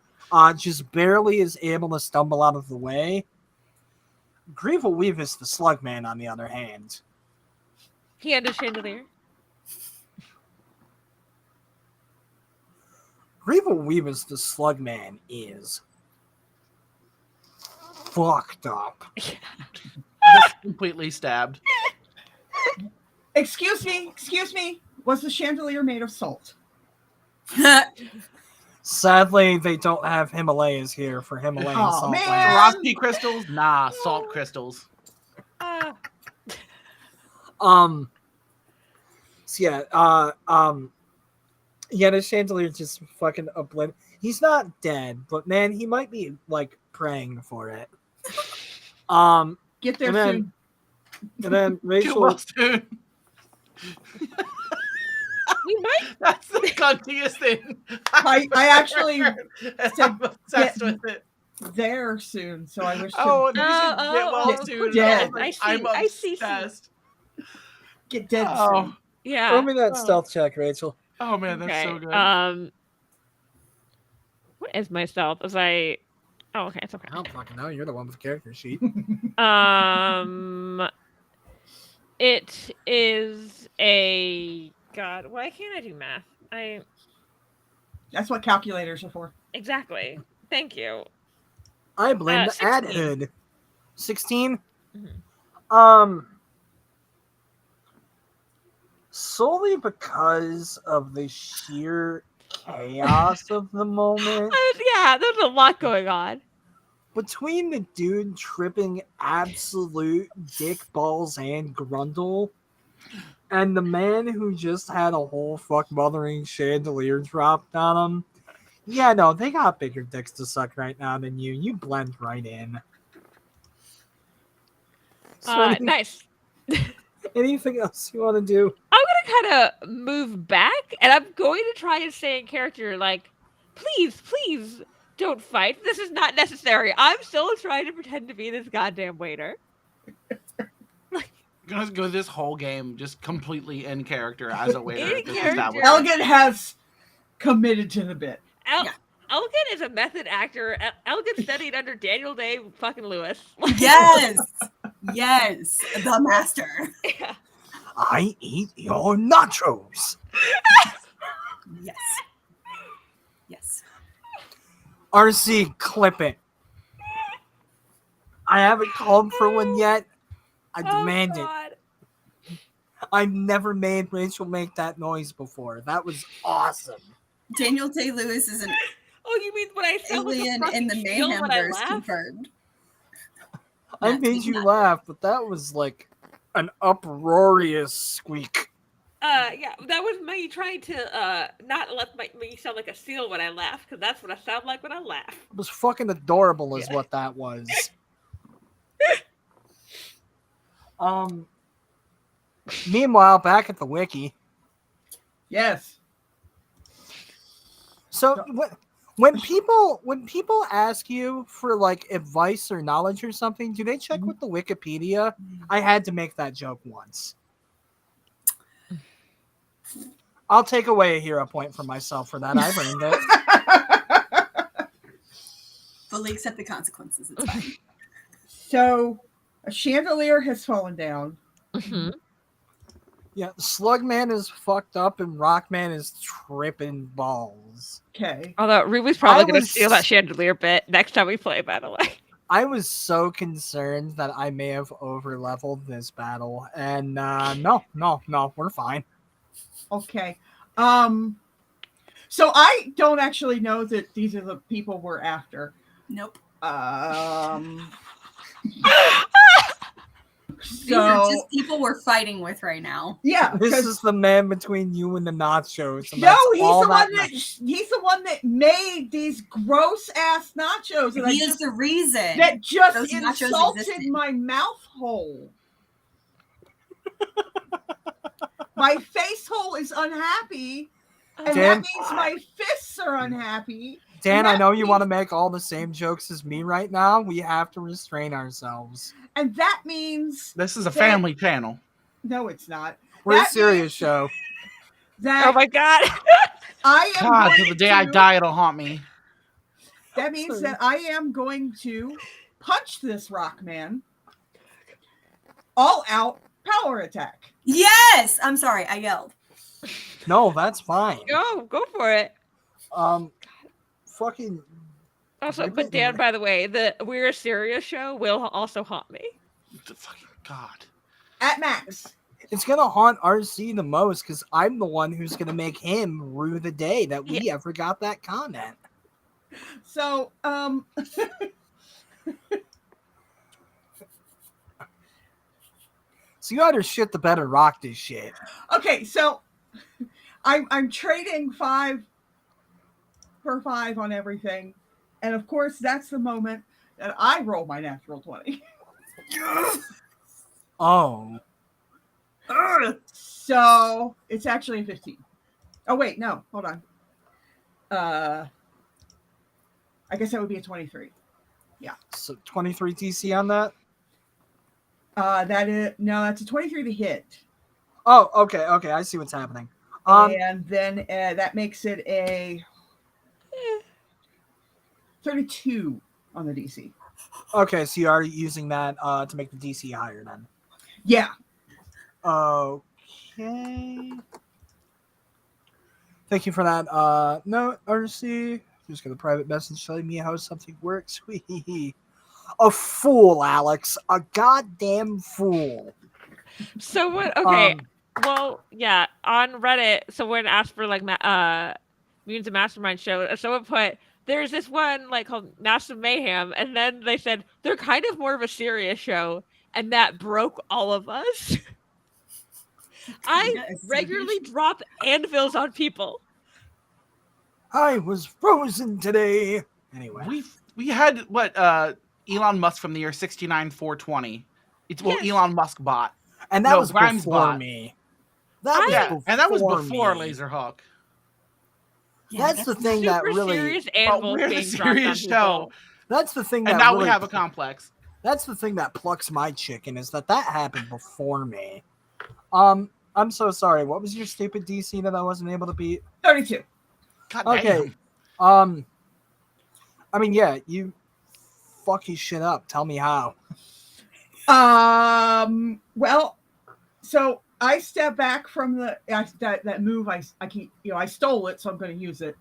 S3: just barely is able to stumble out of the way. Grievel Weavis, the Slugman, on the other hand.
S4: He had a chandelier.
S3: Grievel Weavis, the Slugman, is fucked up.
S2: Just completely stabbed.
S6: Excuse me. Was the chandelier made of salt?
S3: Sadly, they don't have Himalayas here for Himalayan
S6: Aw,
S3: salt.
S6: man.
S3: land.
S2: Swarovski crystals? Nah, salt crystals.
S3: So yeah, yeah, the chandelier just fucking obliterated. He's not dead, but man, he might be like praying for it.
S6: Get there
S3: And then-
S6: soon.
S3: And then
S2: Get
S3: Rachel,
S2: well soon.
S4: We might.
S2: That's the cuntiest thing.
S6: I actually
S2: and I'm obsessed with it.
S6: there soon, so I wish to
S2: Oh, and you said
S4: Oh,
S2: get well
S6: oh,
S2: soon.
S6: dead.
S2: and I was
S4: I
S2: like,
S4: see,
S2: I'm
S4: I see.
S2: obsessed.
S6: get dead
S2: Oh,
S6: soon.
S4: Yeah.
S3: throw me that
S2: Oh.
S3: stealth check, Rachel.
S2: oh man, that's so good.
S4: What is my stealth? Was I? Oh, okay, it's okay.
S3: I don't fucking know. You're the one with the character sheet.
S4: It is a God. Why can't I do math?
S6: That's what calculators are for.
S4: Exactly. Thank you.
S3: I blame the
S4: 16.
S3: ad hood. 16.
S4: Mhm.
S3: Solely because of the sheer chaos of the moment.
S4: Yeah, there's a lot going on.
S3: Between the dude tripping absolute dick balls and grundle, and the man who just had a whole fuck mothering chandelier dropped on him. Yeah, no, they got bigger dicks to suck right now than you. You blend right in. So
S4: Nice.
S3: anything else you want to do?
S4: I'm gonna kind of move back, and I'm going to try and stay in character. Like, please, please, don't fight. This is not necessary. I'm still trying to pretend to be this goddamn waiter.
S2: I'm gonna go this whole game just completely in character as a waiter.
S4: In
S2: at this
S4: character.
S2: establishment.
S6: Elgan has committed to the bit.
S5: Yeah.
S4: Elgan is a method actor. Elgan studied under Daniel Day fucking Lewis.
S5: Yes. Yes. The master.
S4: Yeah.
S3: I eat your nachos.
S5: Yes. Yes.
S3: RC, clip it. I haven't called for one yet. I demand it.
S4: God.
S3: I've never made Rachel make that noise before. That was awesome.
S5: Daniel Day-Lewis is an
S4: Oh, you mean when I sound
S5: alien
S4: like a
S5: in the
S4: fucking shield when I
S5: Mayhemverse
S4: laugh?
S5: confirmed.
S3: I
S5: Not
S3: made you
S5: not-
S3: laugh, but that was like an uproarious squeak.
S4: Yeah, that was me trying to not let me sound like a seal when I laugh, because that's what I sound like when I laugh.
S3: It was fucking adorable is what that was. Meanwhile, back at the wiki.
S6: Yes.
S3: So when people ask you for like advice or knowledge or something, do they check with the Wikipedia? I had to make that joke once. I'll take away a hero point for myself for that. I've earned it.
S5: Fully accept the consequences. It's fine.
S6: So a chandelier has fallen down.
S4: Mm-hmm.
S3: Yeah, Slugman is fucked up and Rockman is tripping balls.
S6: Okay.
S4: Although Ruby's probably
S3: I
S4: going to
S3: was-
S4: steal that chandelier bit next time we play, by the way.
S3: I was so concerned that I may have over-leveled this battle, and no, we're fine.
S6: Okay. So I don't actually know that these are the people we're after.
S5: Nope. These are
S6: So
S5: just people we're fighting with right now.
S6: yeah,
S3: This
S6: 'cause-
S3: is the man between you and the nachos. And
S6: no,
S3: that's
S6: he's
S3: all
S6: the one
S3: that
S6: that he's the one that made these gross ass nachos, and
S5: He is the reason.
S6: that just
S5: those nachos
S6: insulted
S5: existed.
S6: my mouth hole. My face hole is unhappy, and
S3: Dan-
S6: that means my fists are unhappy.
S3: Dan, I
S6: that
S3: know you want to
S6: means-
S3: make all the same jokes as me right now. We have to restrain ourselves.
S6: And that means
S2: This is a
S6: That-
S2: family channel.
S6: No, it's not.
S3: We're a
S6: That
S3: serious
S6: means
S3: show.
S6: That
S4: Oh my god.
S6: I am
S2: God,
S6: going
S2: till the day I
S6: to-
S2: die, it'll haunt me.
S6: That means that I am going to punch this rock man. All out power attack.
S5: Yes! I'm sorry, I yelled.
S3: No, that's fine.
S4: Go for it.
S3: Fucking.
S4: Also,
S3: Rip
S4: but
S3: it
S4: Dan,
S3: and-
S4: by the way, the We're a Serious show will also haunt me.
S2: The fucking God.
S6: At max.
S3: It's gonna haunt RC the most because I'm the one who's gonna make him rue the day that we ever got that comment.
S6: So,
S3: So you either shit the bed or rock this shit.
S6: okay, so I'm trading 5 for 5 on everything. And of course, that's the moment that I roll my natural 20.
S3: Oh.
S6: So it's actually a 15. Oh, wait, no, hold on. I guess that would be a 23.
S3: So 23 DC on that?
S6: That's a 23 to hit.
S3: Oh, okay, I see what's happening.
S6: And then that makes it a 32 on the DC.
S3: Okay, so you're already using that to make the DC higher then.
S6: Yeah.
S3: Okay. Thank you for that. No, RC. Just got a private message telling me how something works. A fool, Alex. A goddamn fool.
S4: So what? Okay. Well, yeah. On Reddit, someone asked for like Mutants and Masterminds show. Someone put there's this one like called Massive Mayhem, and then they said they're kind of more of a serious show, and that broke all of us. I regularly drop anvils on people.
S3: I was frozen today. Anyway.
S2: We had what Elon Musk from the year 69420. It's what
S4: Yes.
S2: Elon Musk bought.
S3: And that
S2: No,
S3: was
S2: Grimes
S3: before
S2: bot.
S3: me. That was
S2: And that was before
S3: me.
S2: Laserhawk.
S3: That's the thing that
S4: Super
S3: really.
S4: serious
S2: But
S4: anvils
S2: we're the
S4: being dropped on
S2: serious
S4: people.
S2: show.
S3: That's the thing that.
S2: And now
S3: really,
S2: we have a complex.
S3: That's the thing that plucks my chicken is that happened before me. I'm so sorry. What was your stupid DC that I wasn't able to beat?
S6: 32.
S2: God
S3: Okay.
S2: damn.
S3: I mean, yeah, you fuck his shit up. Tell me how.
S6: Well, so I step back from that move. I keep, I stole it, so I'm going to use it.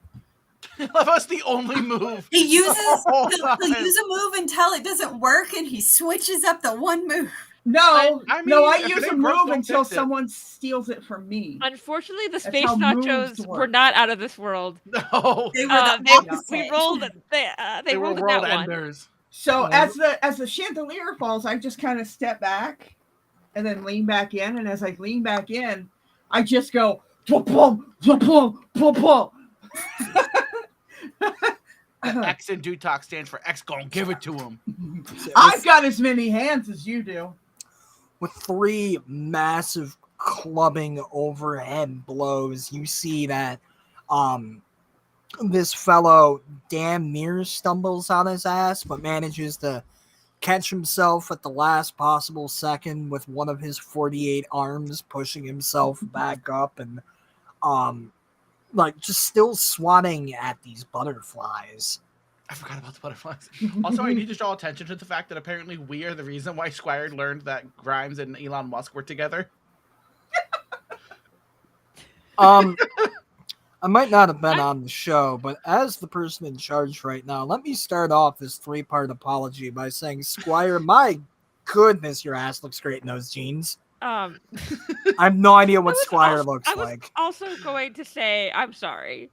S2: That's the only move.
S5: He uses
S2: whole
S5: he'll
S2: time.
S5: use a move until it doesn't work, and he switches up the one move.
S6: No,
S2: I mean,
S6: no, I
S2: if
S6: use
S2: it
S6: a
S2: ain't broke,
S6: move
S2: don't
S6: until
S2: fix it.
S6: someone steals it from me.
S4: Unfortunately, the
S6: That's
S4: space
S6: how moves
S4: nachos
S6: work.
S4: were not out of this world.
S2: No.
S5: They were the opposite.
S4: We rolled. They
S2: were
S4: rolled in
S2: world
S4: that one.
S2: enders.
S6: So as the chandelier falls, I just kind of step back and then lean back in. And as I lean back in, I just go plum, plum, plum, plum, plum.
S2: X in Dutox stands for X gonna give it to him.
S6: I've got as many hands as you do.
S3: With 3 massive clubbing overhead blows, you see that this fellow damn near stumbles on his ass, but manages to catch himself at the last possible second with one of his 48 arms pushing himself back up and like just still swatting at these butterflies.
S2: I forgot about the butterflies. Also, I need to draw attention to the fact that apparently we are the reason why Squire learned that Grimes and Elon Musk were together.
S3: I might not have been on the show, but as the person in charge right now, let me start off this 3-part apology by saying, Squire, my goodness, your ass looks great in those jeans. I have no idea what Squire looks like.
S4: Also going to say, I'm sorry.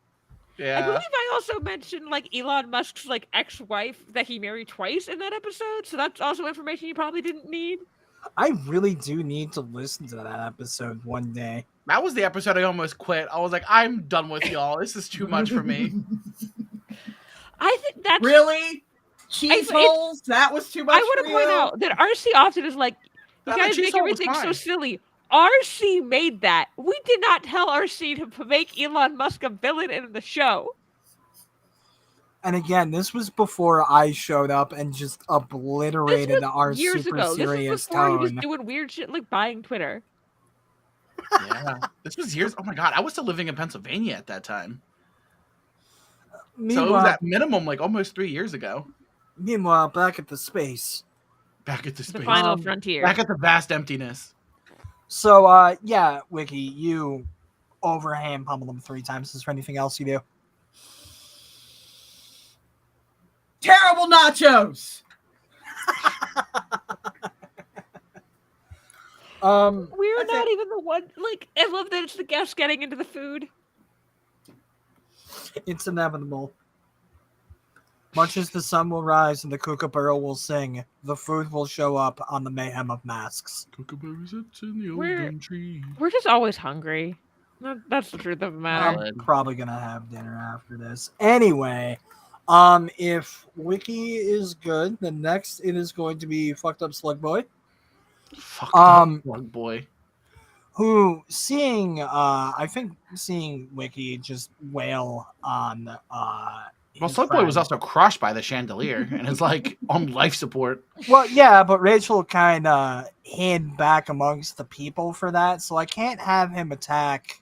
S2: Yeah.
S4: I believe I also mentioned like Elon Musk's like ex-wife that he married twice in that episode, so that's also information you probably didn't need.
S3: I really do need to listen to that episode one day.
S2: That was the episode I almost quit. I was like, I'm done with y'all. This is too much for me.
S4: I think that's
S6: Really? Cheese holes? That was too much
S4: I want
S6: for
S4: to point
S6: you?
S4: out that RC often is like, you
S2: Yeah, the
S4: guys
S2: cheese
S4: make
S2: hole was
S4: everything so
S2: fine.
S4: silly. RC made that. We did not tell RC to make Elon Musk a villain in the show.
S3: And again, this was before I showed up and just obliterated
S4: This
S3: our
S4: was years
S3: super
S4: ago. This
S3: serious
S4: was before he was
S3: tone.
S4: doing weird shit like buying Twitter.
S2: Yeah. This was years. Oh my god, I was still living in Pennsylvania at that time. So it was
S3: Meanwhile,
S2: at minimum like almost 3 years ago.
S3: back at the space.
S2: Back at the
S4: The
S2: space.
S4: final
S3: Um,
S4: frontier.
S2: Back at the vast emptiness.
S3: So, yeah, Wiki, you overhand pummel them 3 times. Is there anything else you do?
S6: Terrible nachos.
S4: We're
S6: That's
S4: not
S6: it.
S4: even the one. Like, I love that it's the guests getting into the food.
S3: It's inevitable. Much as the sun will rise and the kookaburra will sing, the food will show up on the Mayhem of Masks.
S2: Kookaburra sits in the
S4: We're-
S2: Elgan tree.
S4: We're just always hungry. That's the truth of the matter.
S2: Valid.
S3: I'm probably gonna have dinner after this. Anyway, if Wiki is good, then next it is going to be Fucked Up Slug Boy,
S2: Fuck that slug boy.
S3: who seeing Wiki just wail on
S2: Well,
S3: his
S2: Slug Boy was
S3: friend.
S2: also crushed by the chandelier and is like on life support.
S3: Well, yeah, but Rachel kind of hid back amongst the people for that, so I can't have him attack.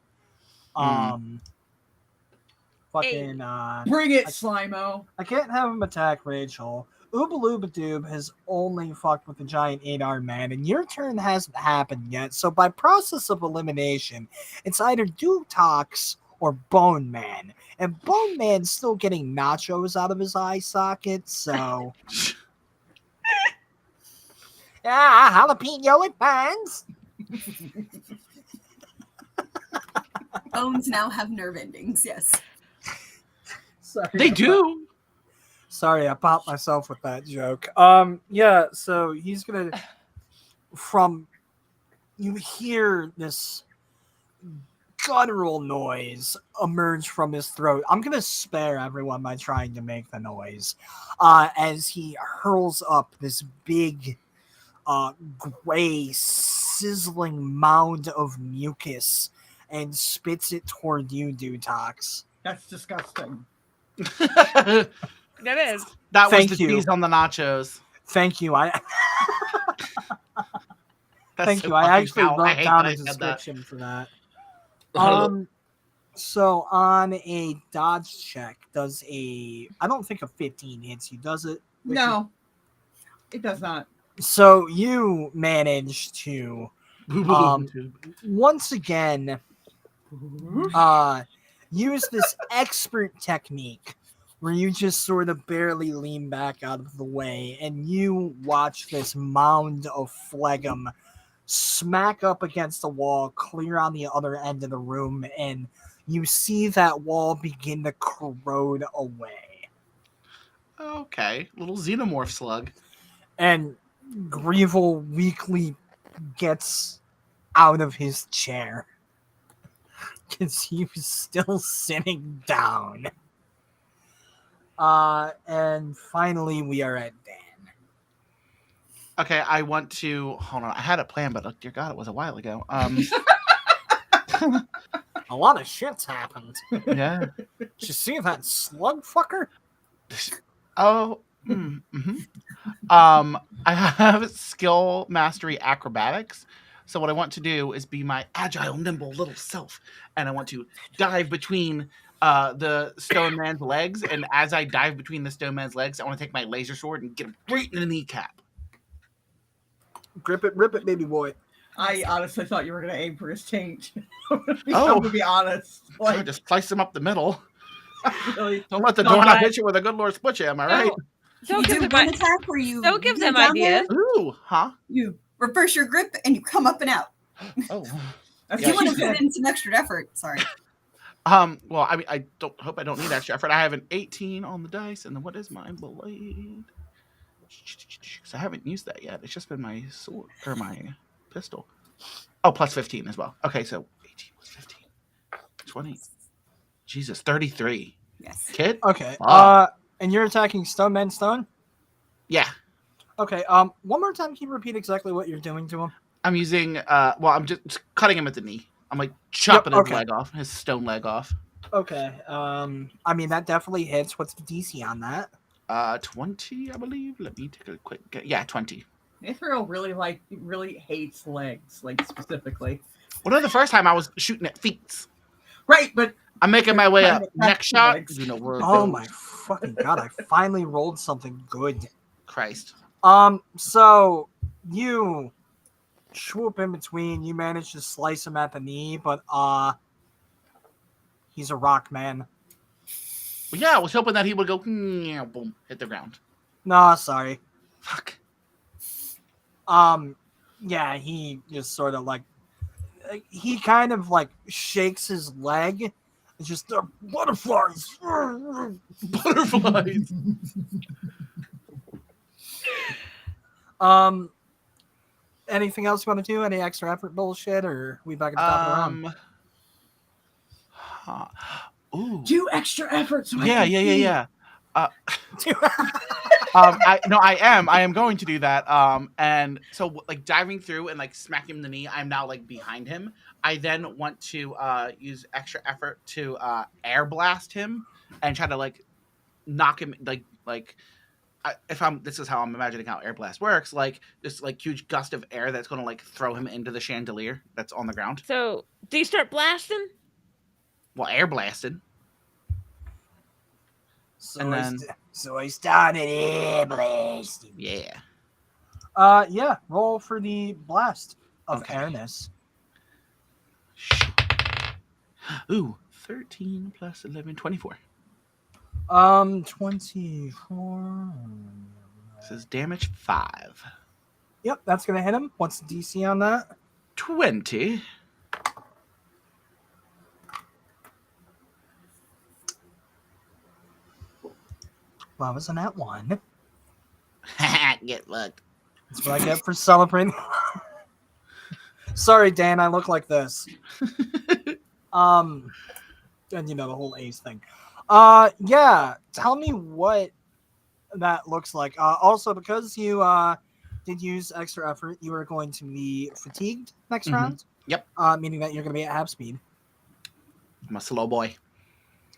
S3: Fucking.
S6: Bring it, Slimo.
S3: I can't have him attack Rachel. Obaloobadoob has only fucked with the giant 8-armed man, and your turn hasn't happened yet. So by process of elimination, it's either Dutox or Bone Man, and Bone Man's still getting nachos out of his eye socket. So. Jalapeno and buns.
S5: Bones now have nerve endings. Yes.
S3: Sorry,
S2: They do.
S3: Sorry, I popped myself with that joke. Yeah, so he's gonna you hear this guttural noise emerge from his throat. I'm gonna spare everyone by trying to make the noise. As he hurls up this big gray sizzling mound of mucus and spits it toward you, Dutox.
S6: That's disgusting.
S2: That
S4: It is.
S2: was
S3: Thank
S2: the
S3: you.
S2: cheese on the nachos.
S3: Thank you.
S2: That's
S3: Thank
S2: so
S3: you. I
S2: fucking
S3: actually
S2: foul. I
S3: wrote
S2: hate
S3: down
S2: that
S3: a
S2: I said that.
S3: description for that. So on a dodge check, I don't think a 15 hits you, does it?
S6: No, it does not.
S3: So you manage to once again use this expert technique where you just sort of barely lean back out of the way and you watch this mound of phlegm smack up against the wall, clear on the other end of the room, and you see that wall begin to corrode away.
S2: Okay, little xenomorph slug.
S3: And Grievel weakly gets out of his chair because he was still sitting down. And finally, we are at Dan.
S2: Okay, I want to hold on. I had a plan, but dear God, it was a while ago.
S3: A lot of shit's happened.
S2: Yeah.
S3: Did you see that slug fucker?
S2: Oh. I have skill mastery acrobatics. So what I want to do is be my agile, nimble little self, and I want to dive between the stone man's legs. And as I dive between the stone man's legs, I want to take my laser sword and get him right in the kneecap.
S3: Grip it, rip it, baby boy.
S6: I honestly thought you were going to aim for his taint.
S2: Oh.
S6: To be honest.
S2: So I
S6: Like,
S2: just slice him up the middle.
S6: really,
S2: Don't let the
S4: No,
S2: doorknob
S4: but-
S2: hit you with a good Lord split you. Am I right?
S5: You
S4: Don't
S5: do
S4: give them
S5: one
S4: i-
S5: attack where you
S4: don't give
S5: go
S4: them
S5: down
S4: ideas.
S5: there,
S2: Ooh, huh?
S5: you reverse your grip and you come up and out.
S2: Oh.
S6: that's
S2: Yeah,
S5: You
S6: what
S5: want
S6: she
S5: to put
S6: said.
S5: in some extra effort. Sorry.
S2: Well, I mean, I hope I don't need extra effort. I have an 18 on the dice, and then what is my blade? Because I haven't used that yet. It's just been my sword or my pistol. Oh, plus 15 as well. Okay, so 18 plus 15, 20. Jesus, 33.
S5: Yes.
S2: Kid?
S3: Okay.
S2: Wow.
S3: And you're attacking Stone Man Stone?
S2: Yeah,
S3: Okay. One more time, can you repeat exactly what you're doing to him?
S2: I'm using. Well, I'm just cutting him at the knee. I'm like chopping
S3: okay.
S2: his leg off, his stone leg off.
S3: Okay. I mean that definitely hits. What's the DC on that?
S2: 20, I believe. Let me take a quick. Yeah, 20.
S6: Mithril really hates legs, like specifically.
S2: Well, no, the first time I was shooting at feet.
S6: Right, but
S2: I'm making my way up.
S6: Trying to
S2: Next
S6: catch
S2: shot.
S6: legs.
S2: You know where it
S3: Oh
S2: goes.
S3: my fucking god! I finally rolled something good.
S2: Christ.
S3: So you swoop in between. You manage to slice him at the knee, but he's a rock man.
S2: Well, yeah, I was hoping that he would go boom, hit the ground.
S3: No, sorry.
S2: Fuck.
S3: Yeah, he just sort of like he kind of like shakes his leg. It's just butterflies.
S2: Butterflies.
S3: Anything else you want to do? Any extra effort bullshit, or we back at the top of the round?
S2: Ooh.
S6: do extra effort. So
S2: Yeah. I am going to do that. And so like diving through and like smacking him in the knee, I'm now like behind him. I then want to use extra effort to air blast him and try to like knock him this is how I'm imagining how air blast works, like this like huge gust of air that's going to like throw him into the chandelier that's on the ground.
S4: So, do you start blasting?
S2: Well, air blasted.
S3: So
S2: And then-
S3: I started air blasting.
S2: Yeah.
S3: Yeah. Roll for the blast of
S2: Okay.
S3: airness.
S2: Ooh, 13 plus 11, 24.
S3: 24.
S2: This is damage 5.
S3: Yep, that's gonna hit him. What's the DC on that?
S2: 20.
S3: Well, wasn't that one?
S2: Get looked.
S3: That's what I get for celebrating. Sorry, Dan, I look like this. And you know the whole Ace thing. Yeah. Tell me what that looks like. Also, because you did use extra effort, you are going to be fatigued next
S2: Mhm.
S3: round.
S2: Yep.
S3: Meaning that you're going to be at half speed.
S2: I'm a slow boy.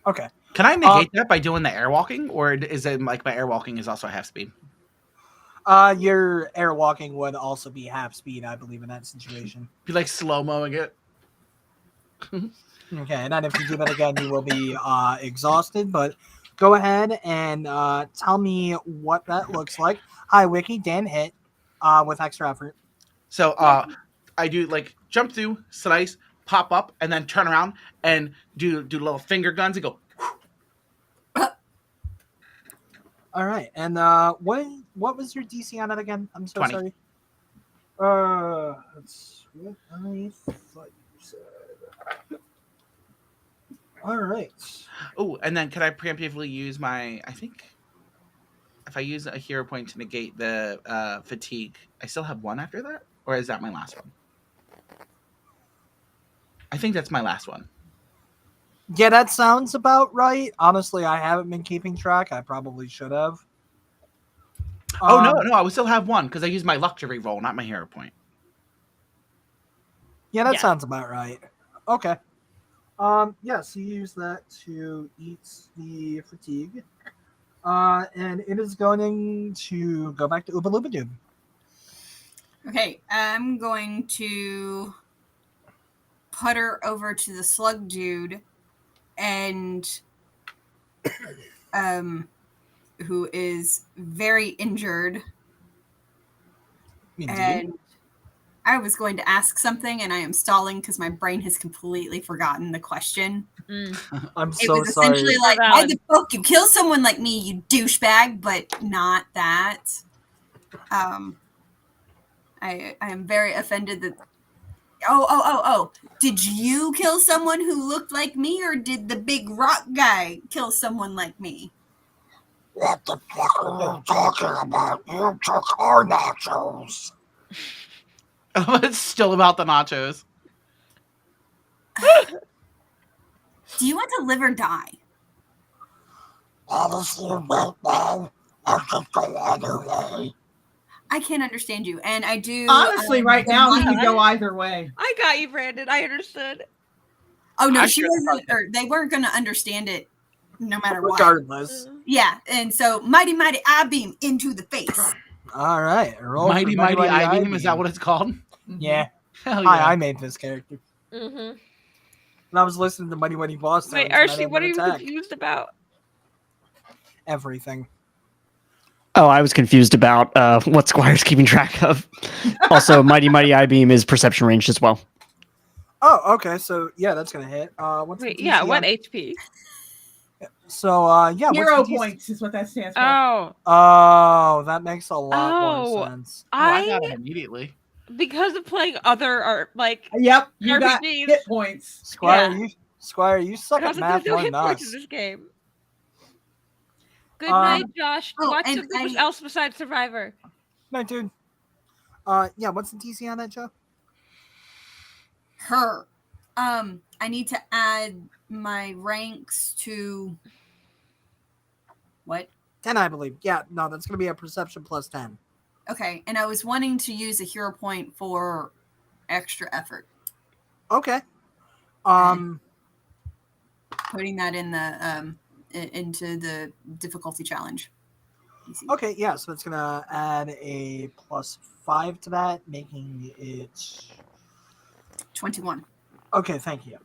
S3: Okay.
S2: Can I negate that by doing the airwalking, or is it like my airwalking is also half speed?
S3: Your airwalking would also be half speed, I believe, in that situation.
S2: Be like slow moing it.
S3: Okay, and then if you do that again, you will be exhausted. But go ahead and tell me what that looks like. Hi, Wiki. Dan hit with extra effort.
S2: So I do like jump through, slice, pop up, and then turn around and do little finger guns and go.
S3: All right, and what was your DC on it again? I'm so
S2: 20.
S3: sorry. That's what I thought you said. All right.
S2: Oh, and then can I preemptively use my? I think if I use a hero point to negate the fatigue, I still have one after that, or is that my last one? I think that's my last one.
S3: Yeah, that sounds about right. Honestly, I haven't been keeping track. I probably should have.
S2: Oh no, I would still have one because I used my luck to reroll, not my hero point.
S3: Yeah, that
S4: Yeah.
S3: sounds about right. Okay. Yeah, so you use that to eat the fatigue. And it is going to go back to Obaloobadoob.
S5: Okay, I'm going to putter over to the slug dude and who is very injured.
S3: Indeed.
S5: And I was going to ask something and I am stalling because my brain has completely forgotten the question.
S3: I'm
S5: It
S3: so
S5: was
S3: sorry.
S5: essentially like,
S4: Valid.
S5: why the fuck you kill someone like me, you douchebag, but not that. I am very offended that. Oh! Did you kill someone who looked like me, or did the big rock guy kill someone like me?
S3: What the fuck are you talking about? You took our nachos.
S2: It's still about the nachos.
S5: Do you want to live or die?
S3: Honestly, right now, I could go either way.
S5: I can't understand you, and I do.
S6: Honestly, right
S5: the
S6: now, he
S5: mind-
S6: could go either way.
S4: I got you, Brandon. I understood.
S5: Oh no,
S2: I
S5: she
S2: should-
S5: wasn't. Or they weren't going to understand it, no matter what.
S3: Regardless.
S5: Yeah, and so mighty I beam into the face.
S3: All right. Roll for
S2: Mighty I beam. Is that what it's called?
S3: Yeah.
S2: Hell
S3: Hi,
S2: yeah.
S3: I made this character.
S4: Mm-hmm.
S3: And I was listening to Mighty Mighty Boss Tones.
S4: Wait,
S3: and I
S4: Archie,
S3: named
S4: what are
S3: an
S4: you
S3: attack.
S4: confused about?
S3: Everything.
S1: Oh, I was confused about what Squire's keeping track of. Also, Mighty I-Beam is perception ranged as well.
S3: Oh, okay. So yeah, that's gonna hit. What's
S4: Wait,
S3: the DC
S4: yeah, what
S3: on-
S4: HP?
S3: So yeah, what's
S6: Hero
S3: the DC?
S6: points is what that stands for.
S4: Oh,
S3: Oh, that makes a lot
S4: Oh,
S3: more sense.
S2: Oh, I got it immediately.
S4: because of playing other art, like
S6: Yep, you got
S4: RPGs.
S6: hit points.
S3: Squire,
S4: Yeah.
S3: you suck at
S4: there's
S3: math
S4: no
S3: more
S4: hit
S3: than
S4: points in
S3: us.
S4: this game. Good
S3: Um,
S4: night, Josh.
S5: oh,
S4: Watch
S5: and
S4: something
S5: I-
S4: else besides Survivor.
S3: No, dude. Yeah, what's the DC on that, Joe?
S5: Her. I need to add my ranks to what?
S3: 10, I believe. Yeah, no, that's gonna be a perception plus 10.
S5: Okay, and I was wanting to use a hero point for extra effort.
S3: Okay.
S5: Putting that in the into the difficulty challenge. Easy.
S3: Okay, yeah, so it's gonna add a plus 5 to that, making it
S5: 21.
S3: okay, thank you.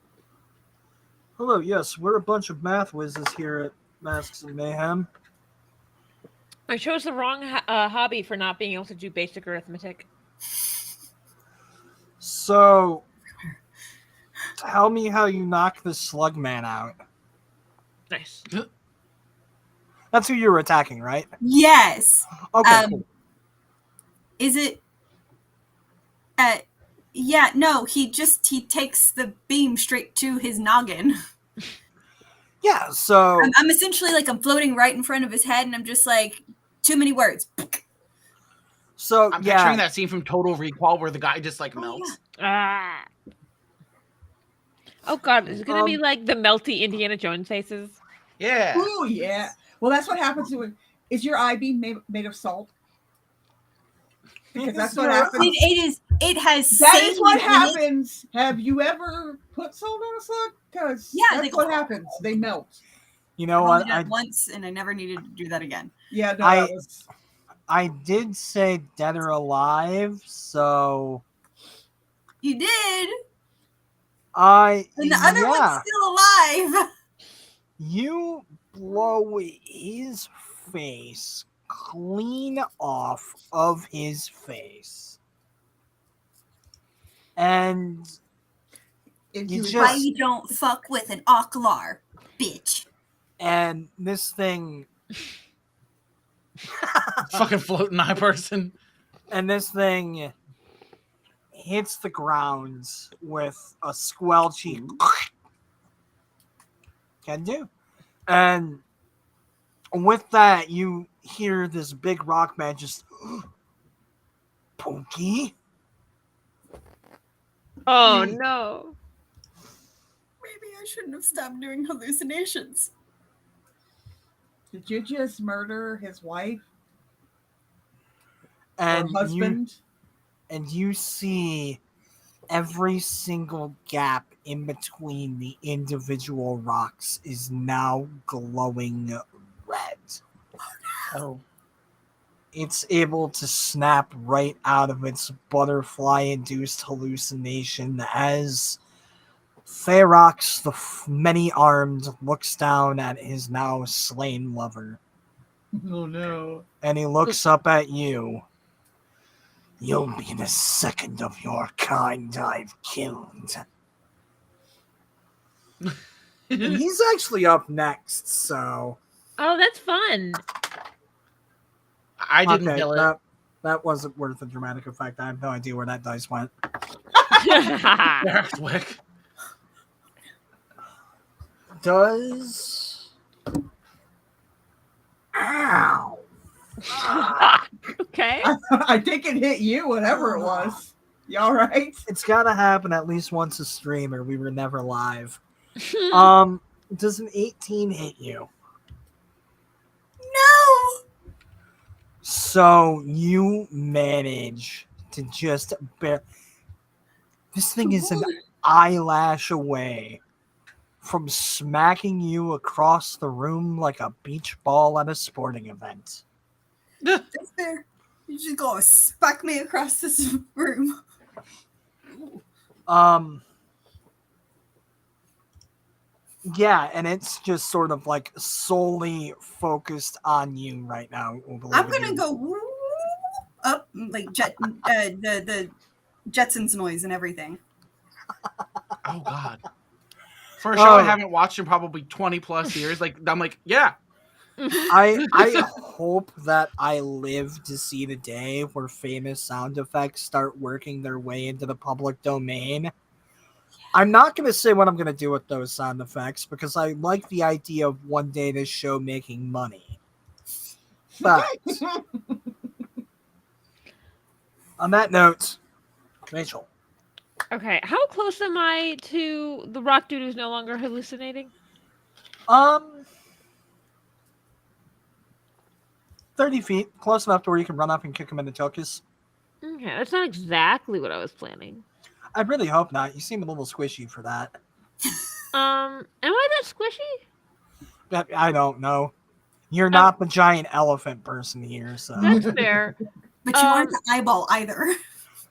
S3: Hello, yes, we're a bunch of math whizzes here at Masks and Mayhem.
S4: I chose the wrong hobby for not being able to do basic arithmetic.
S3: So tell me how you knock the slug man out.
S4: Nice.
S3: That's who you were attacking, right?
S5: Yes.
S3: Okay, cool.
S5: Is it? Yeah. No. He takes the beam straight to his noggin.
S3: Yeah, so
S5: I'm essentially like I'm floating right in front of his head, and I'm just like too many words.
S3: so
S2: I'm
S3: yeah,
S2: picturing that scene from Total Recall where the guy just like melts.
S4: Ah. Oh God, is it gonna be like the melty Indiana Jones faces?
S2: Yeah.
S6: Ooh, yeah. Well, that's what happens to it. Is your I-beam made of salt? Because that's what happens.
S5: It is. It has.
S6: That is what
S5: sand in it.
S6: happens. Have you ever put salt on a slug? Because
S5: Yeah,
S6: that's
S5: they go-
S6: what happens. They melt.
S3: you know
S5: I've
S3: what?
S5: only done it once, and I never needed to do that again.
S6: Yeah, no,
S3: I-
S6: that was.
S3: I did say dead or alive, so
S5: You did,
S3: and
S5: and the other one's still alive.
S3: you blow his face clean off of his face. And
S6: Into
S3: You
S6: his-
S3: just-
S5: Why you don't fuck with an Oklar, bitch?
S3: this thing
S2: Fucking floating eye person.
S3: and this thing hits the ground with a squelchy can do. And with that, you hear this big rock man just Punky.
S4: Oh no.
S5: Maybe I shouldn't have stopped doing hallucinations.
S6: Did you just murder his wife
S3: And
S6: or husband?
S3: you see every single gap in between the individual rocks is now glowing red.
S2: Oh.
S3: It's able to snap right out of its butterfly-induced hallucination as Ferox, the many-armed, looks down at his now slain lover.
S6: Oh no.
S3: And he looks up at you. You'll be the second of your kind I've killed. And he's actually up next, so
S4: Oh, that's fun.
S2: I didn't kill it.
S3: That wasn't worth a dramatic effect. I have no idea where that dice went.
S2: Derek's wick.
S3: Does ow.
S4: Okay.
S6: I think it hit you, whatever it was. You all right?
S3: It's gotta happen at least once a stream or we were never live. Does an 18 hit you?
S5: No.
S3: So you manage to just bear. This thing is an eyelash away from smacking you across the room like a beach ball at a sporting event.
S5: That's fair. You just go smack me across this room.
S3: Yeah, and it's just sort of like solely focused on you right now.
S5: I'm gonna go up like the Jetsons noise and everything.
S2: Oh God. For a show I haven't watched in probably 20 plus years, like I'm like, yeah.
S3: I hope that I live to see the day where famous sound effects start working their way into the public domain. I'm not going to say what I'm going to do with those sound effects because I like the idea of one day this show making money. But on that note, Rachel.
S4: Okay, how close am I to the rock dude who's no longer hallucinating?
S3: 30 feet, close enough to where you can run up and kick him in the tuchus.
S4: Okay, that's not exactly what I was planning.
S3: I really hope not. You seem a little squishy for that.
S4: Am I that squishy?
S3: I don't know. You're not the giant elephant person here, so
S4: That's fair.
S5: But you aren't the eyeball either.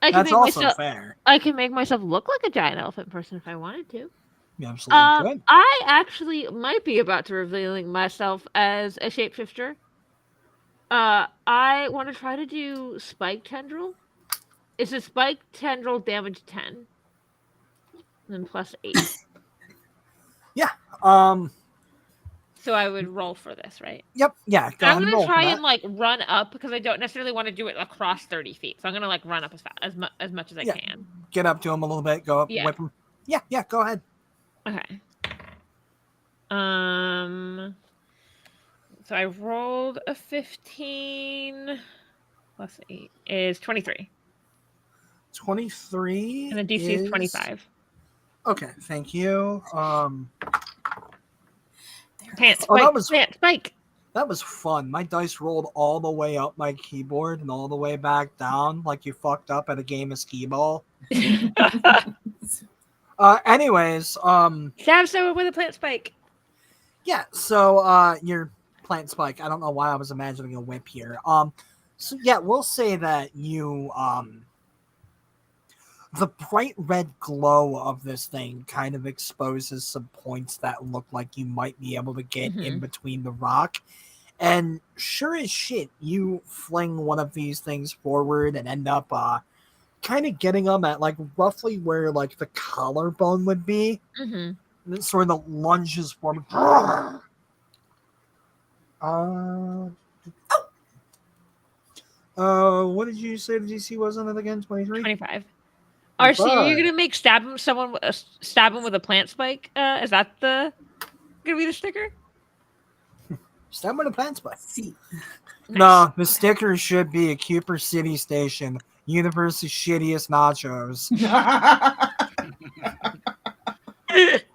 S3: That's also fair.
S4: I can make myself look like a giant elephant person if I wanted to.
S3: You absolutely could.
S4: I actually might be about to revealing myself as a shapeshifter. I want to try to do spike tendril. It's a spike tendril damage 10. And then plus 8.
S3: Yeah.
S4: So I would roll for this, right?
S3: Yep. Yeah.
S4: I'm gonna try and like run up because I don't necessarily want to do it across 30 feet. So I'm gonna like run up as much as I can.
S3: Get up to him a little bit. Go up. Whip him. Yeah. Yeah. Go ahead.
S4: Okay. So I rolled a 15 plus 8 is 23.
S3: 23.
S4: And the DC is 25.
S3: Okay, thank you.
S4: Pants spike. Pants spike.
S3: That was fun. My dice rolled all the way up my keyboard and all the way back down, like you fucked up at a game of skee ball. Anyways,
S4: stab someone with a plant spike.
S3: Yeah, so your plant spike. I don't know why I was imagining a whip here. So yeah, we'll say that you the bright red glow of this thing kind of exposes some points that look like you might be able to get in between the rock. And sure as shit, you fling one of these things forward and end up kind of getting them at like roughly where like the collarbone would be. And it sort of lunges forward. What did you say the DC was on it again? 23?
S4: 25. RC, are you gonna make stab him with a plant spike? Is that gonna be the sticker?
S3: Stab him with a plant spike.
S5: See.
S3: Nice. No, the sticker should be a Kuiper City Station, universe's shittiest nachos.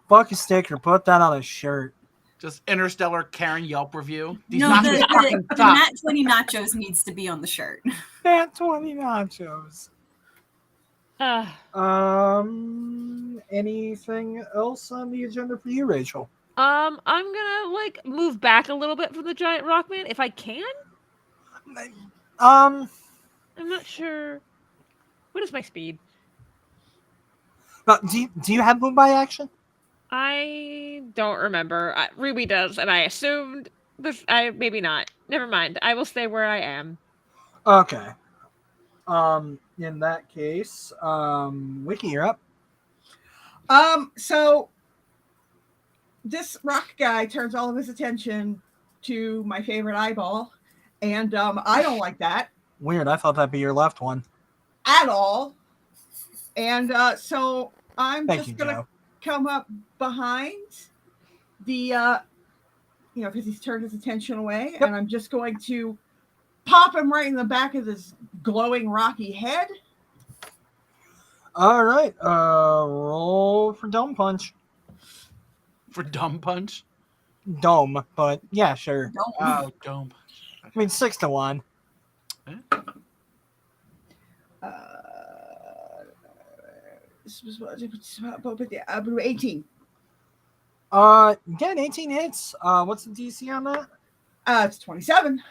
S3: Fuck a sticker. Put that on a shirt.
S2: Just Interstellar Karen Yelp review.
S5: These the Nat 20 nachos needs to be on the shirt.
S3: Nat 20 nachos. Anything else on the agenda for you, Rachel?
S4: I'm gonna like move back a little bit from the giant rockman if I can. I'm not sure. What is my speed?
S3: Do you have move by action?
S4: I don't remember. Ruby does, and I assumed this. Maybe not. Never mind. I will stay where I am.
S3: Okay. In that case, Wiccy, you're up.
S6: So this rock guy turns all of his attention to my favorite eyeball, and I don't like that.
S3: Weird. I thought that'd be your left one.
S6: At all. And so I'm just gonna come up behind the because he's turned his attention away, and I'm just going to pop him right in the back of this glowing rocky head.
S3: All right. Roll for dome punch.
S2: For dumb punch?
S3: Dome, but yeah, sure.
S5: Dome.
S2: Oh, dome.
S3: I mean, 6-1.
S6: This was 18.
S3: Yeah, 18 hits. What's the DC on that?
S6: It's 27.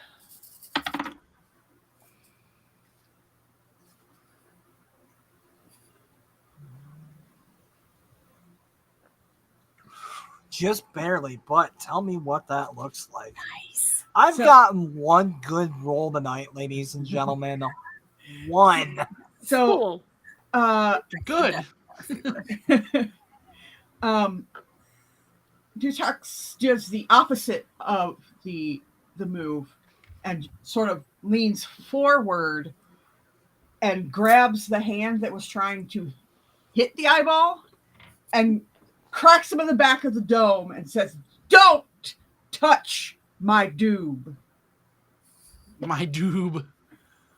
S3: just barely, but tell me what that looks like.
S5: Nice.
S3: I've gotten one good roll tonight, ladies and gentlemen. One.
S6: So,
S4: Cool.
S2: Good.
S6: Dutox does the opposite of the move and sort of leans forward and grabs the hand that was trying to hit the eyeball and cracks him in the back of the dome and says, "Don't touch my doob."
S2: My doob.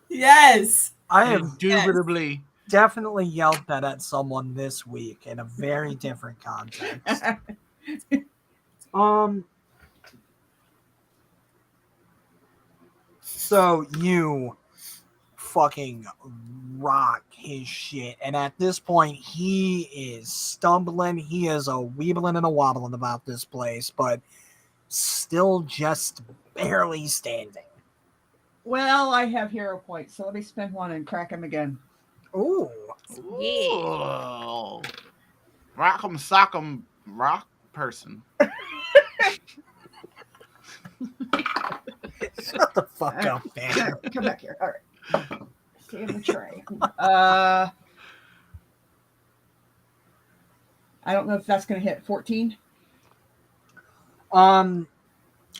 S5: Yes.
S3: I have
S2: Indubitably.
S3: definitely yelled that at someone this week in a very different context. So you fucking rock his shit, and at this point he is stumbling, he is a weebling and a wobbling about this place, but still just barely standing.
S6: Well, I have hero points, so let me spend one and crack him again.
S3: Ooh.
S2: Ooh. Rock'em sock'em rock person.
S3: Shut the fuck up, man.
S6: Come back here. All right. Stay in the tray. I don't know if that's going to hit 14.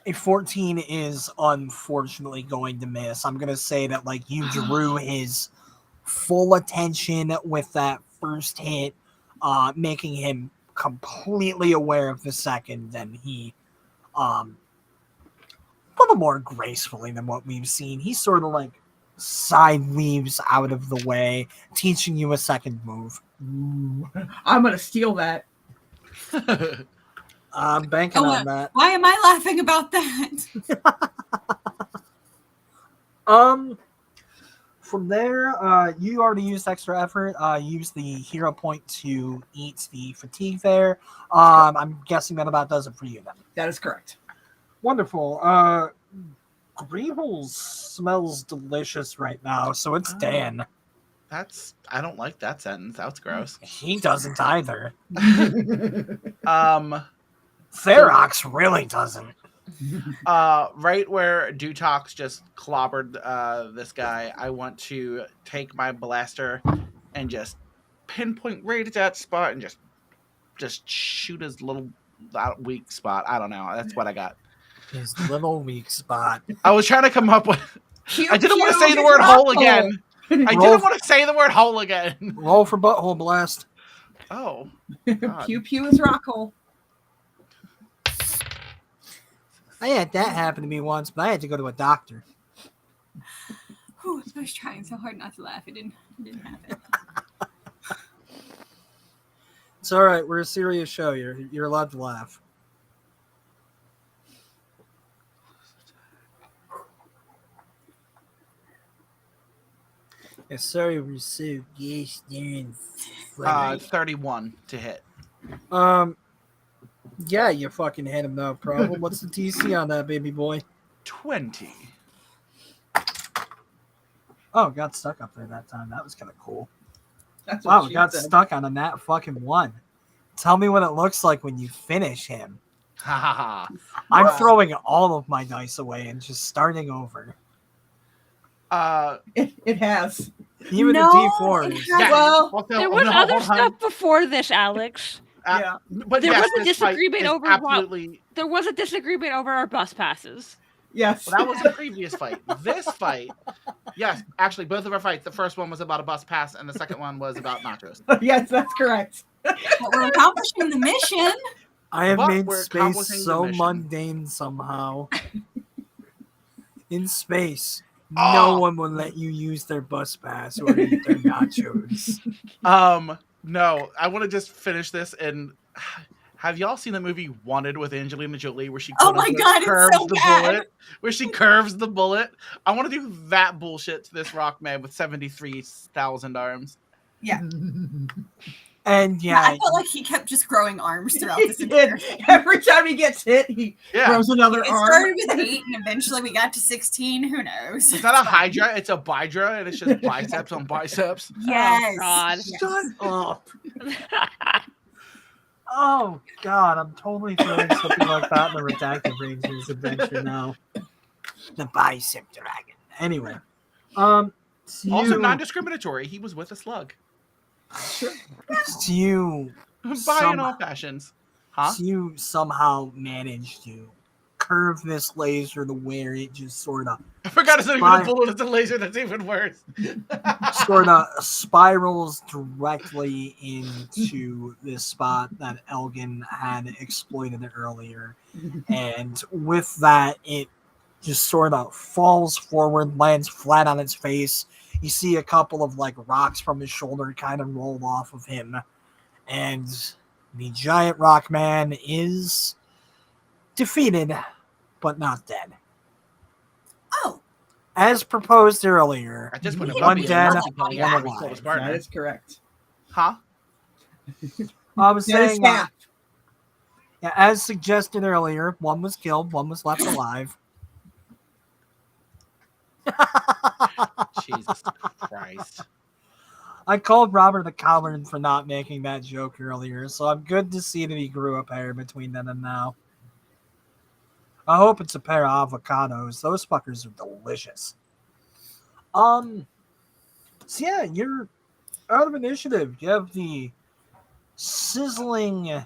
S3: A 14 is unfortunately going to miss. I'm going to say that, like, you drew his full attention with that first hit, making him completely aware of the second, and he, a little more gracefully than what we've seen. He sort of, like, side weaves out of the way, teaching you a second move.
S6: I'm going to steal that.
S3: I'm banking on that.
S5: Why am I laughing about that?
S3: From there, you already used extra effort. Use the hero point to eat the fatigue there. I'm guessing that about does it for you then.
S6: That is correct.
S3: Wonderful. Greebles smells delicious right now, so it's Dan.
S2: I don't like that sentence. That's gross.
S3: He doesn't either.
S2: Ferox
S3: really doesn't.
S2: Right where Dutox just clobbered this guy, I want to take my blaster and just pinpoint right at that spot and just shoot his little weak spot. I don't know. That's what I got.
S3: His little weak spot.
S2: I was trying to come up with. I didn't want to say the
S6: Pew,
S2: word
S6: pew,
S2: hole
S6: hole.
S2: again. I didn't want to say the word hole again.
S3: Roll for butthole blast.
S2: Oh.
S6: Pew pew is rock hole.
S3: I had that happen to me once, but I had to go to a doctor.
S5: Whew, I was trying so hard not to laugh. It didn't happen.
S3: It's all right. We're a serious show. You're allowed to laugh. Yes, sorry, we're so gosh darn funny.
S2: 31 to hit.
S3: Yeah, you fucking hit him, no problem. What's the TC on that, baby boy?
S2: 20.
S3: Oh, got stuck up there that time. That was kind of cool.
S6: That's
S3: Wow,
S6: what
S3: we
S6: she
S3: got
S6: said.
S3: stuck on a nat fucking one. Tell me what it looks like when you finish him.
S2: Ha ha ha.
S3: I'm throwing all of my dice away and just starting over.
S6: It has.
S3: Even
S5: No,
S3: the D4
S5: it
S3: is.
S5: has-
S6: Well,
S2: Also,
S4: There was
S2: no,
S4: other
S2: hold on.
S4: stuff before this, Alex.
S6: Yeah.
S2: But
S4: There
S2: yes,
S4: was a
S2: this fight
S4: disagreement
S2: is
S4: over
S2: absolutely.
S4: There was a disagreement over our bus passes.
S6: Yes.
S2: Well, that was the previous fight. This fight, yes, actually, both of our fights. The first one was about a bus pass, and the second one was about nachos.
S6: Yes, that's correct.
S5: But we're accomplishing the mission.
S3: I have
S2: But
S3: made
S2: we're
S3: space
S2: accomplishing the
S3: so
S2: mission.
S3: mundane somehow. In space,
S2: Oh.
S3: no one will let you use their bus pass or eat their nachos.
S2: No, I want to just finish this and. Have y'all seen the movie Wanted with Angelina Jolie where she
S5: Oh my God, it's
S2: curves
S5: so
S2: the
S5: bad.
S2: bullet? Where she curves the bullet? I want to do that bullshit to this rock man with 73,000 arms.
S5: Yeah.
S3: And
S5: Yeah, I
S3: yeah,
S5: felt like he kept just growing arms throughout
S6: He
S5: this
S6: did.
S5: entire thing.
S6: Every time he gets hit, he
S2: Yeah.
S6: throws another
S5: It
S6: arm.
S5: started with 8 and eventually we got to 16. Who knows?
S2: It's not a Hydra, it's a Bydra, and it's just biceps on biceps.
S5: Yes.
S4: God.
S5: Yes.
S3: shut up. Oh God, I'm totally throwing something like that in the Redacted Rangers adventure now. The bicep dragon. Anyway, so
S2: Also
S3: you,
S2: non-discriminatory. He was with a slug.
S3: so you,
S2: By in all fashions. Huh?
S3: so you somehow managed to curve this laser to where it just sort of
S2: I forgot it's not even a bullet, it's a laser that's even worse.
S3: spirals directly into this spot that Elgan had exploited earlier. And with that, it just sort of falls forward, lands flat on its face. You see a couple of like rocks from his shoulder kind of roll off of him. And the giant rock man is defeated, but not dead.
S5: Oh,
S3: As proposed earlier,
S2: At this point, it
S3: one
S2: would be
S3: dead,
S2: enough to kill
S3: one
S2: him if he
S3: alive.
S2: killed his
S6: That
S2: partner.
S6: is correct.
S2: Huh?
S3: I was
S6: That is
S3: saying,
S6: half.
S3: yeah, as suggested earlier, one was killed, one was left alive.
S2: Jesus Christ.
S3: I called Robert a coward for not making that joke earlier, so I'm good to see that he grew a pair between then and now. I hope it's a pair of avocados. Those fuckers are delicious. So yeah, you're out of initiative. You have the sizzling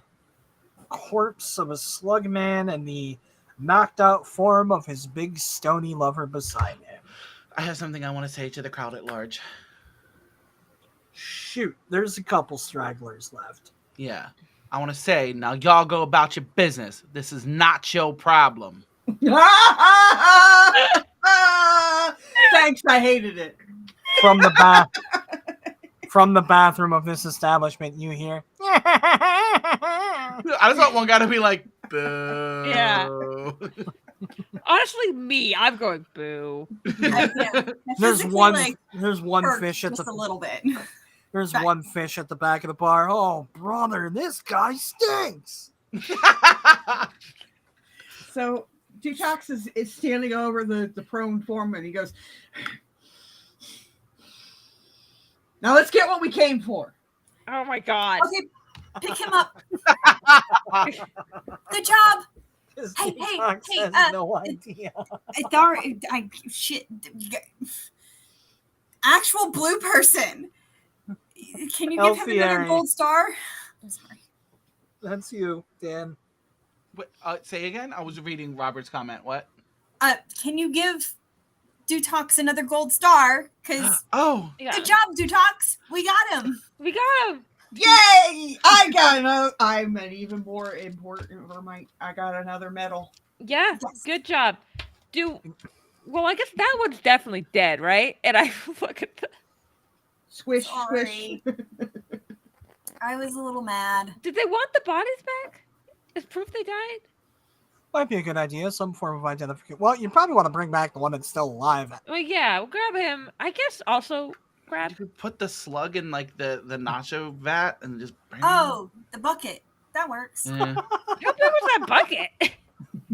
S3: corpse of a slug man and the knocked out form of his big stony lover beside him.
S2: I have something I want to say to the crowd at large.
S3: Shoot, there's a couple stragglers left.
S2: Yeah. I want to say, now y'all go about your business. This is not your problem.
S6: Thanks, I hated it.
S3: From the bathroom of this establishment, you hear.
S2: I just want one guy to be like, boo.
S4: Yeah. Honestly, me, I'm going boo.
S5: yeah.
S3: There's
S5: Physically,
S3: one.
S5: like,
S3: There's one
S5: hurt
S3: fish at
S5: just
S3: the.
S5: a little bit.
S3: There's
S5: Right.
S3: one fish at the back of the bar. Oh, brother, this guy stinks.
S6: So Dutox is standing over the prone form and he goes, now let's get what we came for.
S4: Oh my god.
S5: Okay, pick him up. Good job. Hey,
S3: Dutox
S5: hey,
S3: has no idea.
S5: Shit. Actual blue person. Can you give him another
S3: Elthieri.
S5: gold star? I'm sorry.
S3: That's you, Dan.
S2: Wait, say again? I was reading Robert's comment. What?
S5: Can you give Dutox another gold star? Because
S2: Oh.
S4: Yeah.
S5: good job, Dutox. We got him.
S4: We got him.
S6: Yay! I got another. I'm an even more important. I got another medal.
S4: Yeah.
S5: Yes.
S4: Good job. Well, I guess that one's definitely dead, right? And I look at the.
S6: Squish,
S5: Sorry.
S6: squish.
S5: I was a little mad.
S4: Did they want the bodies back? As proof they died?
S3: Might be a good idea. Some form of identification. Well, you probably want to bring back the one that's still alive.
S4: Well, yeah. We'll grab him. I guess also grab.
S2: You could put the slug in like the nacho vat and just bring
S5: Oh, the bucket. That works.
S2: him. Yeah.
S4: How big was that bucket?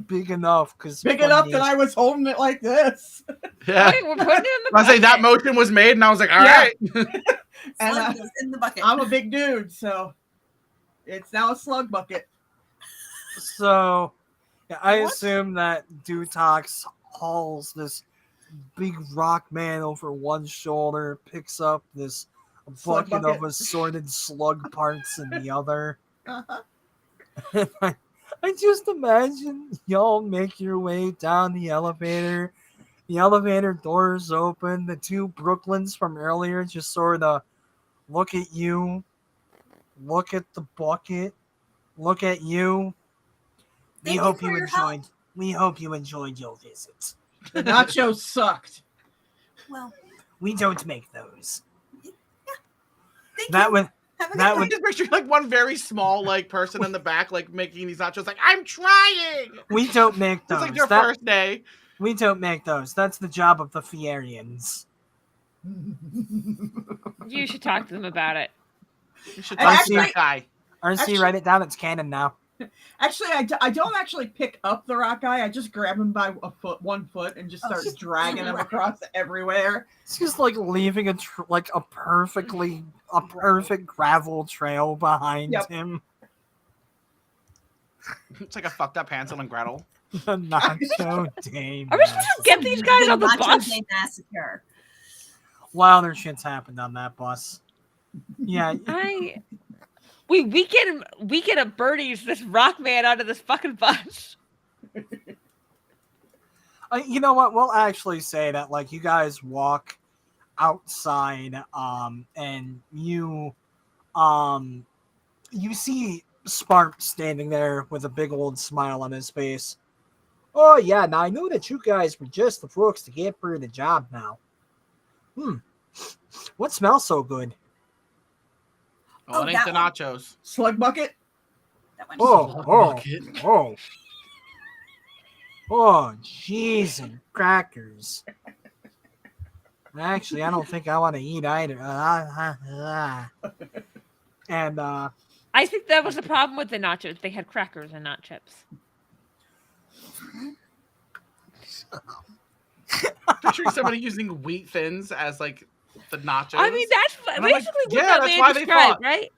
S3: Big enough, because
S6: Big enough that I was holding it like this.
S2: Yeah.
S4: Wait, we're putting it in the
S2: I
S4: bucket.
S2: say that motion was made, and I was like, all
S6: Yeah.
S2: right.
S6: And
S5: Slug goes in the bucket.
S6: I'm a big dude, so it's now a slug bucket.
S3: So, yeah, I
S6: What?
S3: assume that Dutox hauls this big rock man over one shoulder, picks up this
S6: Slug
S3: bucket
S6: bucket.
S3: of assorted slug parts in the other.
S6: Uh-huh.
S3: And I just imagine y'all make your way down the elevator. The elevator doors open. The two Brooklyns from earlier just sort of look at you, look at the bucket, look at you.
S5: Thank you
S3: hope
S5: for
S3: you
S5: your help.
S3: enjoyed. We hope you enjoyed your visit.
S6: The nachos sucked.
S5: Well,
S3: We don't make those.
S5: thank
S3: That
S5: you.
S3: would
S5: Have a
S3: that
S5: good
S3: would-
S2: Just picture like one very small like person in the back like making these nachos like I'm trying.
S3: we don't make
S2: It's
S3: those.
S2: like their
S3: That-
S2: first day.
S3: we don't make those. That's the job of the Fierians.
S4: You should talk to them about it.
S2: You should
S6: And
S2: talk to that
S6: actually-
S2: guy.
S3: RC,
S6: Actually-
S3: write it down. It's canon now.
S6: Actually, I don't actually pick up the rock guy. I just grab him by one foot, and just
S5: Oh,
S6: start
S5: just-
S6: dragging him across everywhere.
S3: It's just like leaving a perfect gravel trail behind
S6: Yep.
S3: him.
S2: It's like a fucked up Hansel and Gretel.
S3: The Nacho Day
S4: Are we supposed to get these guys on the
S5: Nacho
S4: bus?
S5: Day Massacre.
S3: Wilder shit's happened on that bus. Yeah.
S4: We get a birdies this rock man out of this fucking bus.
S3: You know what? We'll actually say that, like, you guys walk outside, and you see Spark standing there with a big old smile on his face. Oh yeah, now I know that you guys were just the folks to get through the job now. What smells so good?
S2: Oh, it ain't the
S5: that one.
S2: nachos.
S6: Slug bucket.
S5: That one.
S3: Oh, jeez, and crackers. Actually, I don't think I want to eat either. And
S4: I think that was the problem with the nachos. They had crackers and not chips.
S2: Picturing somebody using wheat thins as like the nachos.
S4: I mean, that's
S2: And I'm like,
S4: basically what
S2: yeah,
S4: that
S2: that's
S4: man
S2: why they
S4: described,
S2: fought.
S4: right?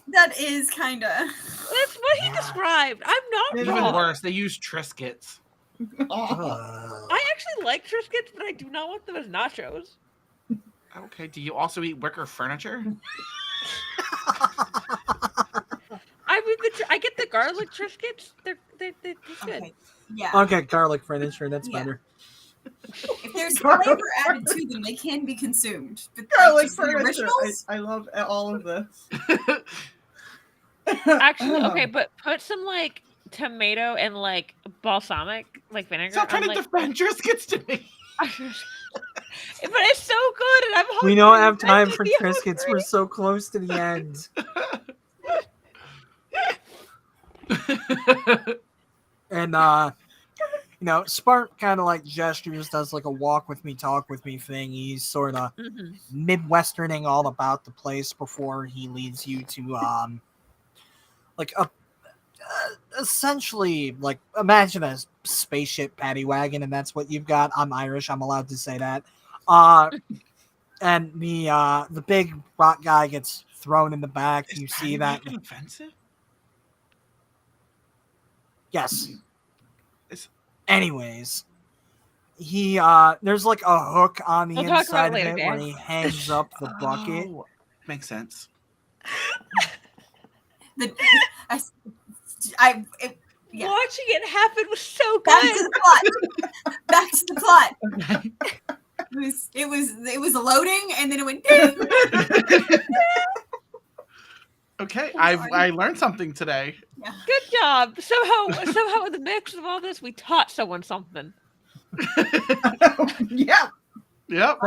S5: That is kind of.
S4: That's what he described. I'm not
S6: Even
S2: Even
S4: wrong.
S2: worse, they use Triscuits.
S4: I actually like Triscuits, but I do not want them as nachos.
S2: Okay, do you also eat wicker furniture?
S4: I mean, I get the garlic Triscuits. They're good.
S5: Okay. Yeah.
S3: okay, garlic furniture, that's
S5: Yeah.
S3: better.
S5: If there's
S6: Garlic
S5: flavor added to them, they can be consumed. But
S6: Garlic
S5: just the
S6: furniture.
S5: originals?
S6: I love all of this.
S4: Actually, okay, but put some like tomato and like balsamic like vinegar.
S2: Stop trying
S4: on,
S2: to
S4: like,
S2: defend Triscuits to me.
S4: but it's so good, and I'm hungry.
S3: We don't have
S4: I'm
S3: time for
S4: really
S3: Triscuits.
S4: hungry.
S3: We're so close to the end. And Spark kind of like gestures, does like a walk with me, talk with me thing. He's sort of
S4: Mhm.
S3: midwesterning all about the place before he leads you to like a essentially, like, imagine a spaceship paddy wagon, and that's what you've got. I'm Irish, I'm allowed to say that. And the big rock guy gets thrown in the back.
S2: Is
S3: You see that?
S2: paddy wagon offensive?
S3: Yes.
S2: It's-
S3: Anyways, he there's like a hook on the
S4: We'll talk
S3: inside
S4: about
S3: of
S4: it
S3: it
S4: later,
S3: where
S4: Dan.
S3: he hangs up the bucket.
S2: Oh, makes sense.
S5: Yeah.
S4: Watching it happen was so
S5: Back to
S4: good.
S5: the plot. Back to the plot. It was loading, and then it went. Ding!
S2: Okay,
S5: I'm sorry.
S2: I learned something today.
S5: Yeah.
S4: Good job. Somehow in the mix of all this, we taught someone something.
S6: Yeah.
S2: Yep.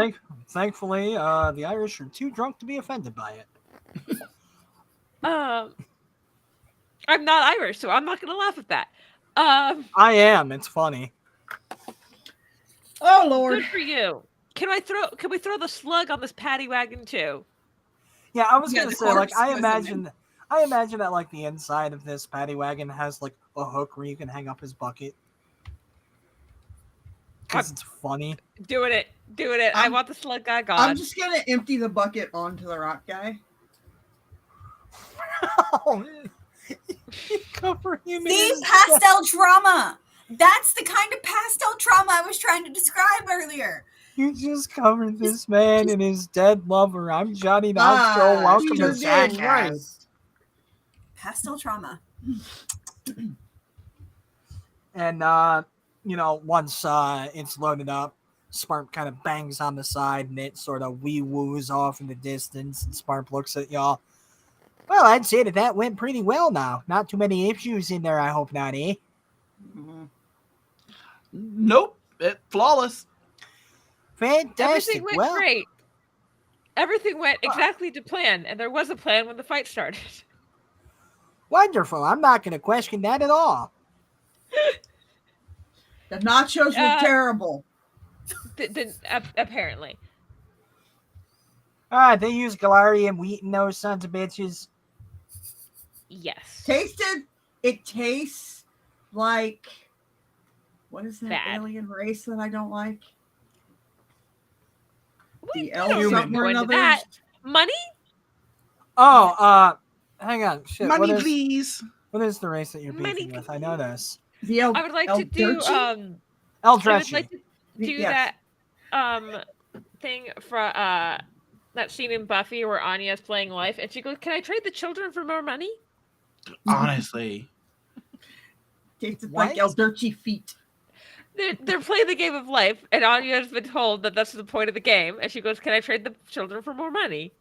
S3: Thankfully, the Irish are too drunk to be offended by it.
S4: I'm not Irish, so I'm not gonna laugh at that.
S3: I am. It's funny.
S6: Oh Lord.
S4: Good for you. Can we throw the slug on this paddy wagon too?
S3: Yeah, I was
S5: Yeah,
S3: gonna
S5: the
S3: say, like,
S5: corpse
S3: I
S5: goes in
S3: imagine that like the inside of this paddy wagon has like a hook where you can hang up his bucket. Because it's funny.
S4: Doing it. I
S6: I'm-
S4: want the slug guy gone.
S6: I'm just gonna empty the bucket onto the rock guy.
S3: Cover him in
S5: See,
S3: his
S5: pastel trauma. That's the kind of pastel trauma I was trying to describe earlier.
S3: You just covered this man and his dead lover. I'm Johnny Knoxville. Welcome
S6: you're
S3: to
S6: dead
S3: Jackass.
S6: right.
S5: Pastel trauma.
S3: And once it's loaded up, Spark kind of bangs on the side and it sort of wee-woos off in the distance, and Spark looks at y'all. Well, I'd say that went pretty well now. Not too many issues in there, I hope not, eh?
S2: Nope. Flawless.
S3: Fantastic.
S4: Everything went
S3: Well,
S4: great. Everything went exactly to plan, and there was a plan when the fight started.
S3: wonderful. I'm not going to question that at all.
S6: The nachos were terrible.
S4: Apparently.
S3: They use Galarian wheat in those sons of bitches.
S4: Yes.
S6: It tastes like, what is that
S4: Bad.
S6: alien race that I don't like? The
S4: don't
S6: elf
S4: need to
S6: something or
S4: go into
S6: another.
S4: that. Money?
S3: Oh, hang on. Shit,
S2: Money,
S3: what is,
S2: please.
S3: What is the race that you're
S4: Many
S3: beefing with? I know this.
S6: The
S4: I would like to do
S6: Elthieri?
S4: I would
S3: Eldretchy.
S4: like to do
S6: Yes.
S4: that thing for that scene in Buffy where Anya's playing life and she goes, "Can I trade the children for more money?"
S2: Honestly.
S6: It's
S3: What?
S6: like Elthieri feet.
S4: They're playing the game of life, and Anya's been told that that's the point of the game, and she goes, "Can I trade the children for more money?"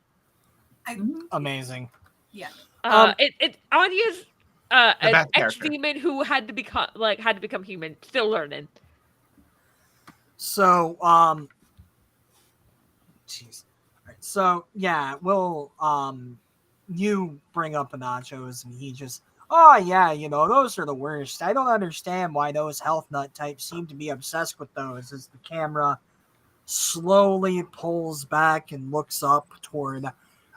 S3: Amazing.
S5: Yeah.
S4: Anya's
S2: The
S4: an
S2: best character.
S4: ex-demon who had to become human, still learning.
S3: So, jeez. Alright, so yeah, we'll you bring up the nachos, and he just, oh yeah, those are the worst. I don't understand why those health nut types seem to be obsessed with those. As the camera slowly pulls back and looks up toward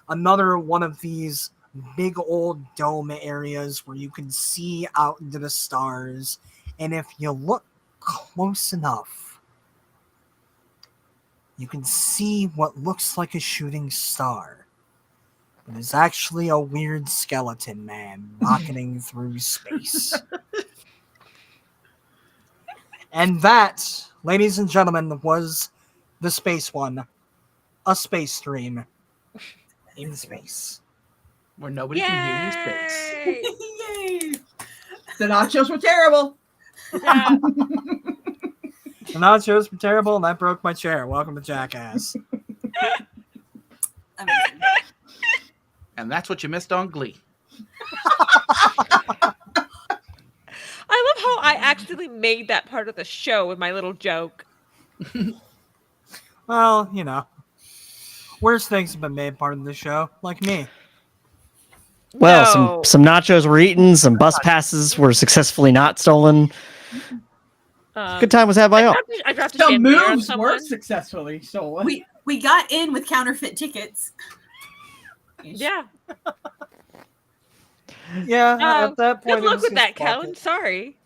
S3: another one of these big old dome areas where you can see out into the stars, and if you look close enough, you can see what looks like a shooting star. It is actually a weird skeleton man rocketing through space. And that, ladies and gentlemen, was the Space One, a space stream in space.
S2: Where nobody can hear you in space.
S4: Yay!
S5: Yay!
S6: The nachos were terrible.
S4: Yeah.
S3: The nachos were terrible, and I broke my chair. Welcome to Jackass.
S5: Amazing.
S2: And that's what you missed on Glee.
S4: I love how I accidentally made that part of the show with my little joke.
S3: Well, worse things have been made part of the show, like me.
S1: Well,
S4: No.
S1: some nachos were eaten, some bus passes were successfully not stolen. Good time was had by all.
S4: I dropped a
S6: The
S4: chandelier on
S6: moves
S4: someone.
S6: were successfully stolen.
S5: We got in with counterfeit tickets.
S4: Yeah.
S3: Yeah, at that point,
S4: Good
S3: it
S4: luck
S3: was
S4: with
S3: just
S4: that, Callan. Sorry.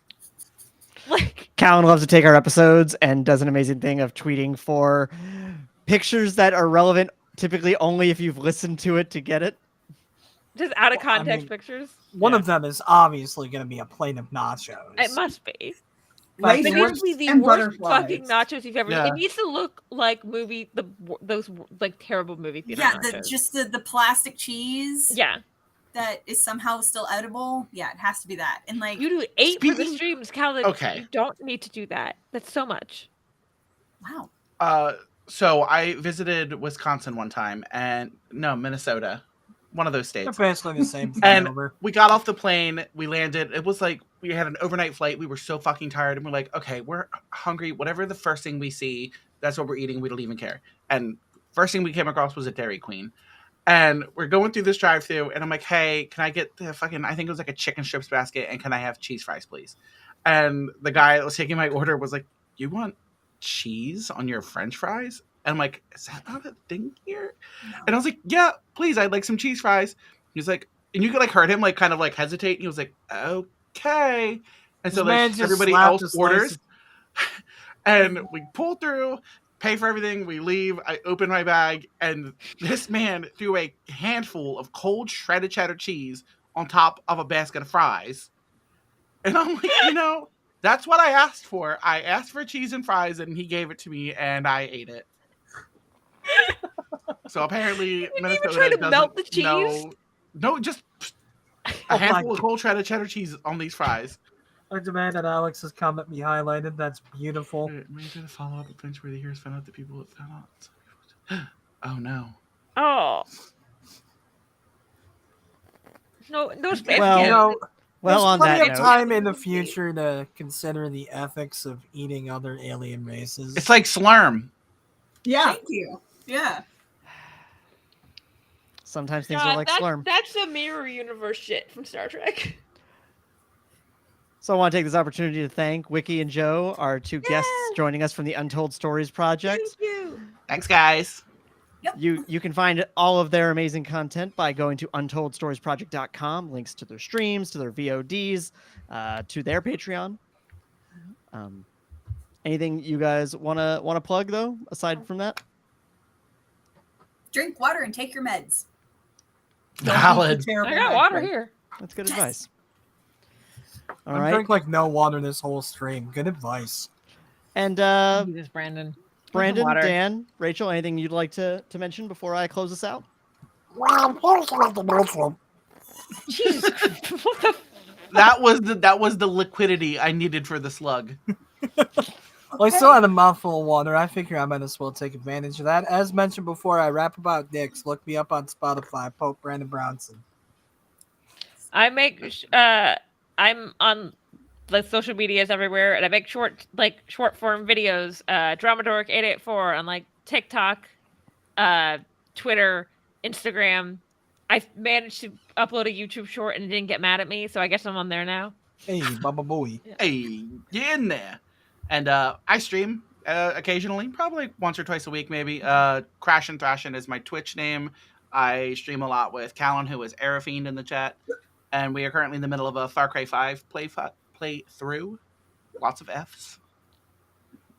S4: Like,
S1: Callan loves to take our episodes and does an amazing thing of tweeting for pictures that are relevant, typically only if you've listened to it to get it.
S4: just out of
S3: Well, I
S4: context
S3: mean,
S4: pictures.
S3: One of them is obviously going to be a plate of nachos.
S4: It must be.
S3: But
S4: It
S6: Lace
S3: the
S4: needs
S3: worst-
S4: to be the
S6: and
S4: worst
S6: butterflies.
S4: fucking nachos you've ever.
S3: Yeah.
S4: It needs to look like those like terrible movie theater
S5: Yeah,
S4: nachos.
S5: just the plastic cheese
S4: Yeah,
S5: that is somehow still edible. Yeah, it has to be that. And like,
S4: you do 8 for the
S2: Speaking-
S4: streams, Callan.
S2: Okay.
S4: You don't need to do that. That's so much.
S5: wow.
S2: So I visited Wisconsin one time, and Minnesota, one of those
S3: They're
S2: states.
S3: basically the same thing
S2: And
S3: over.
S2: we got off the plane, we landed. It was like we had an overnight flight. We were so fucking tired, and we're like, okay, we're hungry. Whatever the first thing we see, that's what we're eating. We don't even care. And first thing we came across was a Dairy Queen. And we're going through this drive-thru, and I'm like, hey, can I get the fucking, I think it was like a chicken strips basket, and can I have cheese fries, please? And the guy that was taking my order was like, you want cheese on your French fries? And I'm like, is that not a thing here?
S5: No.
S2: And I was like, yeah, please, I'd like some cheese fries. He's like, and you could like heard him like kind of like hesitate. And he was like, okay. And so
S3: This man
S2: like
S3: just
S2: everybody
S3: slapped
S2: else
S3: his
S2: orders. And we pull through, pay for everything, we leave. I open my bag, and this man threw a handful of cold shredded cheddar cheese on top of a basket of fries. And I'm like, that's what I asked for. I asked for cheese and fries, and he gave it to me, and I ate it. So apparently,
S4: You didn't even
S2: Minnesota
S4: try to
S2: doesn't
S4: melt the cheese?
S2: know- No, just a
S3: Oh my
S2: handful of
S3: God.
S2: cold shredded cheddar cheese on these fries.
S3: I demand that Alex's comment be highlighted. That's beautiful.
S2: Am I going to follow up events where the heroes found out the people that found out? Oh no.
S4: Oh. No space.
S1: Well,
S4: Cannon.
S1: Well,
S3: There's
S1: on
S3: plenty
S1: that
S3: of
S1: note,
S3: time in the future to consider the ethics of eating other alien races.
S2: It's like Slurm.
S6: Yeah.
S5: Thank you. Yeah.
S1: sometimes things
S4: God,
S1: are like Slurm.
S4: That's the mirror universe shit from Star Trek.
S1: So I want to take this opportunity to thank Wiccy and Joe, our two guests
S4: Yes.
S1: joining us from the Untold Stories project.
S4: Thank you.
S2: Thanks, guys.
S1: You can find all of their amazing content by going to untoldstoriesproject.com. Links to their streams, to their VODs, to their Patreon. Anything you guys wanna plug though, aside from that?
S5: Drink water and take your meds.
S6: Don't eat
S2: Valid.
S6: the terrible
S4: I got water
S6: breakfast.
S4: here.
S1: That's good
S5: Yes.
S1: advice. All
S3: I
S1: right.
S3: drank like no water this whole stream. Good advice.
S1: And
S4: Jesus, Brandon.
S1: Brandon,
S4: water.
S1: Dan, Rachel, anything you'd like to mention before I close this out?
S4: Jesus Christ. What the
S2: That was the liquidity I needed for the slug.
S3: Well, I still had a mouthful of water. I figure I might as well take advantage of that. As mentioned before, I rap about dicks. Look me up on Spotify, Pope Brandon Brownson.
S4: I make I'm on the social medias everywhere, and I make short form videos. Dramadork 884 on like TikTok, Twitter, Instagram. I managed to upload a YouTube short and it didn't get mad at me, so I guess I'm on there now.
S3: Hey, Baba Booey.
S2: Hey, get in there. And I stream occasionally, probably once or twice a week, maybe. Crash and Thrashin is my Twitch name. I stream a lot with Callan, who is Aerofiend in the chat. And we are currently in the middle of a Far Cry 5 playthrough. Lots of Fs.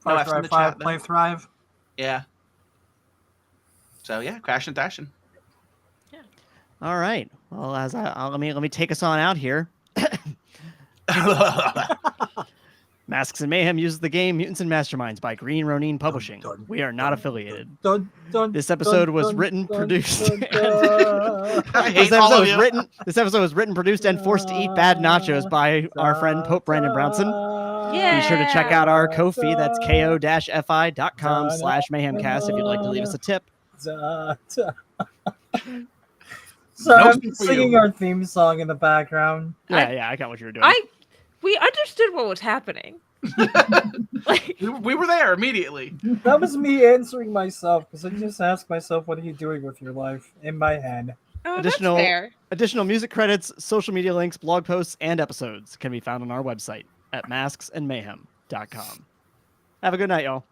S3: Far
S2: Fs in
S3: Cry
S2: the
S3: 5
S2: chat,
S3: Play
S2: though.
S3: Thrive.
S2: Yeah. So yeah, Crash and Thrashin.
S1: All right. Well, as let me take us on out here. Masks and Mayhem uses the game Mutants and Masterminds by Green Ronin Publishing. We are not affiliated. This episode was written, produced.
S2: I hate all of you.
S1: This episode was written, produced, and forced to eat bad nachos by our friend Pope Brandon Brownson.
S4: Yeah.
S1: Be sure to check out our Ko-fi. That's ko-fi.com/mayhemcast if you'd like to leave us a tip.
S3: So
S2: No
S3: I'm
S2: soup for
S3: singing
S2: you.
S3: our theme song in the background.
S1: Yeah, I got what you were doing.
S4: We understood what was happening. Like,
S2: We were there immediately.
S3: That was me answering myself because I just asked myself, "What are you doing with your life?" in my head.
S4: oh,
S1: Additional-
S4: that's fair.
S1: Additional music credits, social media links, blog posts, and episodes can be found on our website at masksandmayhem.com. Have a good night, y'all.